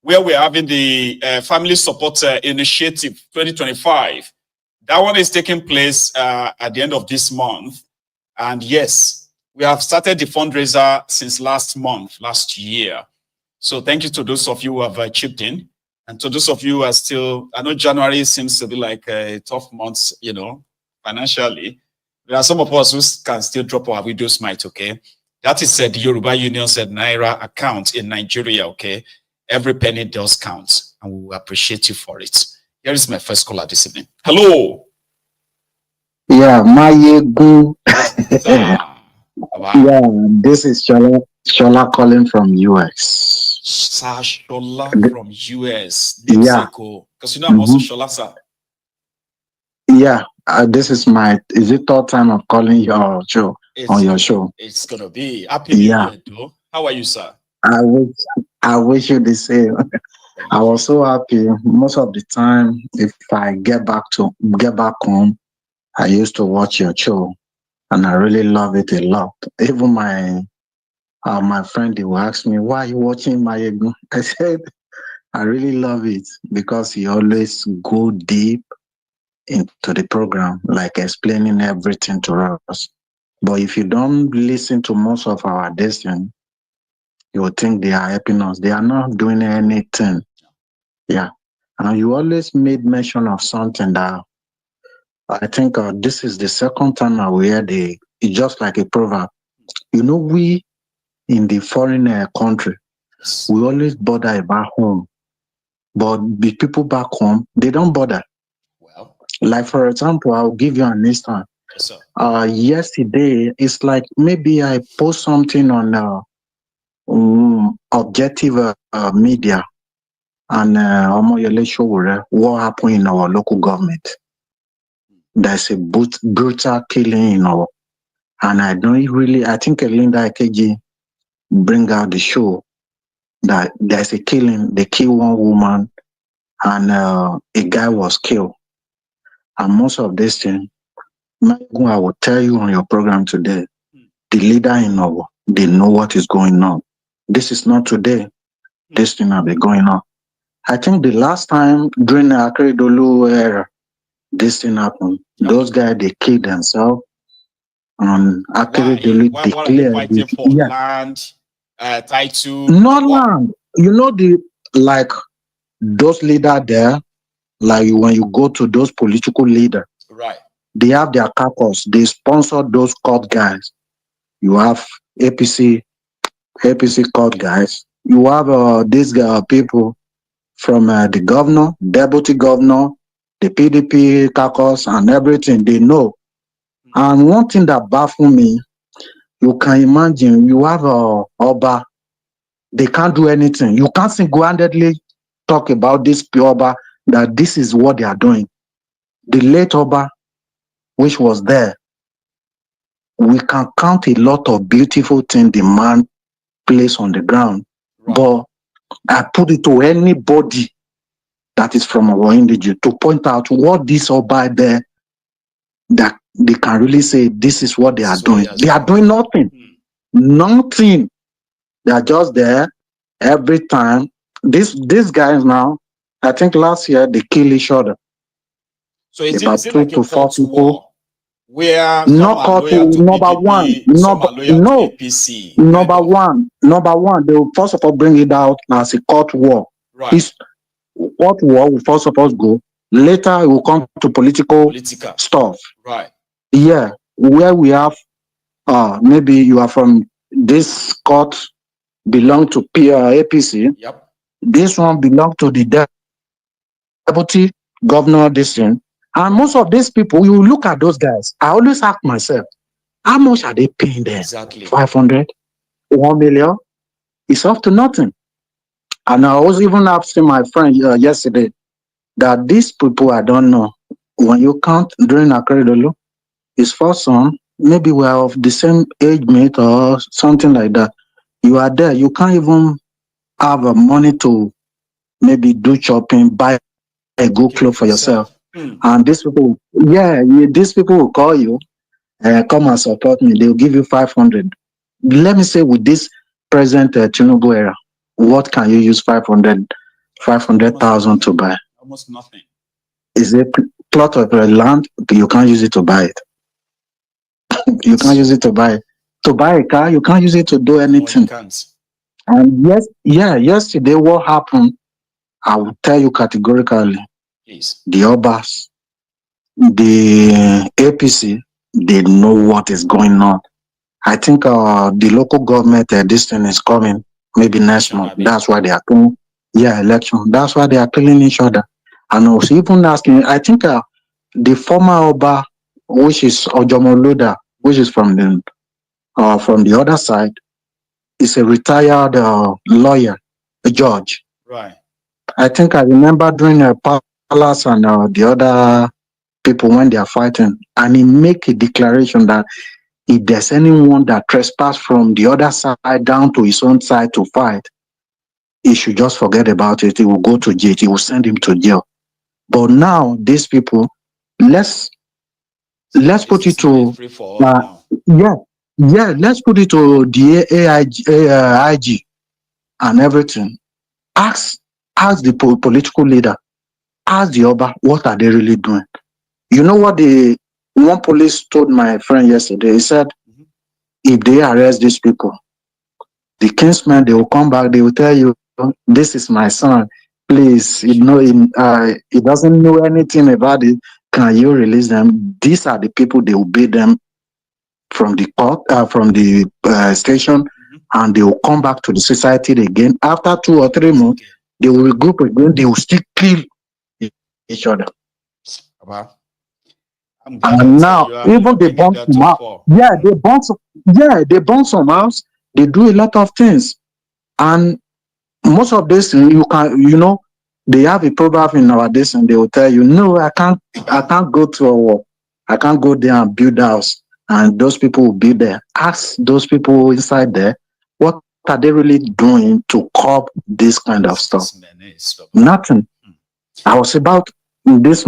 where we're having the Family Support Initiative 2025. That one is taking place at the end of this month. And yes, we have started the fundraiser since last year. So thank you to those of you who have chipped in. And to those of you who are still, I know January seems to be like a tough month, you know, financially. There are some of us who can still drop our videos, might, okay? That is the Yoruba Union said Naira account in Nigeria, okay? Every penny does count, and we will appreciate you for it. Here is my first caller this evening. Hello. Yeah, Maiyegun. Yeah, this is Shola calling from US. Shola from US. Yeah. Because you know I'm also Shola, sir. Yeah, this is is it third time of calling your show on your show? It's gonna be happy New Year, though. How are you, sir? I wish you the same. I was so happy. Most of the time, if I get back home, I used to watch your show, and I really love it a lot. Even my friend, he will ask me, why are you watching Maiyegun? I said, I really love it because he always go deep into the program, like explaining everything to us. But if you don't listen to most of our destiny, you will think they are helping us. They are not doing anything. Yeah. And you always made mention of something that I think this is the second time I will hear it's just like a proverb. You know, we in the foreign country, we always bother about home. But the people back home, they don't bother. Well, like, for example, I'll give you an instance. Yes, sir. Yesterday, it's like maybe I post something on objective media and what happened in our local government. There's a brutal killing in our, and I think Linda Akeji bring out the show that there's a killing, they kill one woman and a guy was killed. And most of this thing, I will tell you on your program today, the leader in our, they know what is going on. This is not today. this thing have been going on. I think the last time during the Akeredolu era, this thing happened. Those guys, they killed themselves. And Akeredolu Why are they declared, fighting for land, title? no land. You know, like those leaders there, like when you go to those political leaders, Right. they have their caucus. They sponsor those court guys. You have APC court guys. You have these people from the governor, deputy governor, the PDP caucus, and everything. They know. And one thing that baffles me, you can imagine, you have a Oba, they can't do anything. You can't single-handedly talk about this Oba, that this is what they are doing. The late Oba, which was there, we can count a lot of beautiful things the man placed on the ground. Right. But I put it to anybody that is from our indigenous to point out what this Oba there, that they can really say this is what they are doing. They are doing nothing. Nothing. They are just there every time. These guys now, I think last year they kill each other. So is about it like 2 to 4 people. War where not loyal to number PDP, one, to APC? Number one, they will first of all bring it out as a court war. Right. This court war will first of all go. Later, it will come to political stuff. Right. Yeah, where we have, maybe you are from this court, belong to APC. Yep. This one belong to the deputy governor, this thing. And most of these people, you look at those guys, I always ask myself, how much are they paying them? Exactly. 500, 1 million? It's up to nothing. And I was even asking my friend yesterday that these people, I don't know, when you count during Akeredolu, his first son, maybe we are of the same age mate or something like that. You are there, you can't even have money to maybe do shopping, buy a good clothes for yourself. And these people, these people will call you, come and support me. They'll give you 500. Let me say, with this present Tinubu era, what can you use 500,000 to buy? Almost nothing. Is a plot of land? You can't use it to buy it. You can't use it to buy it. To buy a car, you can't use it to do anything. No, you can't. And yesterday, what happened? I will tell you categorically. Please. The Obas, the APC, they know what is going on. I think the local government, this thing is coming maybe next month. That's why they are killing. Election. That's why they are killing each other. And I was even asking, I think the former Oba, which is Ojomoluda, which is from the other side, is a retired lawyer, a judge. Right. I think I remember during Palace and the other people when they are fighting, and he make a declaration that if there's anyone that trespass from the other side down to his own side to fight, he should just forget about it. He will go to jail. He will send him to jail. But now these people, let's put it to let's put it to the IG and everything. Ask the political leader. Ask the Oba, what are they really doing? You know what one police told my friend yesterday? He said, if they arrest these people, the kinsmen, they will come back, they will tell you, this is my son. Please, he doesn't know anything about it. Can you release them? These are the people, they obey them from the court, from the station, and they will come back to the society again. After 2 or 3 months, they will regroup again, they will still kill each other. Wow. And now, even they bomb some house. They bomb some house. They do a lot of things. And most of this, they have a proverb in our days, and they will tell you, no, I can't go to a war. I can't go there and build a house. And those people will be there. Ask those people inside there, what are they really doing to curb this kind of stuff? Nothing. I was about this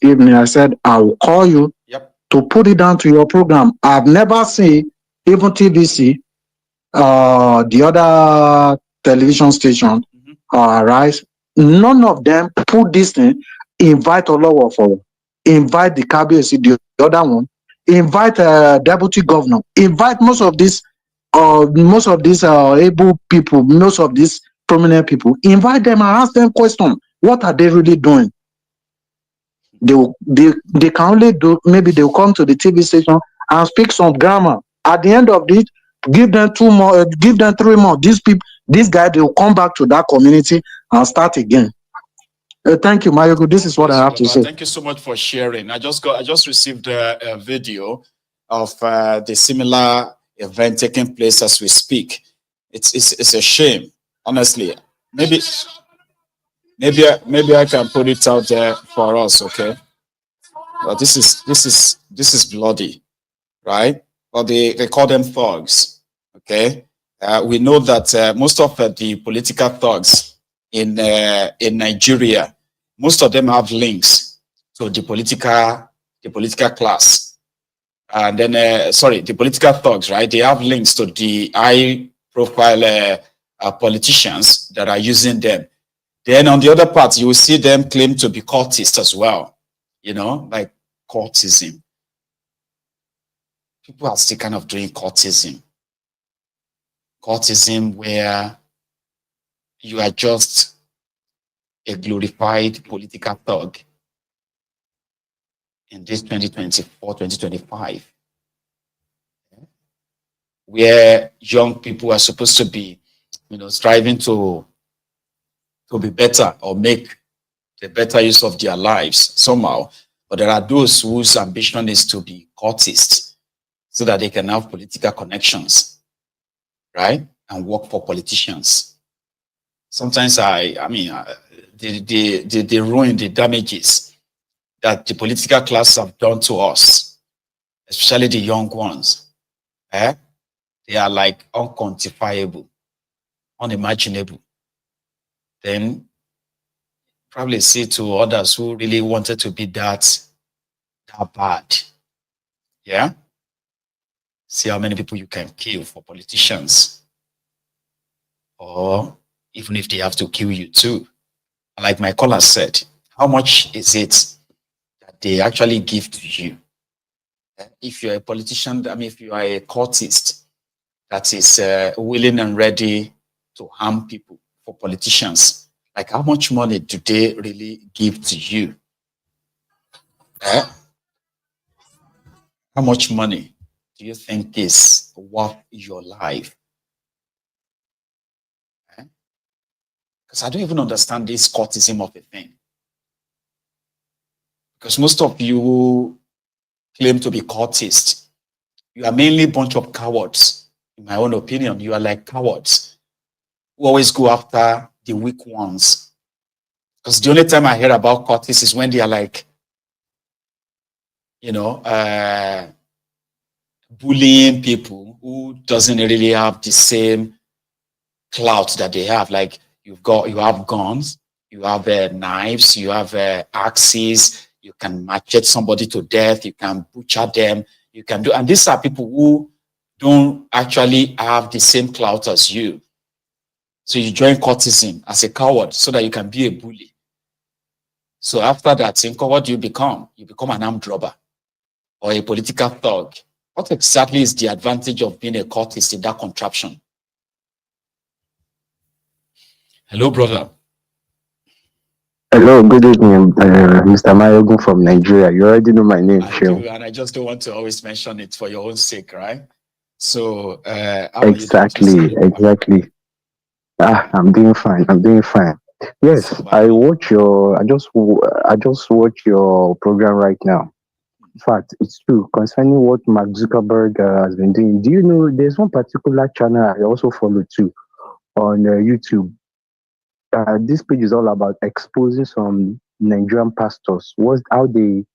evening, I said, I will call you to put it down to your program. I've never seen, even TVC, the other television station arise. None of them put this thing, invite Olowo for, invite the KBC, the other one, invite deputy governor, invite most of these able people, most of these prominent people, invite them and ask them questions. What are they really doing? They can only do, maybe they'll come to the TV station and speak some grammar. At the end of it, give them 2 more, give them 3 more. These guys, they'll come back to that community and start again. Thank you, Maiyegun. This is what I have to say. Thank you so much for sharing. I just received a video of the similar event taking place as we speak. It's a shame, honestly. Maybe I can put it out there for us, okay? But this is bloody, right? Well, they call them thugs, okay? We know that most of the political thugs in Nigeria, most of them have links to the political class, and then the political thugs, right? They have links to the high-profile politicians that are using them. Then on the other part, you will see them claim to be cultists as well, you know, like cultism. People are still kind of doing cultism. Cultism where you are just a glorified political thug in this 2024, 2025, where young people are supposed to be, you know, striving to be better or make the better use of their lives somehow. But there are those whose ambition is to be cultists so that they can have political connections, right? And work for politicians. Sometimes they ruin the damages that the political class have done to us, especially the young ones. They are like unquantifiable, unimaginable. Then probably see to others who really wanted to be that bad. Yeah? See how many people you can kill for politicians. Or even if they have to kill you too. Like my caller said, how much is it that they actually give to you? If you're a politician, if you are a cultist that is willing and ready to harm people for politicians, like how much money do they really give to you? How much money do you think is worth your life? Because I don't even understand this cultism of a thing. Because most of you who claim to be cultists, you are mainly a bunch of cowards. In my own opinion, you are like cowards who always go after the weak ones. Because the only time I hear about cultists is when they are like, you know, bullying people who doesn't really have the same clout that they have. Like you have guns, you have knives, you have axes, you can machete somebody to death, you can butcher them, you can do, and these are people who don't actually have the same clout as you. So you join cultism as a coward so that you can be a bully. So after that, what do you become? You become an armed robber or a political thug. What exactly is the advantage of being a cultist in that contraption? Hello, brother. Hello, good evening, Mr. Maiyegun from Nigeria. You already know my name, Phil. And I just don't want to always mention it for your own sake, right? So, exactly. I'm doing fine. Yes, I just watch your program right now. In fact, it's true concerning what Mark Zuckerberg has been doing. Do you know there's one particular channel I also follow too on YouTube? This page is all about exposing some Nigerian pastors. How they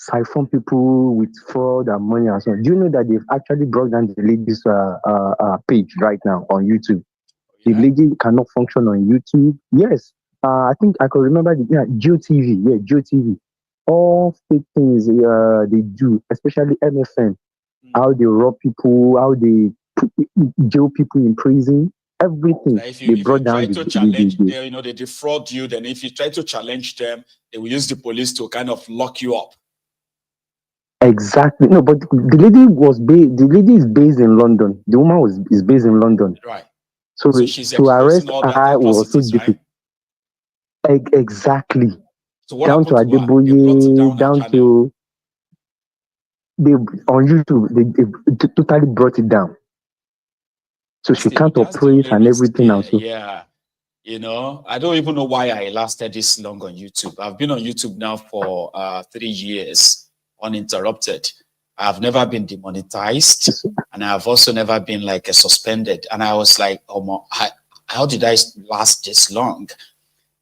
siphon people with fraud and money and so on. Do you know that they've actually brought down the lady's page right now on YouTube? The lady cannot function on YouTube. Yes, I think I can remember GeoTV. Yeah, GeoTV. All fake things they do, especially MFN. How they rob people, how they jail people in prison, everything. Like if you brought try down to challenge, they defraud you. Then if you try to challenge them, they will use the police to kind of lock you up. Exactly. No, but the lady was the lady is based in London. The woman is based in London. Right. So she's to arrest all her was so difficult. Right? Exactly. So what down to Adeboye, down to they on YouTube, they totally brought it down. So she can't operate and everything else. Yeah. You know, I don't even know why I lasted this long on YouTube. I've been on YouTube now for 3 years uninterrupted. I've never been demonetized, and I've also never been like suspended. And I was like, oh, how did I last this long?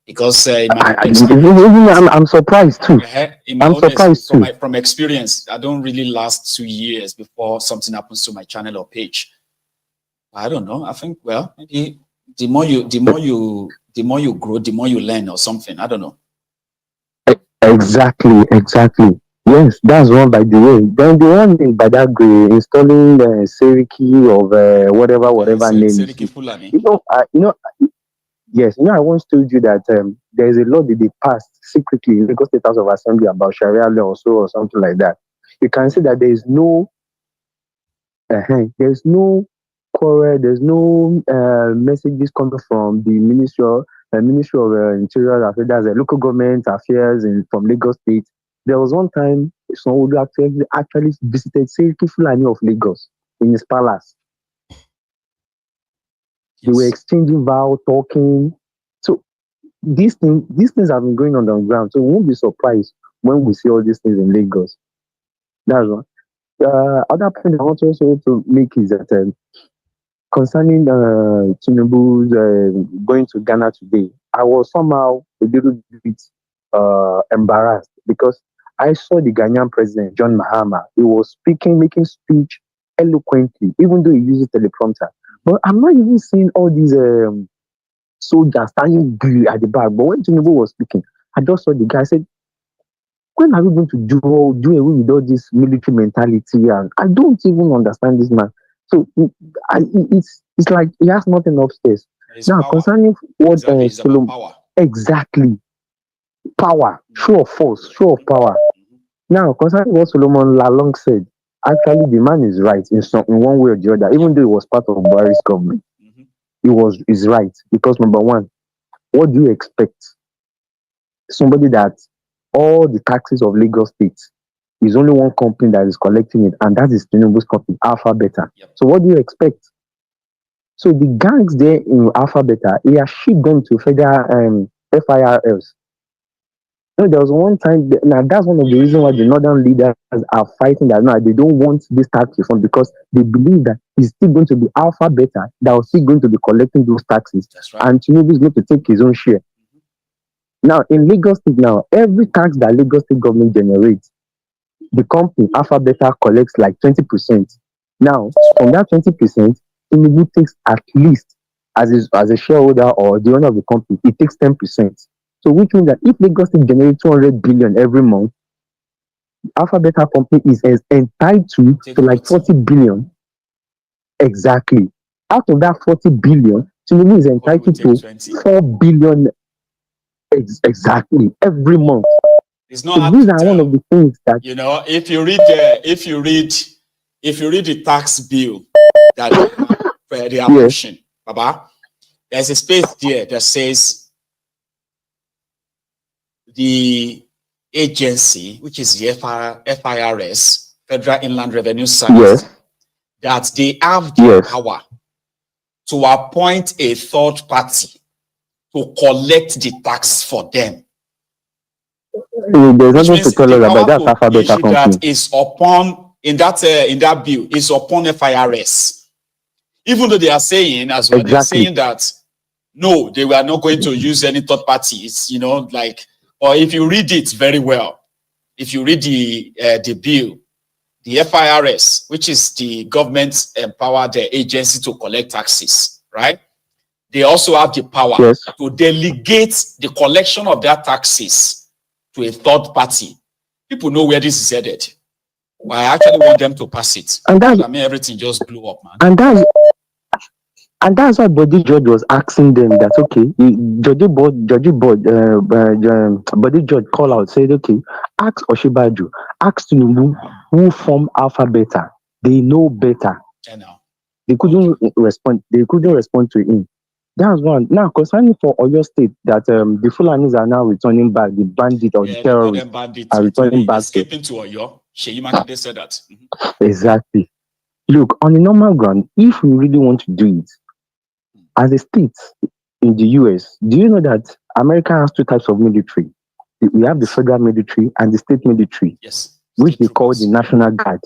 Because I'm surprised too. I'm surprised too. From experience, I don't really last 2 years before something happens to my channel or page. I don't know. I think, well, maybe the more you grow, the more you learn or something. I don't know. Exactly. Yes, that's one by the way. Then the one thing by that way, installing Seriki of whatever name. Yes, I once told you that there is a law that they passed secretly in Lagos State House of Assembly about Sharia law or something like that. You can see that there is no quarrel, there's no messages coming from the Ministry of Interior Affairs, that's local government affairs from Lagos State. There was one time someone actually visited Seriki Fulani of Lagos in his palace. They were exchanging vows, talking. So these things have been going on the ground. So we won't be surprised when we see all these things in Lagos. That's one. Other point I want also to make is that concerning Tinubu's going to Ghana today, I was somehow a little bit embarrassed because I saw the Ghanaian president, John Mahama. He was making speech eloquently, even though he uses teleprompter. But I'm not even seeing all these soldiers standing at the back. But when Tinubu was speaking, I just saw the guy. I said, when are we going to do away with all this military mentality? And I don't even understand this man. So it's like he has nothing upstairs. Now, concerning what Solomon, exactly, power, show of force, show of power. Now, concerning what Solomon Lalong said, actually, the man is right in one way or the other. Even though he was part of Buhari's government, he's right because number one, what do you expect? Somebody that all the taxes of Lagos State is only one company that is collecting it, and that is Tinubu's company, Alpha Beta. So what do you expect? So the gangs there in Alpha Beta, he has shipped them to federal FIRLs. No, there was one time, now that's one of the reasons why the northern leaders are fighting that now they don't want this tax reform because they believe that it's still going to be Alpha Beta that are still going to be collecting those taxes. And Tinubu is going to take his own share. Now, in Lagos State now, every tax that Lagos State government generates, the company Alpha Beta collects like 20%. Now, from that 20%, Tinubu takes at least, as a shareholder or the owner of the company, he takes 10%. So which means that if Lagos State generates 200 billion every month, Alpha Beta company is entitled to like 40 billion. Exactly. Out of that 40 billion, Tinubu is entitled to 4 billion exactly every month. It's not so these are one of the things that if you read the tax bill that they are pushing, Baba, there's a space there that says the agency, which is the FIRS, Federal Inland Revenue Service, that they have the power to appoint a third party to collect the tax for them. There's nothing to tell us about that Alpha Beta company. That is upon in that bill is upon FIRS. Even though they are saying as well, they're saying that no, they were not going to use any third parties, or if you read it very well, if you read the bill, the FIRS, which is the government empowered agency to collect taxes, right? They also have the power to delegate the collection of their taxes to a third party. People know where this is headed. Well, I actually want them to pass it. And that, I mean, everything just blew up, man. And that's why Body George was asking them that, okay, Body George call out, said, okay, ask Oshibaju, ask Tinubu who form Alpha Beta. They know better. They couldn't respond. They couldn't respond to him. That's one. Now, concerning for Oyo State, that the Fulanis are now returning back, the bandit or the terrorists are returning back. Escaping to Oyo. Sheyi Makinde said that. Exactly. Look, on the normal ground, if we really want to do it, as a state in the US, do you know that America has two types of military? We have the federal military and the state military, which they call the National Guard.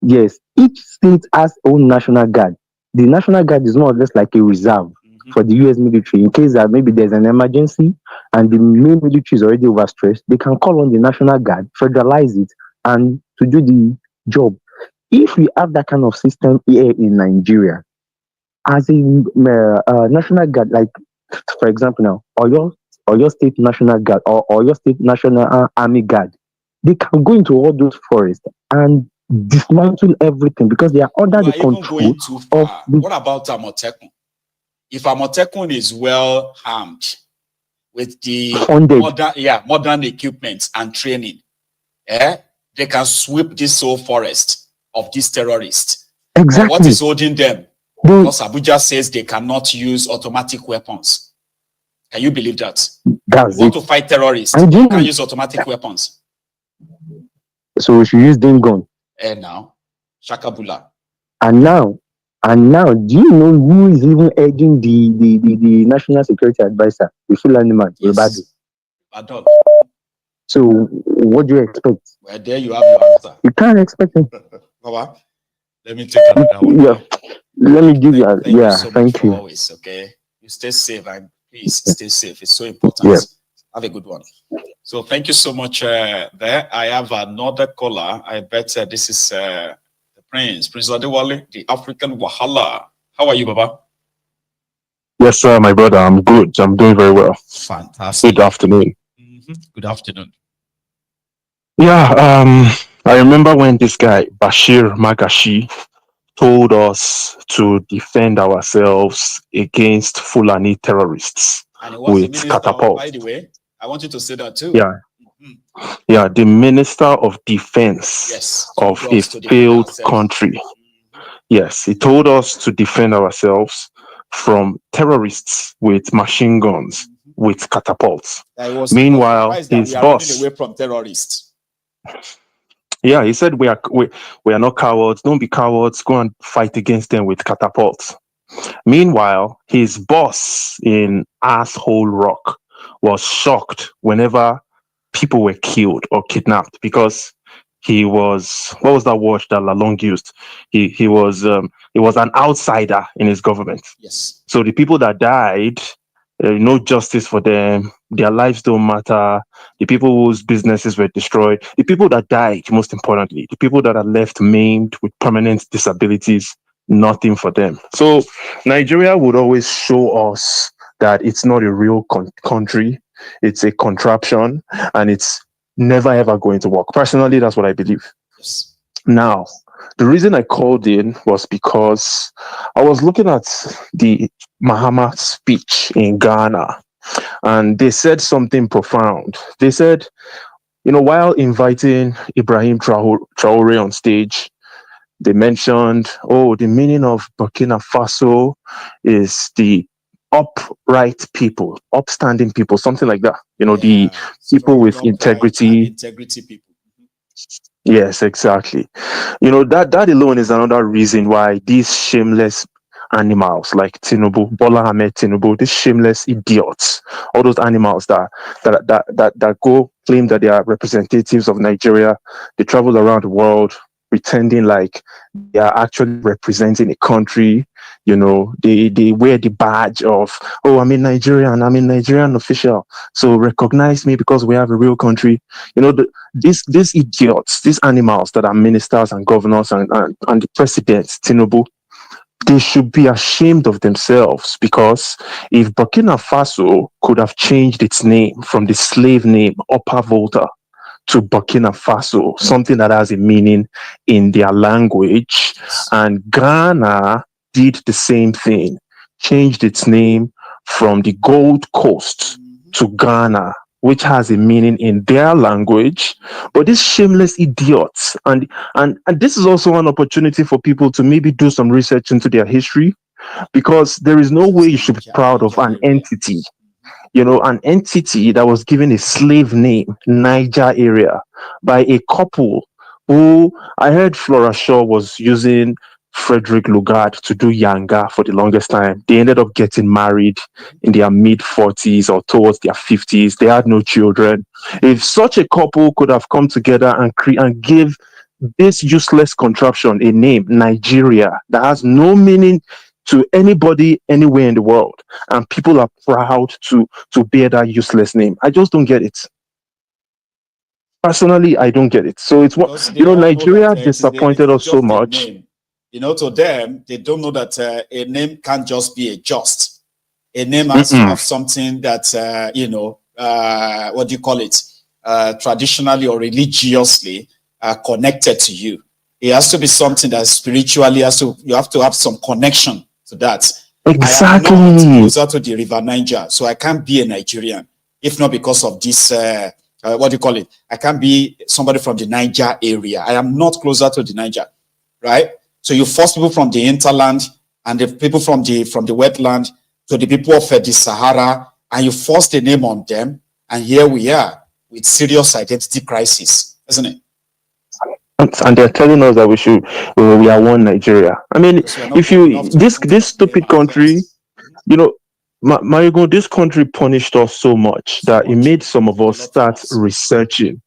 Yes, each state has its own National Guard. The National Guard is more or less like a reserve for the US military. In case that maybe there's an emergency and the main military is already overstressed, they can call on the National Guard, federalize it, and to do the job. If we have that kind of system here in Nigeria, as a National Guard, like for example now, Oyo State National Guard or Oyo State National Army Guard, they can go into all those forests and dismantle everything because they are under the control of the... What about Amotekun? If Amotekun is well armed with the modern equipment and training, they can sweep this whole forest of these terrorists. Exactly. But what is holding them? Because Abuja says they cannot use automatic weapons. Can you believe that? That's want to fight terrorists? They can use automatic weapons. So we should use them gun. And now, Shakabula. And now, do you know who is even heading the National Security Advisor, the Fulani man, Yorubas? So what do you expect? Well, there you have your answer. You can't expect it. Baba, let me take another one. Yeah. Let me give you a, thank you so much for always, okay? You stay safe and please stay safe. It's so important. Yeah. Have a good one. So thank you so much there. I have another caller. I bet this is the Prince Adewale, the African Wahala. How are you, Baba? Yes, sir, my brother. I'm good. I'm doing very well. Fantastic. Good afternoon. Good afternoon. Yeah, I remember when this guy, Bashir Magashi, told us to defend ourselves against Fulani terrorists with catapults. By the way, I want you to say that too. Yeah. Yeah, the Minister of Defense of a failed country. Yes, he told us to defend ourselves from terrorists with machine guns, with catapults. Meanwhile, his boss... away from terrorists. Yeah, he said we are not cowards. Don't be cowards. Go and fight against them with catapults. Meanwhile, his boss in Asshole Rock was shocked whenever people were killed or kidnapped because he was, what was that word that Lalong used? He was an outsider in his government. Yes. So the people that died, no justice for them. Their lives don't matter. The people whose businesses were destroyed, the people that died, most importantly, the people that are left maimed with permanent disabilities, nothing for them. So Nigeria would always show us that it's not a real country. It's a contraption and it's never ever going to work. Personally, that's what I believe. Yes. Now, the reason I called in was because I was looking at the Mahama speech in Ghana, and they said something profound. They said, while inviting Ibrahim Traore on stage, they mentioned, the meaning of Burkina Faso is the upright people, upstanding people, something like that. The people with integrity. Integrity people. Yes, exactly. That alone is another reason why these shameless animals like Tinubu, Bola Ahmed Tinubu, these shameless idiots, all those animals that go claim that they are representatives of Nigeria, they travel around the world pretending like they are actually representing a country. They wear the badge of, I'm a Nigerian official, so recognize me because we have a real country. These idiots, these animals that are ministers and governors and the president, Tinubu, they should be ashamed of themselves, because if Burkina Faso could have changed its name from the slave name Upper Volta to Burkina Faso, something that has a meaning in their language. And Ghana did the same thing, changed its name from the Gold Coast to Ghana, which has a meaning in their language. But these shameless idiots, and this is also an opportunity for people to maybe do some research into their history, because there is no way you should be proud of an entity, an entity that was given a slave name, Niger area, by a couple who, I heard Flora Shaw was using Frederick Lugard to do Yanga for the longest time. They ended up getting married in their mid-40s or towards their 50s. They had no children. If such a couple could have come together and give this useless contraption a name, Nigeria, that has no meaning to anybody anywhere in the world, and people are proud to bear that useless name, I just don't get it. Personally, I don't get it. So it's what, Nigeria disappointed us so much. To them, they don't know that a name can't just be a name has to have something that what do you call it, traditionally or religiously connected to you. It has to be something that spiritually you have to have some connection to that. Exactly. I am not closer to the River Niger, so I can't be a Nigerian if not because of this what do you call it, I can't be somebody from the Niger area. I am not closer to the Niger, right? So you force people from the hinterland and the people from the wetland to the people of the Sahara, and you force the name on them, and here we are with serious identity crisis, isn't it? And they're telling us that we are one Nigeria. I mean, if you this stupid country, Maiyegun, this country punished us so much that it made some of us start researching.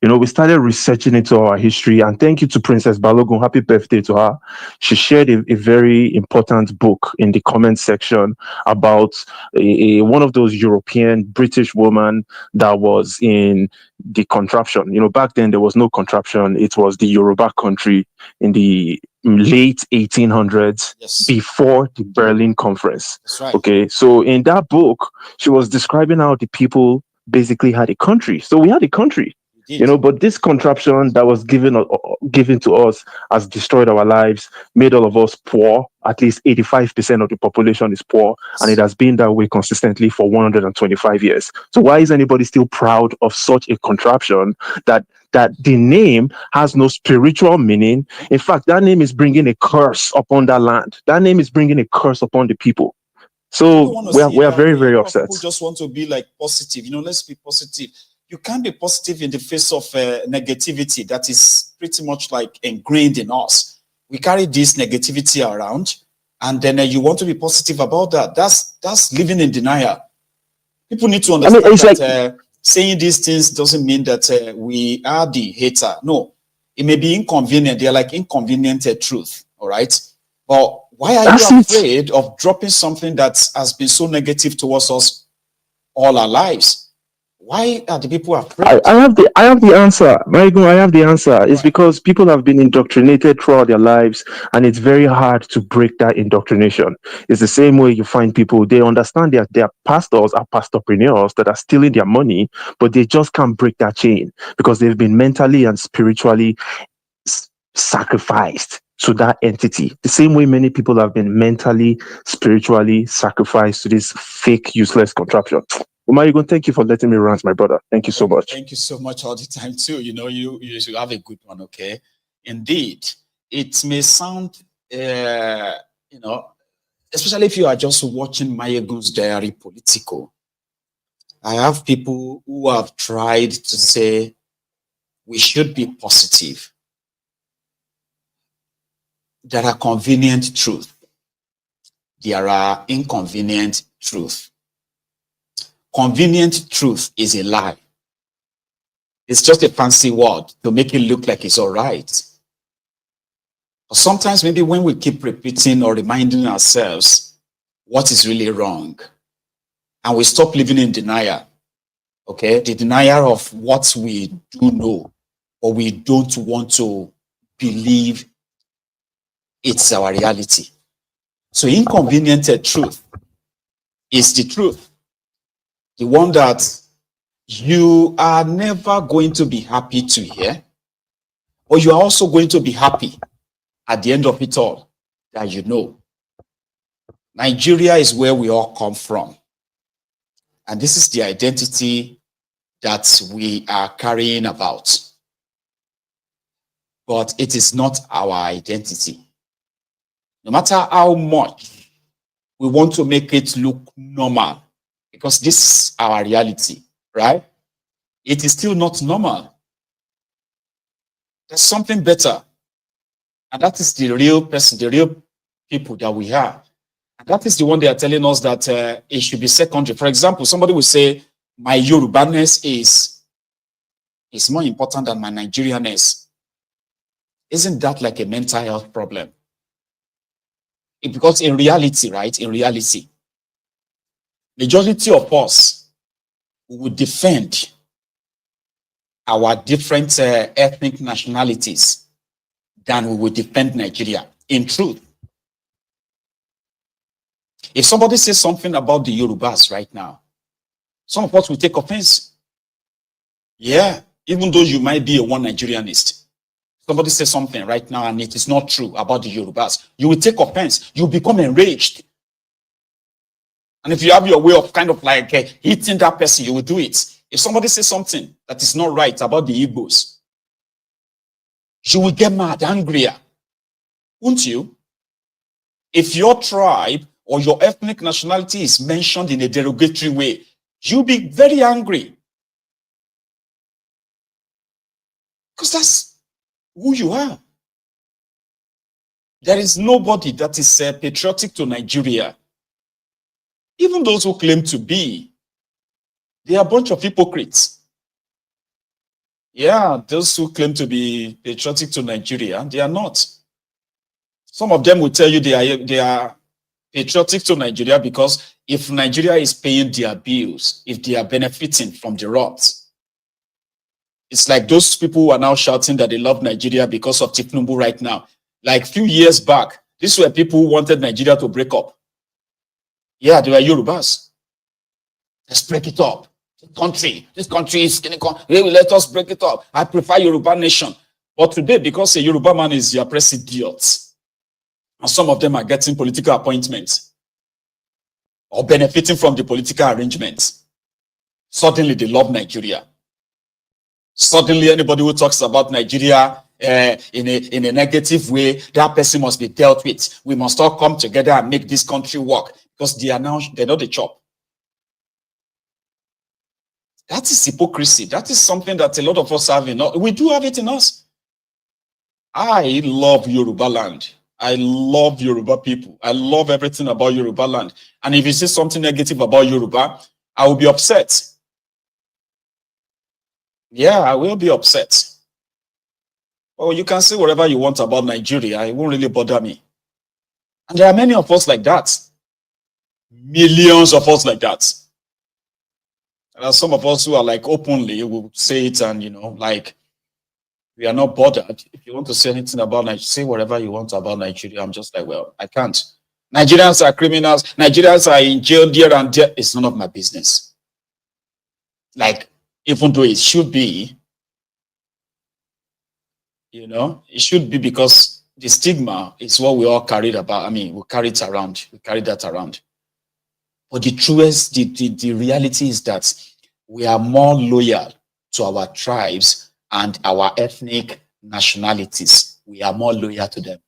We started researching into our history, and thank you to Princess Balogun. Happy birthday to her. She shared a very important book in the comment section about one of those European British women that was in the contraption. Back then there was no contraption. It was the Yoruba country in the late 1800s, before the Berlin Conference. That's right. Okay, so in that book, she was describing how the people basically had a country. So we had a country. But this contraption that was given to us has destroyed our lives, made all of us poor. At least 85% of the population is poor, and it has been that way consistently for 125 years. So why is anybody still proud of such a contraption that the name has no spiritual meaning? In fact, that name is bringing a curse upon that land. That name is bringing a curse upon the people. So we are very, very upset. People just want to be like positive. Let's be positive. You can't be positive in the face of negativity that is pretty much like ingrained in us. We carry this negativity around, and then you want to be positive about that. That's living in denial. People need to understand that saying these things doesn't mean that we are the hater. No, it may be inconvenient. They're like inconvenient truth, all right? But why are you afraid of dropping something that has been so negative towards us all our lives? Why are the people afraid? I have the answer. Maiyegun, I have the answer. It's because people have been indoctrinated throughout their lives, and it's very hard to break that indoctrination. It's the same way you find people, they understand that their pastors are pastorpreneurs that are stealing their money, but they just can't break that chain because they've been mentally and spiritually sacrificed to that entity. The same way many people have been mentally, spiritually sacrificed to this fake, useless contraption. Maiyegun, thank you for letting me rant, my brother. Thank you so much. Thank you so much all the time too. You should have a good one, okay? Indeed, it may sound, especially if you are just watching MaiyegunsDiary Politico. I have people who have tried to say we should be positive. There are convenient truths. There are inconvenient truths. Convenient truth is a lie. It's just a fancy word to make it look like it's all right. But sometimes maybe when we keep repeating or reminding ourselves what is really wrong, and we stop living in denial, okay? The denial of what we do know, or we don't want to believe it's our reality. So inconvenient truth is the truth. The one that you are never going to be happy to hear, or you are also going to be happy at the end of it all that you know Nigeria is where we all come from. And this is the identity that we are carrying about. But it is not our identity. No matter how much we want to make it look normal, because this is our reality, right? It is still not normal. There's something better. And that is the real person, the real people that we are. And that is the one they are telling us that it should be secondary. For example, somebody will say, my Yorubaness is more important than my Nigerianness. Isn't that like a mental health problem? Because in reality, right, in reality, majority of us would defend our different ethnic nationalities than we would defend Nigeria. In truth, if somebody says something about the Yorubas right now, some of us will take offense. Yeah, even though you might be a one Nigerianist. Somebody says something right now and it is not true about the Yorubas. You will take offense. You become enraged. And if you have your way of kind of like hitting that person, you will do it. If somebody says something that is not right about the Igbos, you will get mad, angrier. Won't you? If your tribe or your ethnic nationality is mentioned in a derogatory way, you'll be very angry. Because that's who you are. There is nobody that is patriotic to Nigeria. Even those who claim to be, they are a bunch of hypocrites. Yeah, those who claim to be patriotic to Nigeria, they are not. Some of them will tell you they are patriotic to Nigeria because if Nigeria is paying their bills, if they are benefiting from the rot, it's like those people who are now shouting that they love Nigeria because of Tinubu right now. Like a few years back, these were people who wanted Nigeria to break up. Yeah, they were Yorubas. Let's break it up. This country is going to let us break it up. I prefer Yoruba nation. But today, because a Yoruba man is your president, and some of them are getting political appointments or benefiting from the political arrangements, suddenly they love Nigeria. Suddenly, anybody who talks about Nigeria in a negative way, that person must be dealt with. We must all come together and make this country work because they're not the chop. That is hypocrisy. That is something that a lot of us have in us. We do have it in us. I love Yoruba land. I love Yoruba people. I love everything about Yoruba land. And if you say something negative about Yoruba, I will be upset. Yeah, I will be upset. Oh, you can say whatever you want about Nigeria. It won't really bother me. And there are many of us like that. Millions of us like that. There are some of us who are like openly will say it and, like, we are not bothered. If you want to say anything about Nigeria, say whatever you want about Nigeria. I'm just like, well, I can't. Nigerians are criminals. Nigerians are in jail there and there. It's none of my business. Like, even though it should be, it should be because the stigma is what we all carried about. I mean, we carry it around. We carry that around. But the truest, the reality is that we are more loyal to our tribes and our ethnic nationalities. We are more loyal to them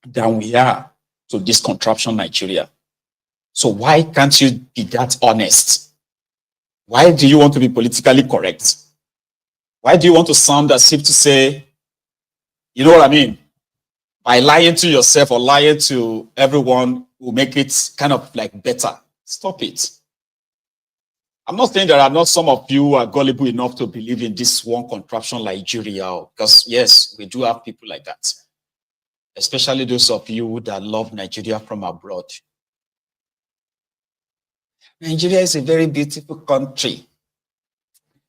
than we are to this contraption Nigeria. So why can't you be that honest? Why do you want to be politically correct? Why do you want to sound as if to say, you know what I mean? By lying to yourself or lying to everyone will make it kind of like better. Stop it. I'm not saying there are not some of you who are gullible enough to believe in this one contraption Nigeria, because yes, we do have people like that. Especially those of you that love Nigeria from abroad. Nigeria is a very beautiful country.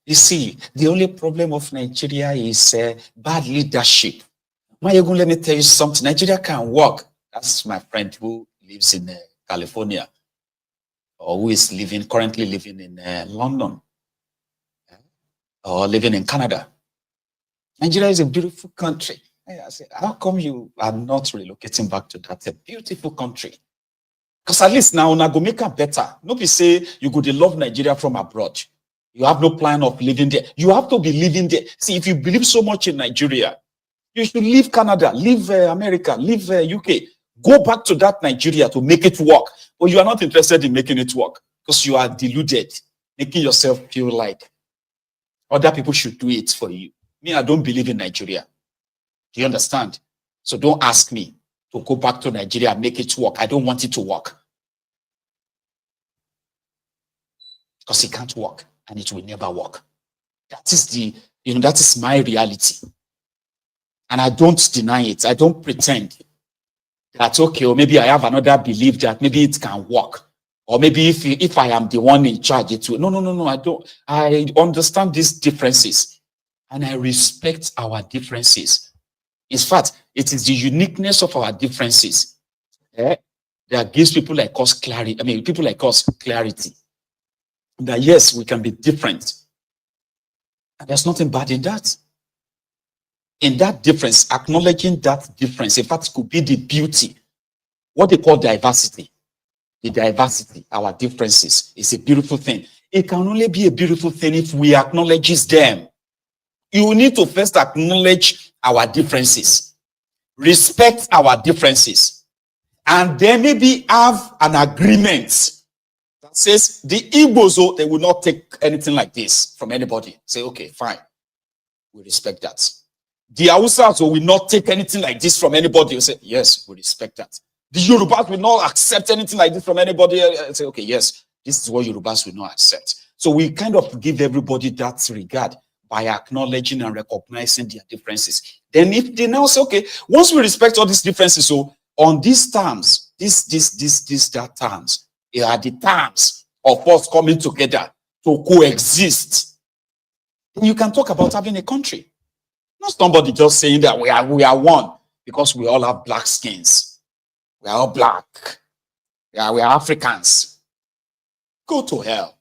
You see, the only problem of Nigeria is bad leadership. Maiyegun, let me tell you something. Nigeria can work. That's my friend who lives in California, or who is currently living in London. or living in Canada. Nigeria is a beautiful country. I said, how come you are not relocating back to that? A beautiful country. Because at least now, go make it better. Nobody say you go to love Nigeria from abroad. You have no plan of living there. You have to be living there. See, if you believe so much in Nigeria, you should leave Canada, leave America, leave UK. Go back to that Nigeria to make it work. But you are not interested in making it work because you are deluded, making yourself feel like other people should do it for you. Me, I don't believe in Nigeria. Do you understand? So don't ask me to go back to Nigeria and make it work. I don't want it to work. Because it can't work and it will never work. That is that is my reality. And I don't deny it. I don't pretend that, okay, or maybe I have another belief that maybe it can work. Or maybe if I am the one in charge, it will. No, I don't. I understand these differences. And I respect our differences. In fact, it is the uniqueness of our differences that gives people like us clarity. I mean, people like us clarity. That yes, we can be different. And there's nothing bad in that. In that difference, acknowledging that difference, in fact, it could be the beauty. What they call diversity. The diversity, our differences, is a beautiful thing. It can only be a beautiful thing if we acknowledge them. You need to first acknowledge our differences, respect our differences, and then maybe have an agreement that says the Igbos, they will not take anything like this from anybody. Say, okay, fine. We respect that. The Hausas will not take anything like this from anybody. You say, yes, we respect that. The Yorubas will not accept anything like this from anybody. I say, okay, yes, this is what Yorubas will not accept. So we kind of give everybody that regard by acknowledging and recognizing their differences. Then if they now say, okay, once we respect all these differences, so on these terms, that terms, they are the terms of us coming together to coexist. Then you can talk about having a country. Not somebody just saying that we are one because we all have black skins. We are all black. We are Africans. Go to hell.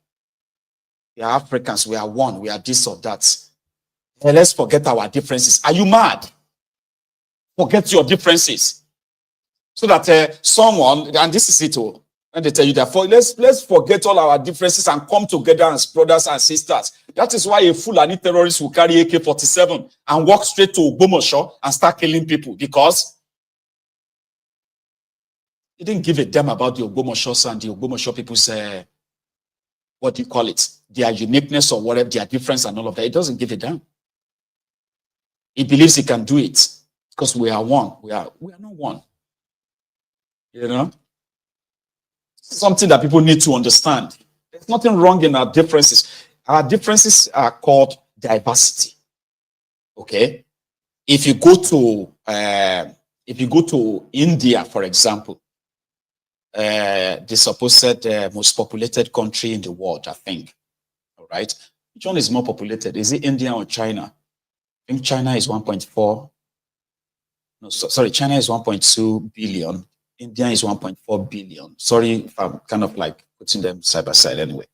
We are Africans. We are one. We are this or that. Hey, let's forget our differences. Are you mad? Forget your differences. So that someone, and this is it all, and they tell you that let's forget all our differences and come together as brothers and sisters. That is why a Fulani terrorist will carry AK-47 and walk straight to Ogbomoso and start killing people, because he didn't give a damn about the Ogbomosos and the Ogbomoso people's, what do you call it, their uniqueness or whatever, their difference and all of that. He doesn't give a damn. He believes he can do it because we are one. We are not one. You know? Something that people need to understand. There's nothing wrong in our differences. Our differences are called diversity. Okay? If you go to India, for example, the supposed most populated country in the world, I think. All right? Which one is more populated? Is it India or China? I think China is 1.4. No, sorry, China is 1.2 billion. India is 1.4 billion. Sorry if I'm kind of like putting them side by side anyway.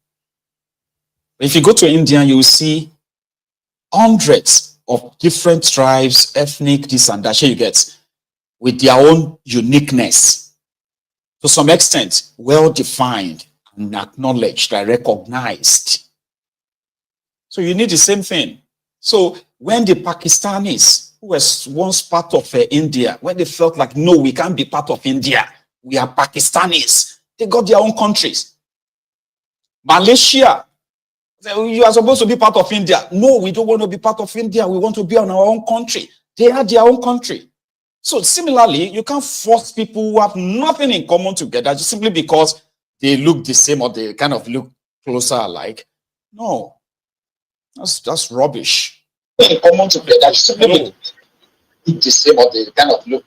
But if you go to India, you will see hundreds of different tribes, ethnic, this and that, you get, with their own uniqueness. To some extent, well-defined and acknowledged and recognized. So you need the same thing. So when the Pakistanis, who was once part of India, when they felt like, no, we can't be part of India, we are Pakistanis, they got their own countries. Malaysia, you are supposed to be part of India. No, we don't want to be part of India. We want to be on our own country. They had their own country. So similarly, you can't force people who have nothing in common together just simply because they look the same or they kind of look closer alike. No, that's rubbish. In common together, just simply look the same or they kind of look.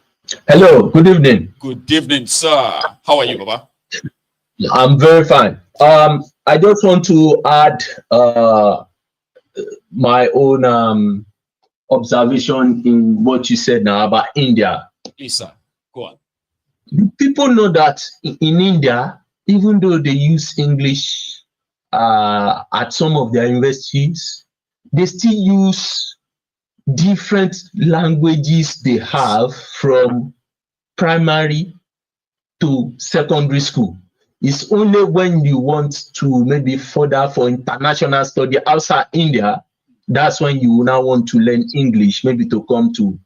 Hello, good evening. Good evening, sir. How are you, Baba? I'm very fine. I just want to add my own observation in what you said now about India. Please, sir, go on. People know that in India, even though they use English at some of their universities, they still use different languages they have from primary to secondary school. It's only when you want to maybe further for international study outside India, that's when you now want to learn English, maybe to come to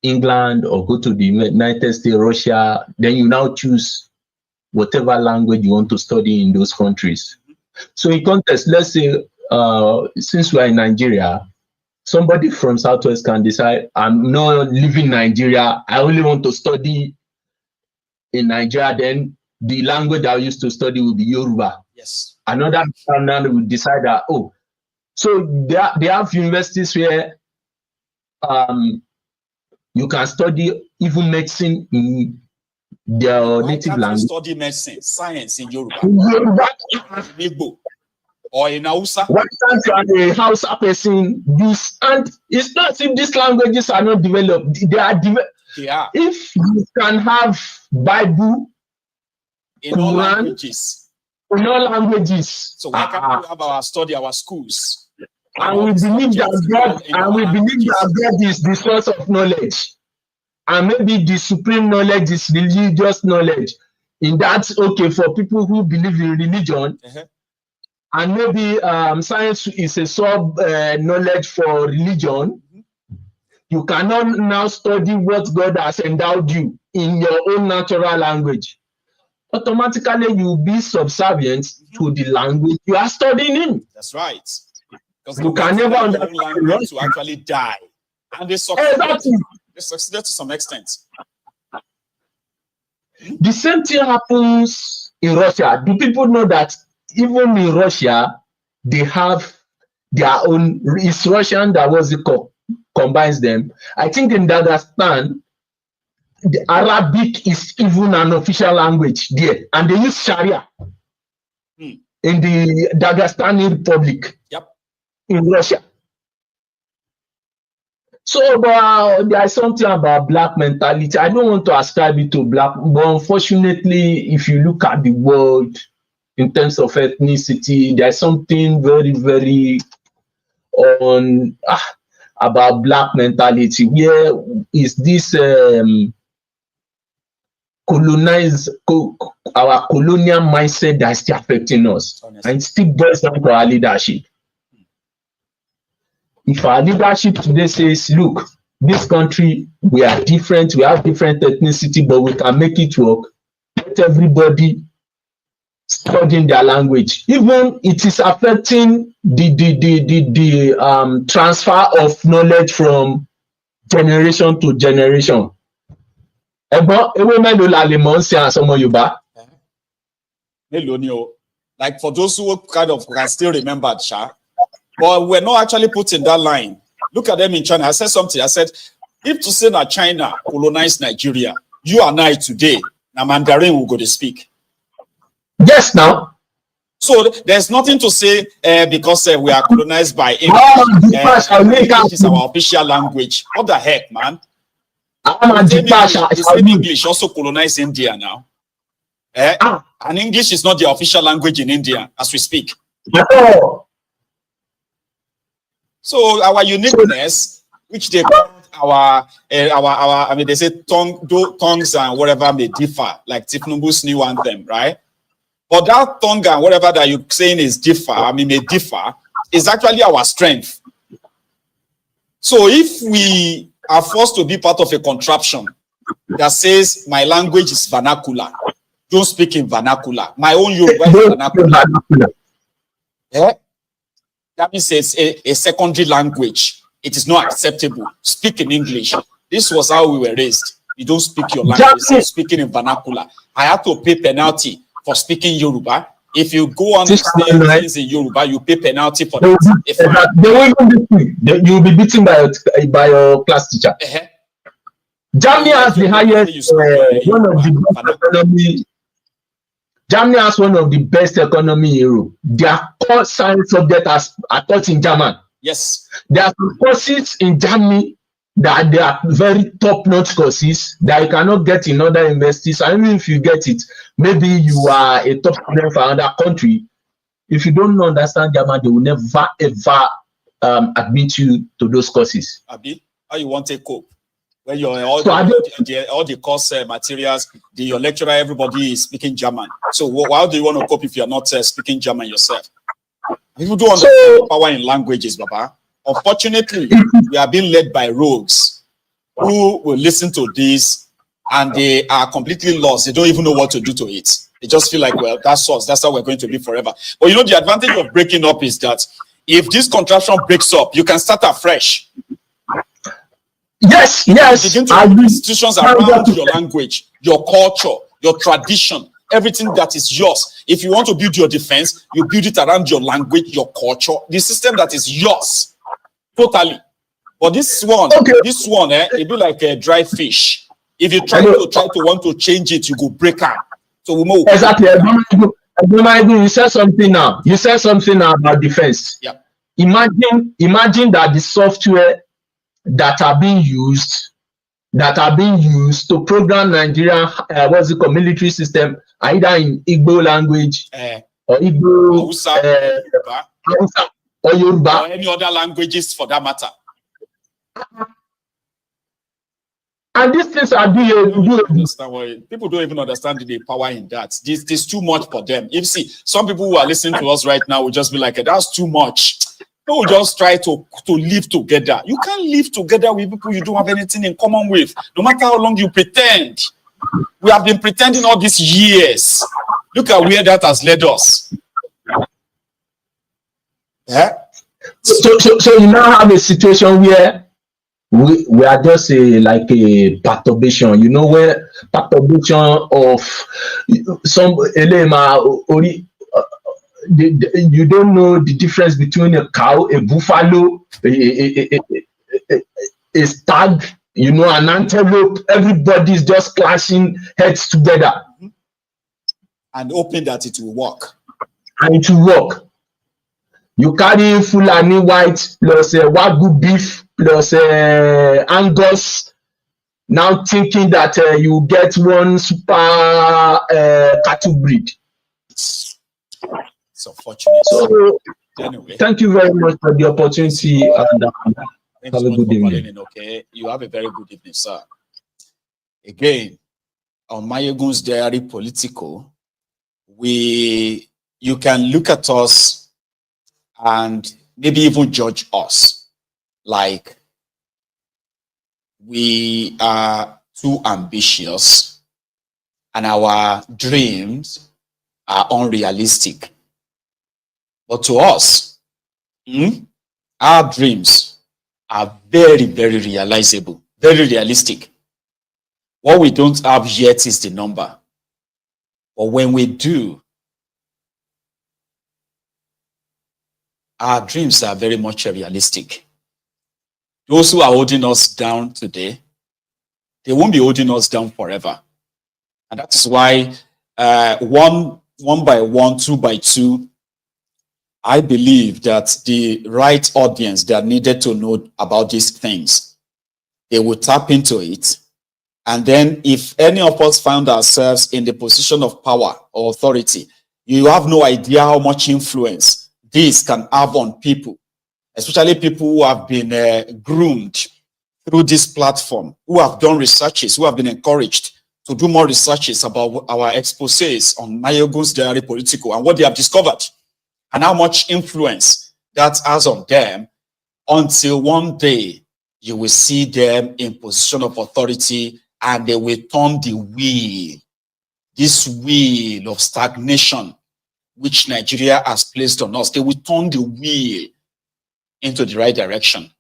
England or go to the United States, Russia. Then you now choose whatever language you want to study in those countries. So in context, let's say, since we are in Nigeria, somebody from Southwest can decide, I'm not leaving Nigeria, I only want to study in Nigeria, then the language I used to study will be Yoruba. Yes. Another person will decide that, oh, so they have universities where you can study even medicine in their native language. Study medicine, science in Yoruba. In Yoruba. Igbo, or in Hausa. Why can't you are a Hausa person this? And it's not as if these languages are not developed. They are developed. Yeah. If you can have Bible in all languages. In all languages. So why can't we have our study, our schools? And we believe that God is the source of knowledge. And maybe the supreme knowledge is religious knowledge. In that, okay, for people who believe in religion, and maybe science is a sub knowledge for religion, you cannot now study what God has endowed you in your own natural language. Automatically, you'll be subservient to the language you are studying in. That's right. Because you can never understand language to actually die. And they succeeded. They succeeded to some extent. The same thing happens in Russia. Do people know that even in Russia, they have their own, it's Russian that was it called, combines them. I think in Dagestan, the Arabic is even an official language there, and they use Sharia in the Dagestani Republic in Russia. So there's something about black mentality. I don't want to ascribe it to black, but unfortunately, if you look at the world in terms of ethnicity, there's something very, very about black mentality. Where is this our colonial mindset that's still affecting us? Honestly. And still boils down to our leadership. If our leadership today says, look, this country, we are different, we have different ethnicity, but we can make it work, let everybody studying their language. Even it is affecting the transfer of knowledge from generation to generation. Like for those who kind of can still remember, but we're not actually put in that line. Look at them in China. I said something. I said, if to say that China colonized Nigeria, you and I today, now Mandarin will go to speak. Yes, now. So there's nothing to say because we are colonized by English. English is our official language. What the heck, man? English also colonized India now. And English is not the official language in India as we speak. So our uniqueness, which they call our I mean, they say tongues and whatever may differ, like Tinubu's new anthem, right? But that tongue and whatever that you're saying is differ, I mean, may differ, is actually our strength. So if we are forced to be part of a contraption that says my language is vernacular, don't speak in vernacular, my own Yoruba is vernacular. Yeah? That means it's a secondary language. It is not acceptable. Speak in English. This was how we were raised. You don't speak your language, you're speaking in vernacular. I had to pay penalty for speaking Yoruba. If you go on and say things in Yoruba, you pay penalty for that. You'll be beaten by your class teacher. Germany has the highest, one of the best economy. Germany has one of the best economy in Europe. Their core science subjects are taught in German. Yes. There are courses in Germany that they are very top-notch courses that you cannot get in other universities. And even if you get it, maybe you are a top student for another country. If you don't understand German, they will never ever admit you to those courses. Abi, how you want to cope? When you're all, So all the course materials, your lecturer, everybody is speaking German. So how do you want to cope if you're not speaking German yourself? People don't understand the power in languages, Baba. Unfortunately, we are being led by rogues who will listen to this and they are completely lost. They don't even know what to do to it. They just feel like, well, that's us. That's how we're going to be forever. But you know, the advantage of breaking up is that if this contraption breaks up, you can start afresh. Yes, yes. Begin to build institutions around your language, your culture, your tradition, everything that is yours. If you want to build your defense, you build it around your language, your culture, the system that is yours. Totally. But this one, it be like a dry fish. If you try to want to change it, you go break up. So we know exactly. You said something now. You said something now about defense. Yeah. Imagine that the software that are being used to program Nigerian military system either in Igbo language or Igbo Hausa or Yoruba or any other languages for that matter. And these things are people don't even understand the power in that. This is too much for them. You see, some people who are listening to us right now will just be like, that's too much. People just try to live together. You can't live together with people you don't have anything in common with, no matter how long you pretend. We have been pretending all these years. Look at where that has led us. Yeah? So you now have a situation where we are just like a perturbation, you know, where perturbation of some you don't know the difference between a cow, a buffalo, a stag, you know, an antelope. Everybody's just clashing heads together. And hoping that it will work. And it will work. You carry Fulani white plus Wagyu beef plus Angus, now thinking that you get one super cattle breed. It's unfortunate. So, anyway, thank you very much for the opportunity and have a good evening. Okay, you have a very good evening, sir. Again, on MaiyegunsDiary Politico, you can look at us and maybe even judge us like we are too ambitious and our dreams are unrealistic. But to us, our dreams are very, very realizable, very realistic. What we don't have yet is the number. But when we do, our dreams are very much realistic. Those who are holding us down today, they won't be holding us down forever. And that is why one by one, two by two, I believe that the right audience that needed to know about these things, they will tap into it. And then if any of us found ourselves in the position of power or authority, you have no idea how much influence this can have on people, especially people who have been groomed through this platform, who have done researches, who have been encouraged to do more researches about our exposés on MaiyegunsDiary Politico and what they have discovered and how much influence that has on them, until one day you will see them in position of authority and they will turn the wheel, this wheel of stagnation which Nigeria has placed on us. They will turn the wheel into the right direction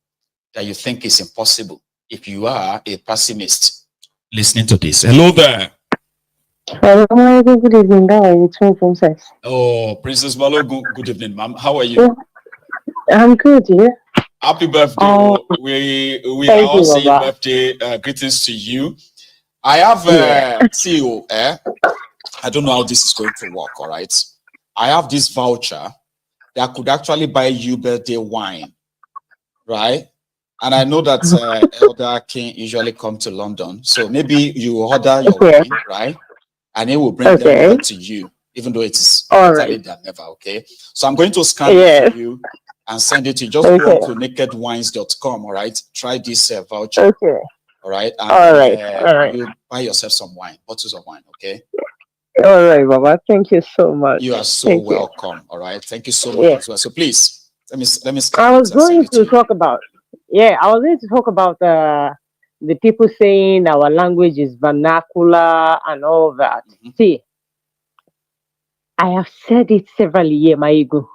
that you think is impossible if you are a pessimist listening to this. Hello there. Hello, good evening. How are you? It's me, Princess. Oh, Princess Malo, good evening, ma'am. How are you? I'm good, yeah. Happy birthday. We are all saying birthday greetings to you. I have CEO. I don't know how this is going to work, all right? I have this voucher that could actually buy you birthday wine, right? And I know that Elder King usually come to London. So maybe you order your wine, right? And it will bring them over to you, even though it is better than never, okay? So I'm going to scan it for you. and send it to you. Just go on to nakedwines.com, all right? Try this voucher. Okay. All right? And, all right. You buy yourself some wine, bottles of wine, okay? All right, Baba. Thank you so much. You are so welcome. All right. Thank you so much as well. So please, let me. I was going to talk about. Yeah, I was going to talk about the people saying our language is vernacular and all that. See, I have said it several years, Maiyegun.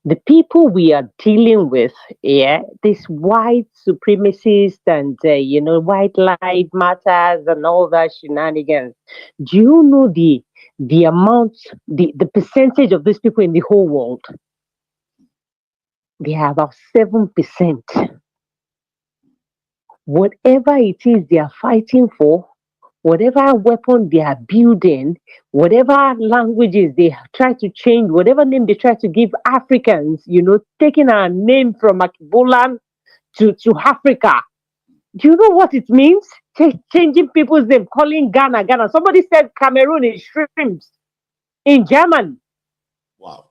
The people we are dealing with, these white supremacists and white lives matters and all that shenanigans. Do you know the amount, the percentage of these people in the whole world? They are about 7%. Whatever it is they are fighting for, whatever weapon they are building, whatever languages they try to change, whatever name they try to give Africans, taking our name from Akibolan to Africa. Do you know what it means? Changing people's name, calling Ghana, Ghana. Somebody said Cameroon is shrimps in German. Wow.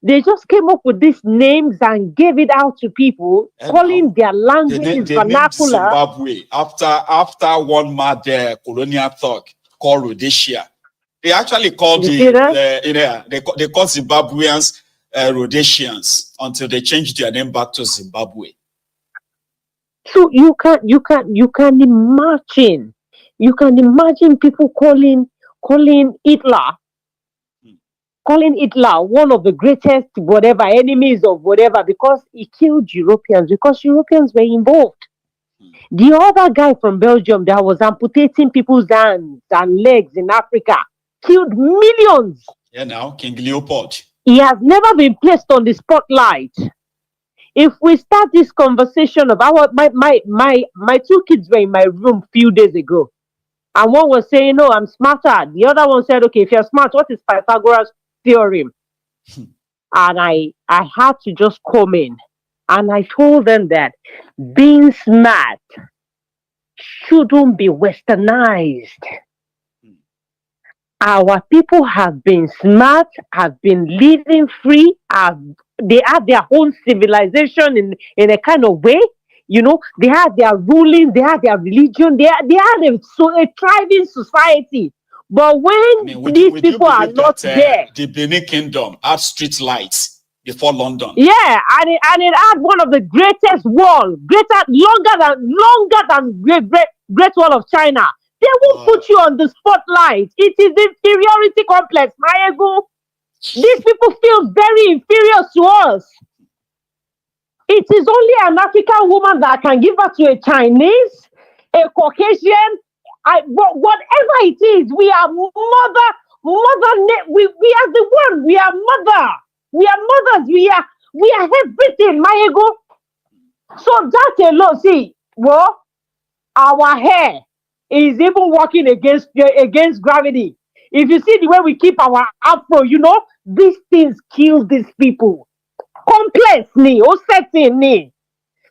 They just came up with these names and gave it out to people, calling their languages vernacular. Zimbabwe after one mad colonial thug called Rhodesia. They actually called they called Zimbabweans Rhodesians until they changed their name back to Zimbabwe. So you can imagine people calling Hitler. Calling Hitler one of the greatest enemies of whatever, because he killed Europeans, because Europeans were involved. The other guy from Belgium that was amputating people's hands and legs in Africa killed millions. Yeah, now King Leopold. He has never been placed on the spotlight. If we start this conversation about my two kids were in my room a few days ago, and one was saying, "No, I'm smarter." The other one said, "Okay, if you're smart, what is Pythagoras theorem?" And I had to just come in, and I told them that being smart shouldn't be westernized. Our people have been smart, have been living free, they have their own civilization in a kind of way. They have their ruling, they have their religion, they have a thriving society. But when these people are not there, the Benin Kingdom had street lights before London. Yeah, and it had one of the greatest walls, longer than Great Wall of China. They won't put you on the spotlight. It is inferiority complex, Maiyegun. These people feel very inferior to us. It is only an African woman that can give birth to a Chinese, a Caucasian. Whatever it is, we are mother. We are the one. We are mother. We are mothers. We are everything, Maiyegun. So that alone, see, our hair is even working against gravity. If you see the way we keep our afro, these things kill these people. Complex ni, setting ni.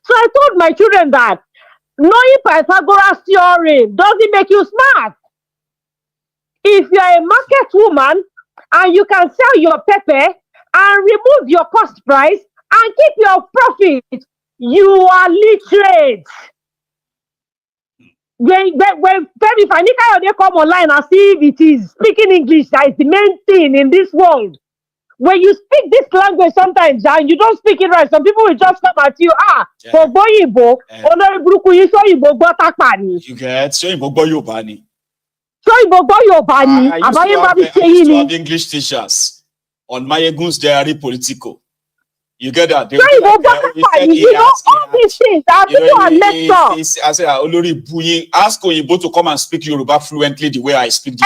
So I told my children that knowing Pythagoras theorem doesn't make you smart. If you are a market woman and you can sell your pepper and remove your cost price and keep your profit, you are literate. When Femi Fani-Kayode come online and see if it is speaking English that is the main thing in this world. When you speak this language sometimes and you don't speak it right, some people will just come at you. For Boyibo, you get Soyibo Boyobani. I used to have English teachers on MaiyegunsDiary Politico. You get that? All these things that people are messed up. I said, Olori Buyi, ask Oyibo to come and speak Yoruba fluently the way I speak.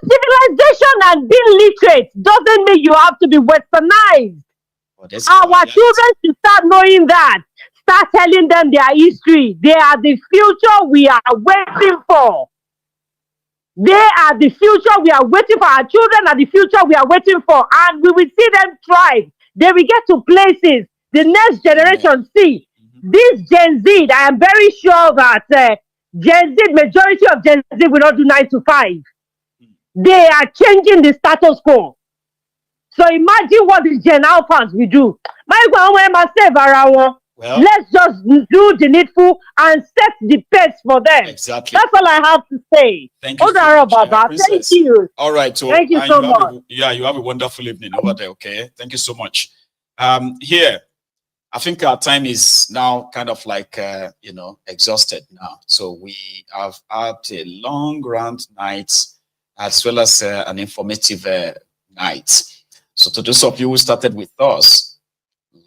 Civilization and being literate doesn't mean you have to be westernized. Our children should start knowing that. Start telling them their history. They are the future we are waiting for. They are the future we are waiting for. Our children are the future we are waiting for. And we will see them thrive. They will get to places. The next generation see. This Gen Z, I am very sure that majority of Gen Z will not do 9 to 5. They are changing the status quo. So imagine what the Gen Alphans will do. Well, let's just do the needful and set the pace for them. Exactly. That's all I have to say. Thank you. Thank you. All right. So, thank you so much. You have a wonderful evening over there. Okay. Thank you so much. Here, I think our time is now kind of like, exhausted now. So we have had a long round night as well as an informative night. So to those of you who started with us,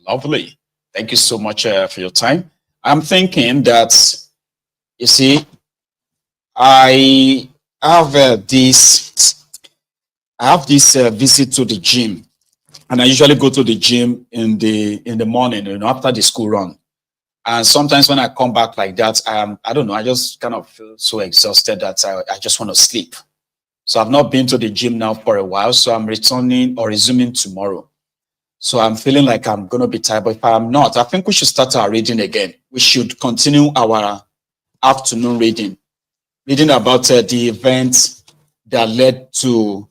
lovely. Thank you so much for your time. I'm thinking that, you see, I have this visit to the gym, and I usually go to the gym in the morning, after the school run. And sometimes when I come back like that, I don't know, I just kind of feel so exhausted that I just want to sleep. So I've not been to the gym now for a while, so I'm returning or resuming tomorrow. So I'm feeling like I'm going to be tired, but if I'm not, I think we should start our reading again. We should continue our afternoon reading about the events that led to,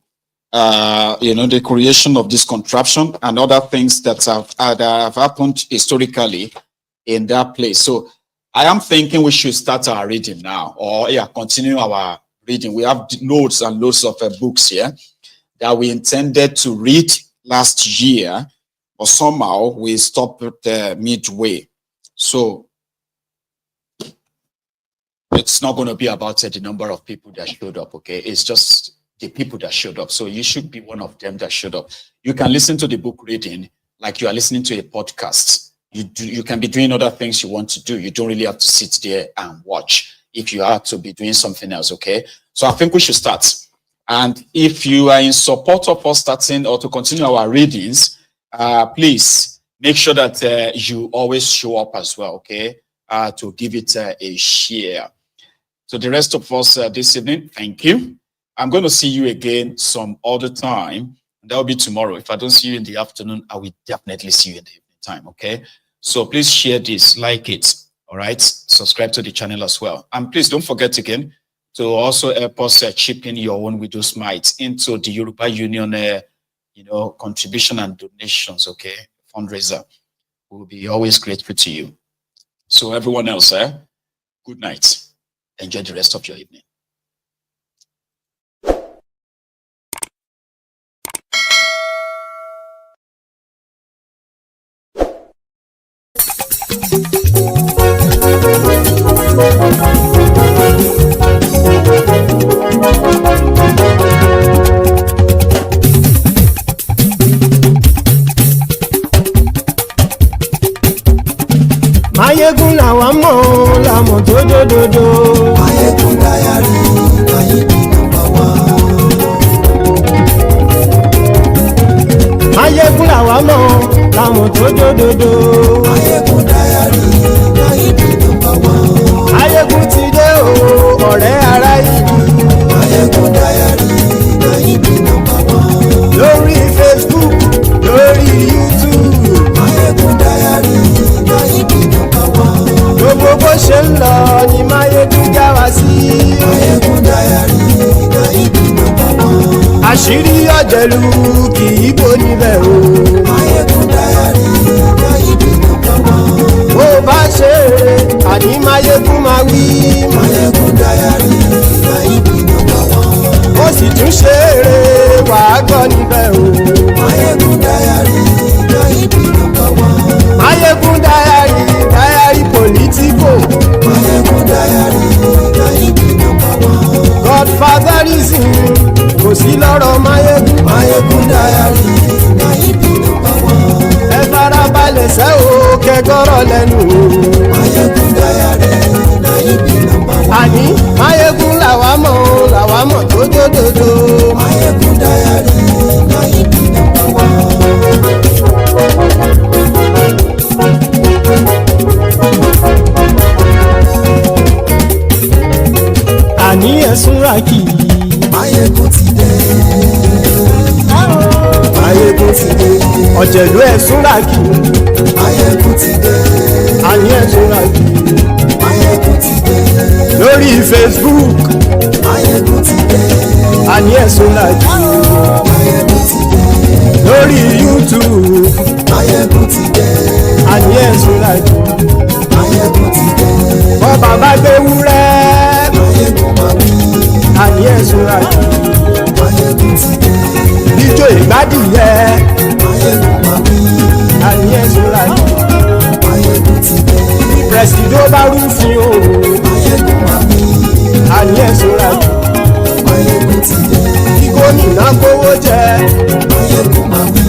the creation of this contraption and other things that have happened historically in that place. So I am thinking we should start our reading now, or continue our reading. We have loads and loads of books here that we intended to read last year, but somehow we stopped midway. So it's not going to be about the number of people that showed up, okay? It's just the people that showed up. So you should be one of them that showed up. You can listen to the book reading like you are listening to a podcast. You can be doing other things you want to do. You don't really have to sit there and watch if you have to be doing something else, okay? So I think we should start. And if you are in support of us starting or to continue our readings, please make sure that you always show up as well, okay? To give it a share. So the rest of us this evening, thank you. I'm going to see you again some other time. That will be tomorrow. If I don't see you in the afternoon, I will definitely see you in the evening time, okay? So please share this, like it, all right? Subscribe to the channel as well. And please don't forget again to also help us chip in your own widow's mite into the Yoruba Union contribution and donations, okay? Fundraiser. We'll be always grateful to you. So everyone else, good night. Enjoy the rest of your evening. Maiyegun làwa mọ̀ làmọ̀ tó dòdòdò. Maiyegun Diary, Maiyegun #1. Maiyegun làwa mọ̀ làmọ̀ tó dòdòdò. Maiyegun Diary, Maiyegun #1. Maiyegun ti dé o, ọ̀rẹ́ ara ìlú. Maiyegun Diary, Maiyegun #1. Lórí Facebook, lórí YouTube. Maiyegun Diary, Maiyegun #1. Gbogbo bó ṣe ń lọ ni Maiyegun já wa sí. Maiyegun Diary, Maiyegun #1. Àṣírí ọ̀jẹ̀lú kì í bò níbẹ̀ o. Maiyegun Diary, Maiyegun #1. Bó bá ṣe eré àní Maiyegun máa wí. Maiyegun Diary, Maiyegun #1. Ó sì tún ṣe eré wàá gbọ́ níbẹ̀ o. Maiyegun Diary, Maiyegun #1. Maiyegun Diary, Diary Politico. Maiyegun Diary, Maiyegun #1. Godfatherism kò sí lọ́rọ̀ Maiyegun. Maiyegun Diary, Maiyegun #1. Ẹ farabalẹ̀ sẹ́ o kẹgọ́rọ̀ lẹ́nu o. Maiyegun Diary, Maiyegun #1. Àní Maiyegun làwa mọ̀ tó dòdòdò. Maiyegun Diary, Maiyegun #1. Àní ẹ̀sùn rákì. Maiyegun ti dé. Maiyegun ti dé. Ọ̀jẹ̀lú ẹ̀sùn rákì. Maiyegun ti dé. Àní ẹ̀sùn rákì. Maiyegun ti dé. Lórí Facebook. Maiyegun ti dé. Àní ẹ̀sùn rákì. Maiyegun ti dé. lórí YouTube. Maiyegun ti dé. Àní ẹ̀sùn lájú. Maiyegun ti dé. Bọ́ bàbá gbé wúrẹ́. Maiyegun máa wí. Àní ẹ̀sùn lájú. Maiyegun ti dé. Ijó ìgbádìyẹ. Maiyegun máa wí. Àní ẹ̀sùn lájú. Maiyegun ti dé. Presido bá rúfin o. Maiyegun máa wí. Àní ẹ̀sùn lájú. Maiyegun ti dé. Kí gómìnà gbówó jẹ. Maiyegun máa wí.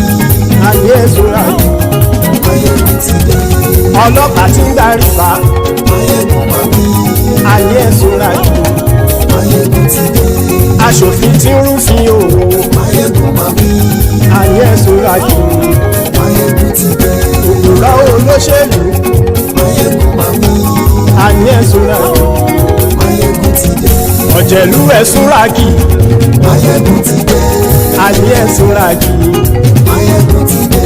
Àní ẹ̀sùn lájú. Maiyegun ti dé. Ọlọ́pàá tí ń darí bá. Maiyegun máa wí. Àní ẹ̀sùn lájú. Maiyegun ti dé. Aṣòfin tí ń rúfin o. Maiyegun máa wí. Àní ẹ̀sùn lájú. Maiyegun ti dé. Òpùrọ́ olóṣèlú. Maiyegun máa wí. Àní ẹ̀sùn lájú. Maiyegun ti dé. Ọ̀jẹ̀lú ẹ̀sùn ràgì. Maiyegun ti dé. Àní ẹ̀sùn ràgì. Maiyegun ti dé.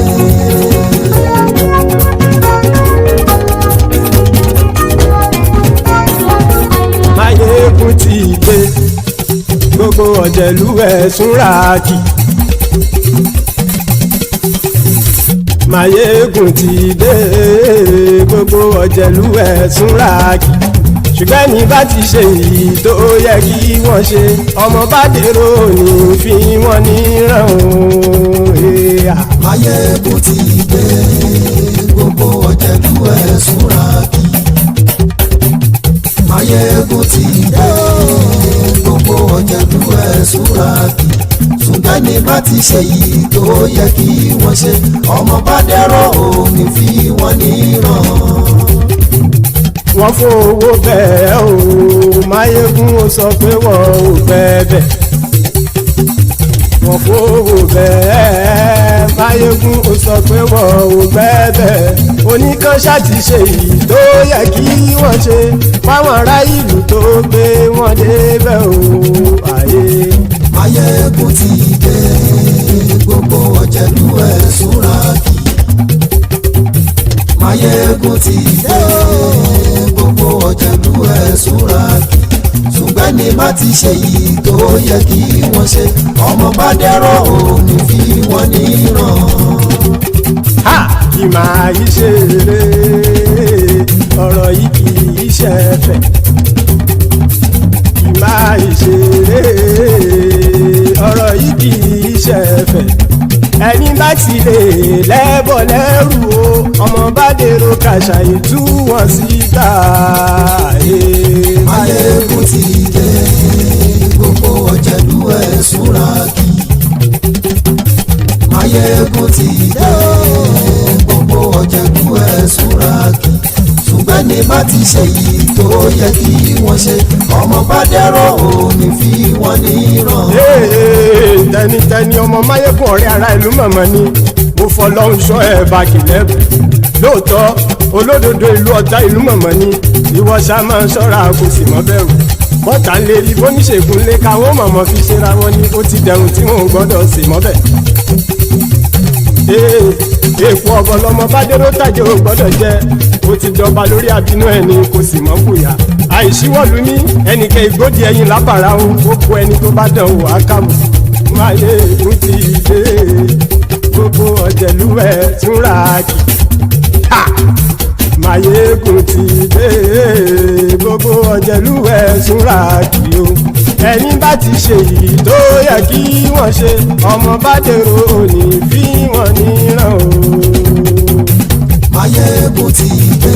Maiyegun ti dé. Gbogbo ọ̀jẹ̀lú ẹ̀sùn ràgì. Maiyegun ti dé. Gbogbo ọ̀jẹ̀lú ẹ̀sùn ràgì. Ṣùgbọ́n ní bá ti ṣe èyí tó yẹ kí wọ́n ṣe, ọmọ bá dèrò ní fi wọ́n níran o. Maiyegun ti dé. Gbogbo ọ̀jẹ̀lú ẹ̀sùn ràgì. Maiyegun ti dé. Gbogbo ọ̀jẹ̀lú ẹ̀sùn ràgì. Ṣùgbọ́n ní bá ti ṣe èyí tó yẹ kí wọ́n ṣe, ọmọ bá dèrò ní fi wọ́n níran. Wọ́n fowó bẹ́ẹ̀ o, Maiyegun ó sọ pé wọ́n ò bẹ́ẹ̀. Wọ́n fowó bẹ́ẹ̀, Maiyegun ó sọ pé wọ́n ò bẹ́ẹ̀. Oníkan ṣáàtì ṣe èyí tó yẹ kí wọ́n ṣe, fáwọn ará ìlú tó gbé wọn débẹ̀ o. Maiyegun ti dé. Gbogbo ọ̀jẹ̀lú ẹ̀sùn ràgì. Maiyegun ti dé. Gbogbo ọ̀jẹ̀lú ẹ̀sùn ràgì. Ṣùgbọ́n ní má ti ṣe yìí tó yẹ kí wọ́n ṣe, ọmọ bá dẹ́rọ̀ òní fi wọ́n níran. Kì máa yí ṣeré, ọ̀rọ̀ yìí kì í ṣẹ̀fẹ̀. Kì máa yí ṣeré, ọ̀rọ̀ yìí kì í ṣẹ̀fẹ̀. Ẹni bá ti lè lẹ́bọ̀ lẹ́rù o, ọmọ bá dèrò kàṣà ìtú wọn síta. Maiyegun ti dé. Gbogbo ọ̀jẹ̀lú ẹ̀sùn ràgì. Maiyegun ti dé. Gbogbo ọ̀jẹ̀lú ẹ̀sùn ràgì. Ṣùgbọ́n ní bá ti ṣe yìí tó yẹ kí wọ́n ṣe, ọmọ bá dẹ́rọ̀ òní fi wọ́n níran. Tẹnitẹni ọmọ Maiyegun ọ̀rẹ́ ara ìlú mọ̀mọ́ ni mo fọlọ́hún ṣọ́ ẹ̀ báàgì lẹ́bù. Lóòótọ́ olódodo ìlú ọ̀tá ìlú mọ̀mọ́ ni ìwọ ṣá máa ń ṣọ́ra kò sì mọ́ bẹ̀rù. Bọ́tà ń lè rí bóníṣègùn lé káwọn mọ̀mọ́ fi ṣera wọn ni ó ti dẹrùn tí wọn ò gbọ́dọ̀ sì mọ́ bẹ̀. Èèpo ọ̀gọ̀ lọmọ bá dérò tàjẹ́ ò gbọ́dọ̀ jẹ́, ó ti jọba lórí àbínú ẹni kò sì mọ́ bùyà. Àìsíwọ̀lú ní ẹnìkẹ́ ìgbódì ẹyin lábàrá o, ó kó ẹni tó bá dán o àkàmù. Maiyegun ti dé. Gbogbo ọ̀jẹ̀lú ẹ̀sùn ràgì. Maiyegun ti dé. Gbogbo ọ̀jẹ̀lú ẹ̀sùn ràgì o. Ẹni bá ti ṣe èyí tó yẹ kí wọ́n ṣe, ọmọ bá dèrò òní fi wọ́n níran o. Maiyegun ti dé.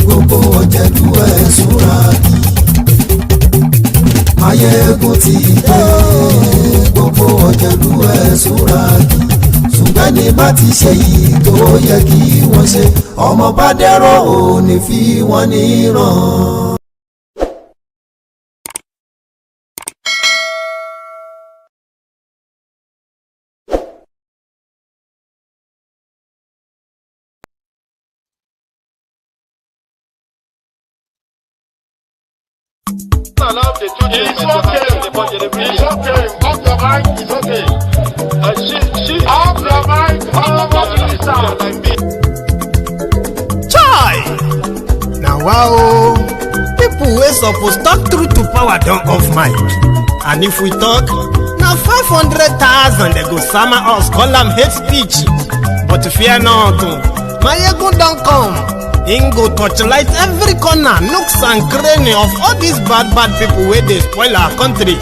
Gbogbo ọ̀jẹ̀lú ẹ̀sùn ràgì. Maiyegun ti dé. Gbogbo ọ̀jẹ̀lú ẹ̀sùn ràgì. Ṣùgbọ́n ní bá ti ṣe yìí tó yẹ kí wọ́n ṣe, ọmọ bá dẹ́rọ̀ òní fi wọ́n níran. Allow the children it's okay. It's okay. Off your mind. It's okay. She off your mind. Chai! Now wow, people wey suppose talk truth to power don off mic, and if we talk, na na 500,000 they go sama us, call am hate speech. But fear not, Maiyegun don come. Him go torchlight every corner, nooks and cranny of all these bad people where they spoil our country.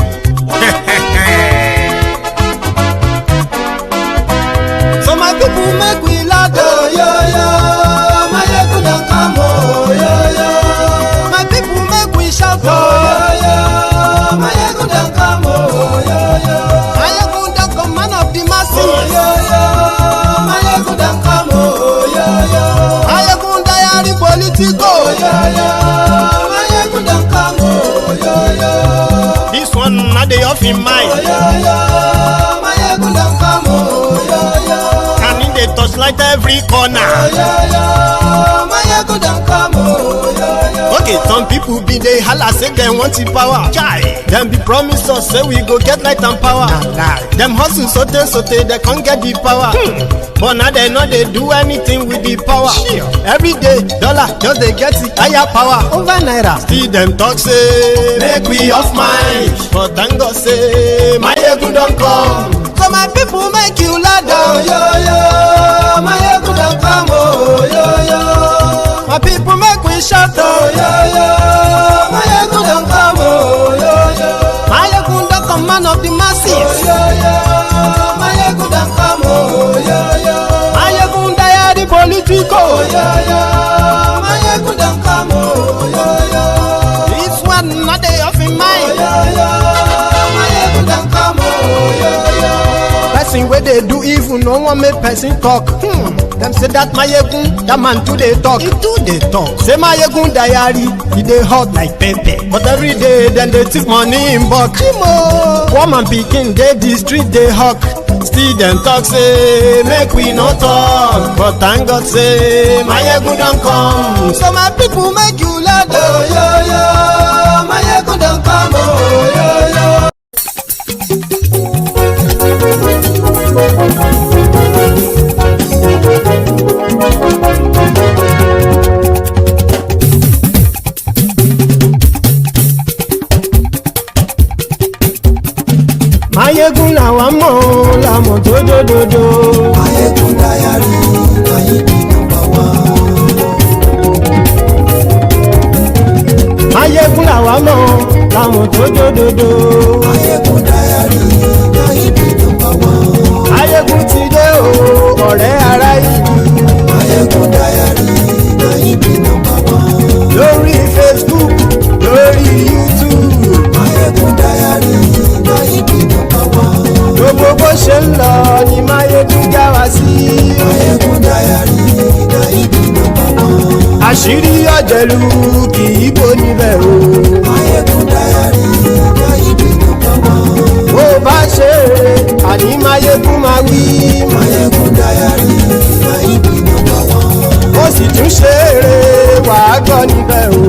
So my people make we laugh, oh yo yo. Maiyegun don come, oh yo yo. My people make we shout, oh yo yo. Maiyegun don come, oh yo yo. Maiyegun don come, man of the masses, oh yo yo. Maiyegun don come, oh yo yo. Maiyegun Diary Politico, oh yo yo. Maiyegun don come, oh yo yo. This one na dey off in mind, oh yo yo. Maiyegun don come, oh yo yo. And in dey touchlight every corner, oh yo yo. Maiyegun don come, oh yo yo. Okay, some people be dey holla say dem want the power. Chai, dem be promise us say we go get light and power. Dem hustle sote they can't get the power. But now they know they do anything with the power. Every day, dollar just they get the higher power over naira. Still them talk say make we off mind. But thank God say Maiyegun don come. So my people make you loud, oh yo yo. Maiyegun don come, oh yo yo. My people make we shout, oh yo yo. Maiyegun don come, oh yo yo. Maiyegun don come, man of the masses, oh yo yo. Maiyegun don come, oh yo yo. Maiyegun Diary Politico, oh yo yo. Maiyegun don come, oh yo yo. This one not dey off in mind, oh yo yo. Maiyegun don come, oh yo yo. Person where they do evil, no one make person talk. Them say that Maiyegun, that man too they talk. He too they talk. Say Maiyegun Diary, he dey hot like pepper. But every day, then they take money in bulk. Woman pikin, they the street they hawk. Still them talk say, make we no talk. But thank God say, Maiyegun don come. So my people make you loud, oh yo yo. Maiyegun don come, oh yo yo. Maiyegun làwa mọ̀ làmọ̀ tó dòdòdò. Maiyegun Diary, Maiyegun number one. Maiyegun làwa mọ̀ làmọ̀ tó dòdòdò. Maiyegun Diary, Maiyegun number one. Maiyegun ti dé o, ọ̀rẹ́ ara yìí. Maiyegun Diary, Maiyegun number one. Lórí Facebook, lórí YouTube. Maiyegun Diary, Maiyegun number one. Gbogbo bó ṣe ń lọ ni Maiyegun já wa sí. Maiyegun Diary, Maiyegun number one. Àṣírí ọ̀jẹ̀lú kì í bò níbẹ̀ o. Maiyegun Diary, Maiyegun number one. Bó bá ṣe àní Maiyegun máa wí. Maiyegun Diary, Maiyegun number one. Ó sì tún ṣe eré wàá gbọ́ níbẹ̀ o.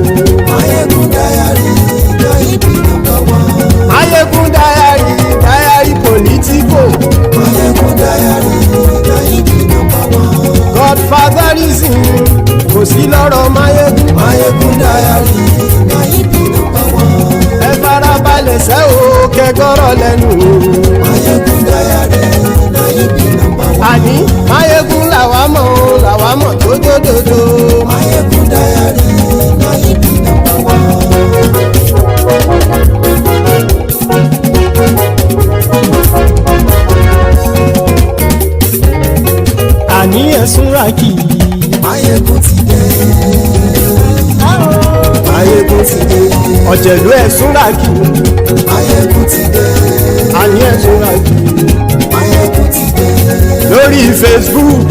Maiyegun Diary, Maiyegun number one. Maiyegun Diary, Diary Politico. Maiyegun Diary, Maiyegun number one. Godfatherism kò sí lọ́rọ̀ Maiyegun. Maiyegun Diary, Maiyegun number one. Ẹ farabalẹ̀ sẹ́ o kẹgọ́rọ̀ lẹ́nu o. Maiyegun Diary, Maiyegun number one. Àní Maiyegun làwa mọ̀ tó dòdòdò. Maiyegun Diary, Maiyegun number one. Àní ẹ̀sùn ràkì. Maiyegun ti dé. Maiyegun ti dé. Ọ̀jẹ̀lú ẹ̀sùn ràkì. Maiyegun ti dé. Àní ẹ̀sùn ràkì. Maiyegun ti dé. Lórí Facebook.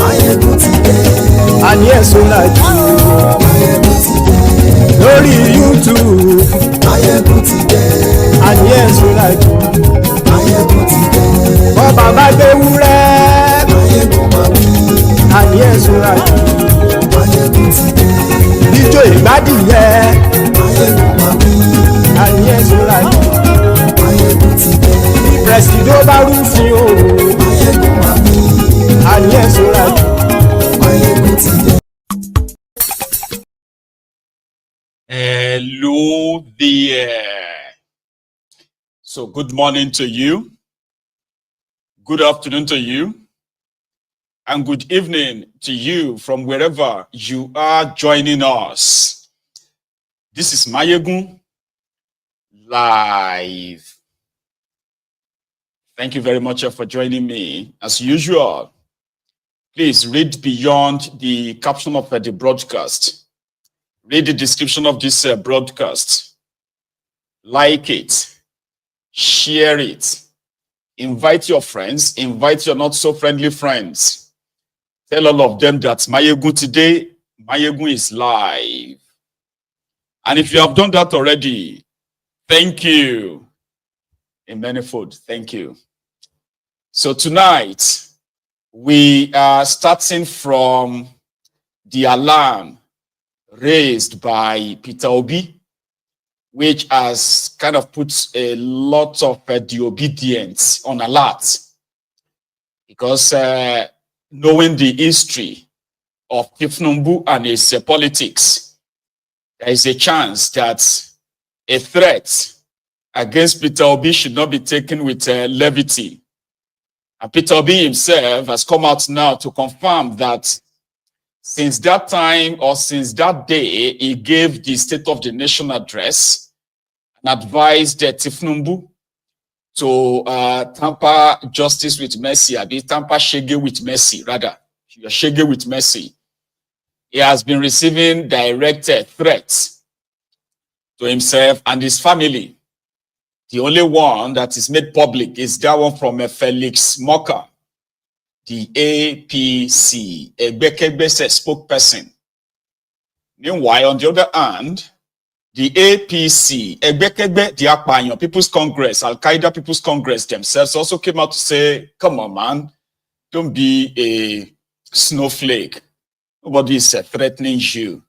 Maiyegun ti dé. Àní ẹ̀sùn ràkì. Maiyegun ti dé. Lórí YouTube. Maiyegun ti dé. Àní ẹ̀sùn ràkì. Maiyegun ti dé. Bọ́ bàbá gbé wúrẹ́. Maiyegun máa wí. Àní ẹ̀sùn ràkì. Maiyegun ti dé. Ijó ìgbádìyẹ. Maiyegun máa wí. Àní ẹ̀sùn ràkì. Maiyegun ti dé. Presido bá rúfin o. Maiyegun máa wí. Àní ẹ̀sùn ràkì. Maiyegun ti dé. Hello there. So good morning to you, good afternoon to you, and good evening to you from wherever you are joining us. This is Maiyegun Live. Thank you very much for joining me. As usual, please read beyond the caption of the broadcast. Read the description of this broadcast. Like it. Share it. Invite your friends. Invite your not so friendly friends. Tell all of them that Maiyegun today, Maiyegun is live. And if you have done that already, thank you. In manifold, thank you. So tonight, we are starting from the alarm raised by Peter Obi, which has kind of put a lot of the Obidients on alert. Because knowing the history of Tinubu and his politics, there is a chance that a threat against Peter Obi should not be taken with levity. And Peter Obi himself has come out now to confirm that since that time or since that day, he gave the State of the Nation address and advised Tinubu to tamper justice with mercy, or tamper shege with mercy, rather. Shege with mercy. He has been receiving direct threats to himself and his family. The only one that is made public is that one from Felix Moka, the APC, a spokesperson. Meanwhile, on the other hand, the APC, the Akpanyo People's Congress, Al-Qaeda People's Congress themselves also came out to say, come on, man, don't be a snowflake. Nobody is threatening you.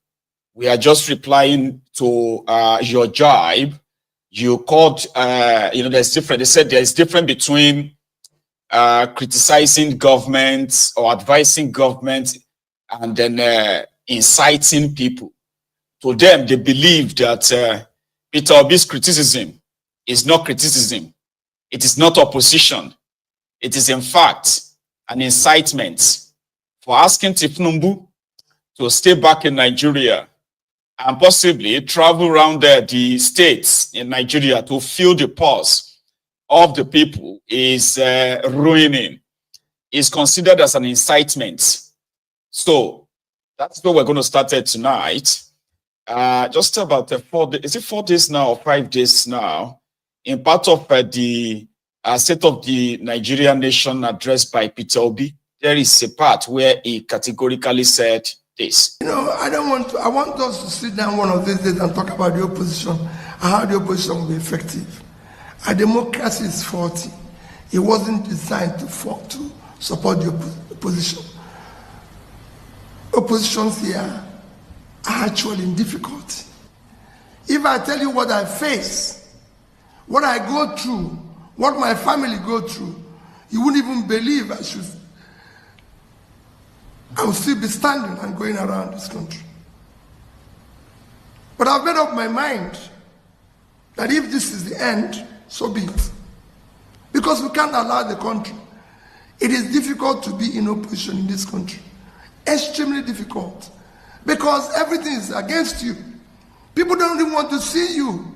We are just replying to your jibe. You called, there's different. They said there's difference between criticizing government or advising government and then inciting people. To them, they believe that Peter Obi's criticism is not criticism. It is not opposition. It is, in fact, an incitement for asking Tinubu to stay back in Nigeria and possibly travel around the states in Nigeria to feel the pulse of the people is ruining, is considered as an incitement. So that's where we're going to start tonight. Just about 4 days, is it 4 days now or 5 days now? In part of the State of the Nigerian Nation addressed by Peter Obi, there is a part where he categorically said this. I want us to sit down one of these days and talk about the opposition and how the opposition will be effective. A democracy is faulty. It wasn't designed to support the opposition. Oppositions here are actually in difficulty. If I tell you what I face, what I go through, what my family go through, you wouldn't even believe I will still be standing and going around this country. But I've made up my mind that if this is the end, so be it. Because we can't allow the country. It is difficult to be in opposition in this country. Extremely difficult. Because everything is against you. People don't even want to see you.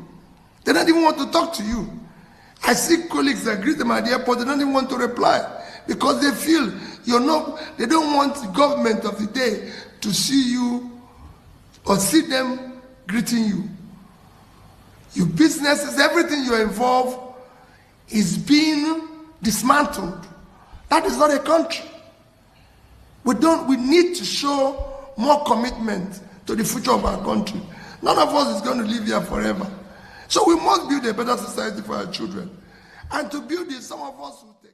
They don't even want to talk to you. I see colleagues that greet them at the airport, they don't even want to reply. Because they feel they don't want the government of the day to see you or see them greeting you. Your businesses, everything you're involved is being dismantled. That is not a country. We need to show more commitment to the future of our country. None of us is going to live here forever. So we must build a better society for our children. And to build this, some of us will take